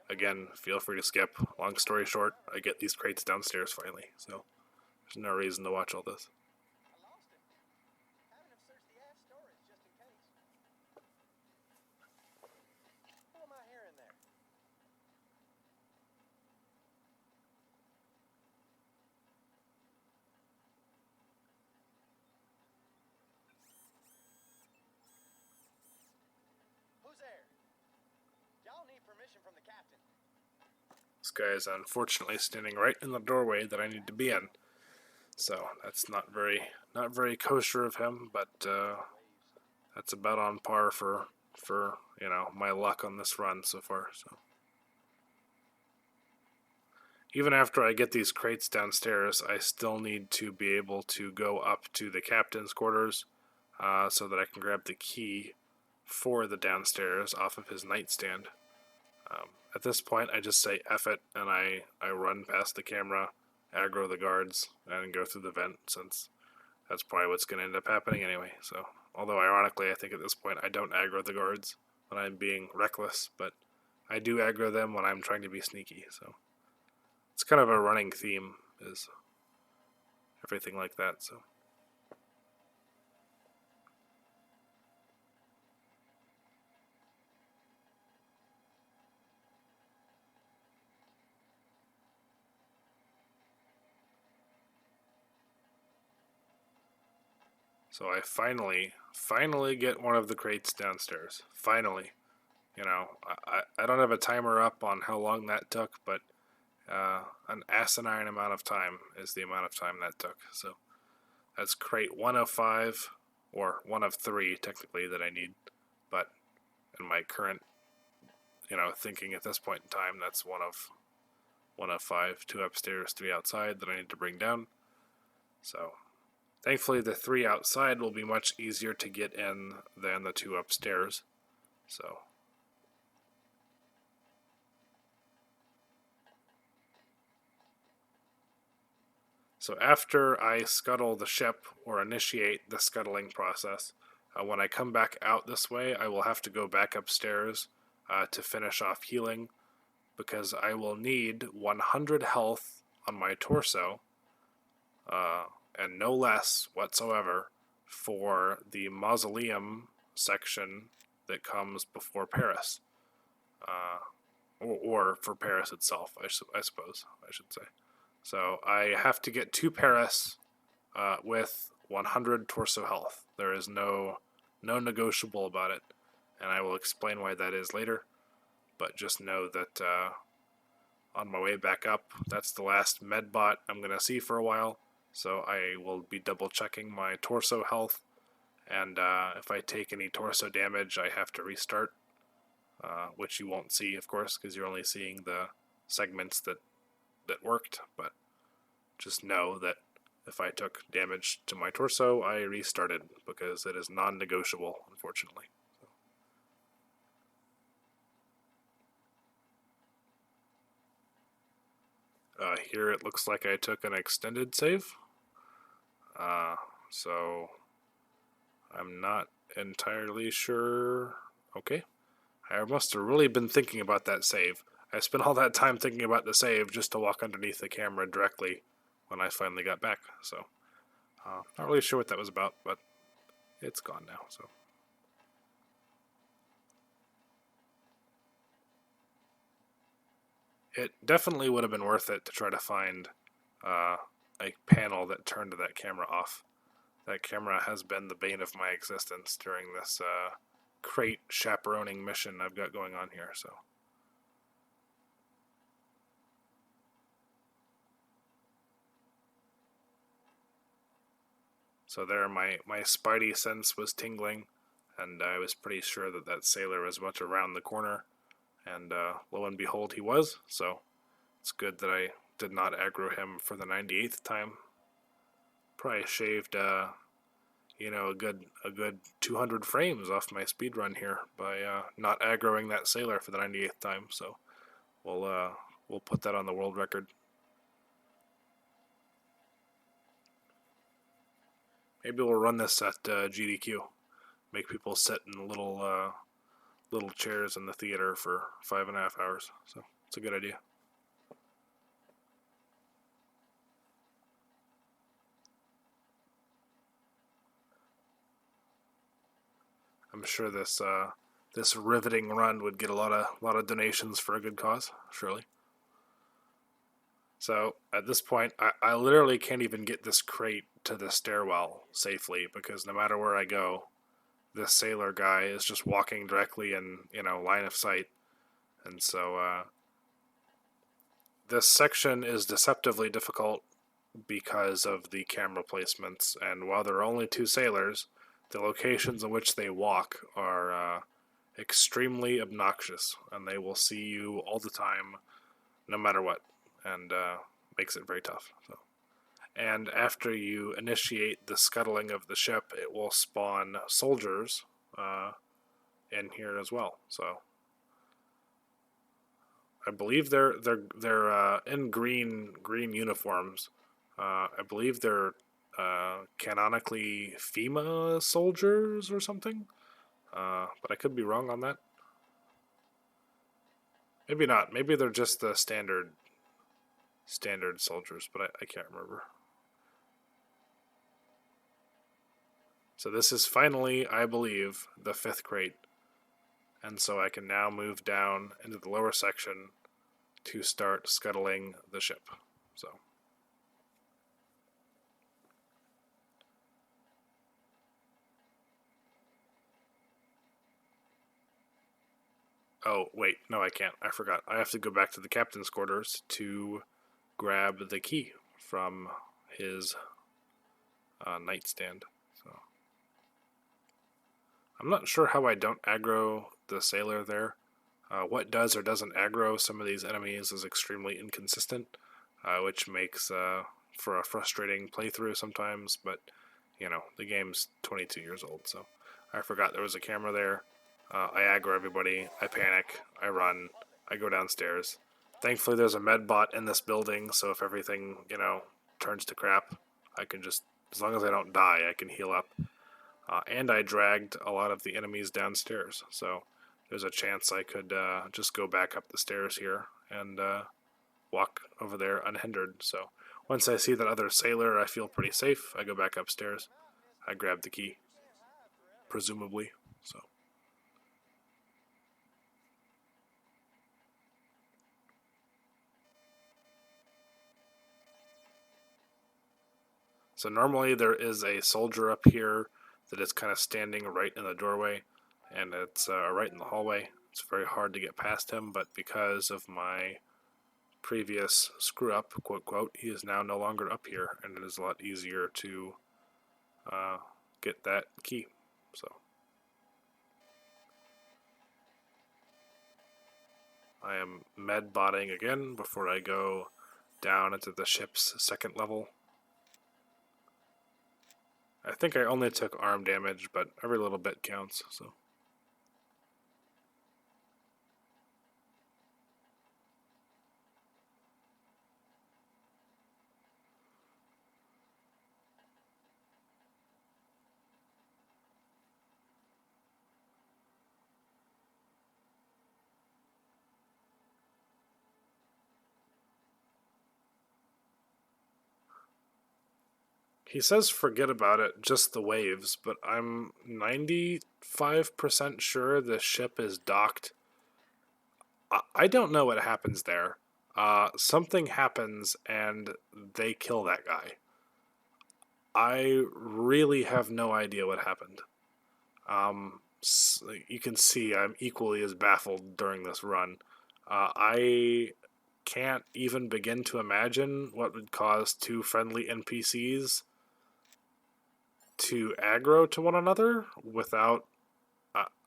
Again, feel free to skip. Long story short, I get these crates downstairs finally, so there's no reason to watch all this. This guy is unfortunately standing right in the doorway that I need to be in, so that's not very kosher of him, but that's about on par for my luck on this run so far. So even after I get these crates downstairs, I still need to be able to go up to the captain's quarters so that I can grab the key for the downstairs off of his nightstand. At this point, I just say F it, and I run past the camera, aggro the guards, and go through the vent, since that's probably what's going to end up happening anyway. So, although ironically, I think at this point I don't aggro the guards when I'm being reckless, but I do aggro them when I'm trying to be sneaky. So, it's kind of a running theme, is everything like that. So. So I finally get one of the crates downstairs. Finally. I don't have a timer up on how long that took, but an asinine amount of time is the amount of time that took. So that's crate 1 of 5, or 1 of 3 technically that I need, but in my current thinking at this point in time that's one of five, two upstairs, three outside that I need to bring down. So thankfully the three outside will be much easier to get in than the two upstairs. So after I scuttle the ship, or initiate the scuttling process, when I come back out this way, I will have to go back upstairs to finish off healing, because I will need 100 health on my torso, and no less whatsoever, for the mausoleum section that comes before Paris. Or for Paris itself, I suppose I should say. So I have to get to Paris with 100 torso health. There is no negotiable about it, and I will explain why that is later. But just know that on my way back up, that's the last medbot I'm going to see for a while, so I will be double checking my torso health, and if I take any torso damage, I have to restart, which you won't see, of course, because you're only seeing the segments that worked. But just know that if I took damage to my torso, I restarted, because it is non-negotiable, unfortunately. Here it looks like I took an extended save, so I'm not entirely sure. Okay, I must have really been thinking about that save. I spent all that time thinking about the save just to walk underneath the camera directly when I finally got back. So, not really sure what that was about, but it's gone now. So, it definitely would have been worth it to try to find a panel that turned that camera off. That camera has been the bane of my existence during this crate chaperoning mission I've got going on here. So there, my spidey sense was tingling, and I was pretty sure that that sailor was about to round the corner, and lo and behold, he was. So it's good that I did not aggro him for the 98th time. Probably shaved a good 200 frames off my speed run here by not aggroing that sailor for the 98th time. So we'll put that on the world record. Maybe we'll run this at GDQ. Make people sit in little chairs in the theater for 5.5 hours. So it's a good idea. I'm sure this riveting run would get a lot of donations for a good cause, surely. So at this point, I literally can't even get this crate to the stairwell safely, because no matter where I go, this sailor guy is just walking directly in line of sight. And so this section is deceptively difficult because of the camera placements, and while there are only two sailors, the locations in which they walk are extremely obnoxious, and they will see you all the time, no matter what, and makes it very tough. And after you initiate the scuttling of the ship, it will spawn soldiers in here as well. So I believe they're in green uniforms. I believe they're canonically FEMA soldiers or something, but I could be wrong on that. Maybe not. Maybe they're just the standard soldiers, but I can't remember. So this is finally, I believe, the 5th crate, and so I can now move down into the lower section to start scuttling the ship. So. Oh, wait, no, I can't. I forgot. I have to go back to the captain's quarters to grab the key from his nightstand. So I'm not sure how I don't aggro the sailor there. What does or doesn't aggro some of these enemies is extremely inconsistent, which makes for a frustrating playthrough sometimes, but the game's 22 years old, so I forgot there was a camera there. I aggro everybody, I panic, I run, I go downstairs. Thankfully there's a med bot in this building, so if everything, turns to crap, I can just, as long as I don't die, I can heal up. And I dragged a lot of the enemies downstairs, so there's a chance I could just go back up the stairs here and walk over there unhindered. So once I see that other sailor, I feel pretty safe. I go back upstairs. I grab the key, presumably. So normally there is a soldier up here that is kind of standing right in the doorway, and it's right in the hallway. It's very hard to get past him, but because of my previous screw up, quote quote, he is now no longer up here, and it is a lot easier to get that key. So I am med botting again before I go down into the ship's second level. I think I only took arm damage, but every little bit counts, so. He says forget about it, just the waves, but I'm 95% sure the ship is docked. I don't know what happens there. Something happens and they kill that guy. I really have no idea what happened. You can see I'm equally as baffled during this run. I can't even begin to imagine what would cause two friendly NPCs to aggro to one another without.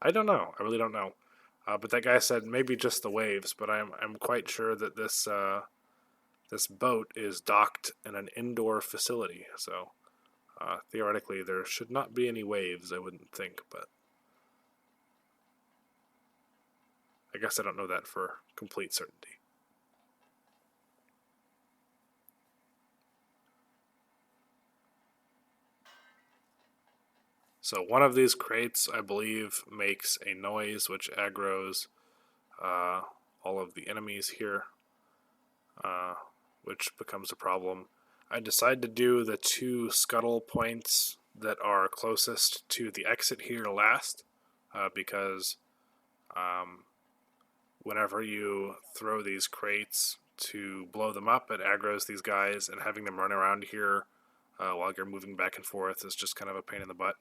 I don't know. I really don't know. But that guy said maybe just the waves, but I'm quite sure that this boat is docked in an indoor facility. So theoretically, there should not be any waves. I wouldn't think, but I guess I don't know that for complete certainty. So one of these crates, I believe, makes a noise which aggroes all of the enemies here, which becomes a problem. I decide to do the two scuttle points that are closest to the exit here last, because whenever you throw these crates to blow them up, it aggroes these guys, and having them run around here while you're moving back and forth is just kind of a pain in the butt.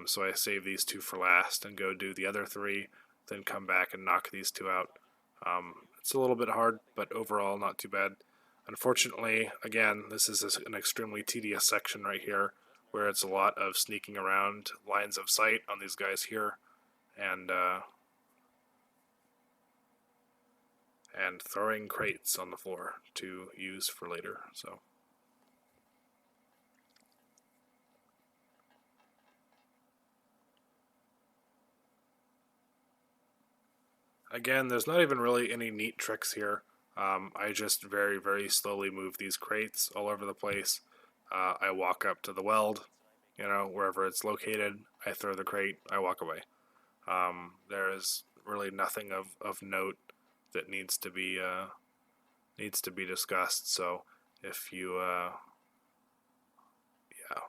So I save these two for last and go do the other three, then come back and knock these two out. It's a little bit hard, but overall not too bad. Unfortunately, again, this is an extremely tedious section right here, where it's a lot of sneaking around lines of sight on these guys here, and throwing crates on the floor to use for later. So. Again, there's not even really any neat tricks here. I just very, very slowly move these crates all over the place. I walk up to the weld, wherever it's located. I throw the crate, I walk away. There is really nothing of note that needs to be discussed. So if you, you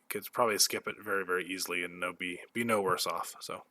could probably skip it very, very easily and be no worse off. So.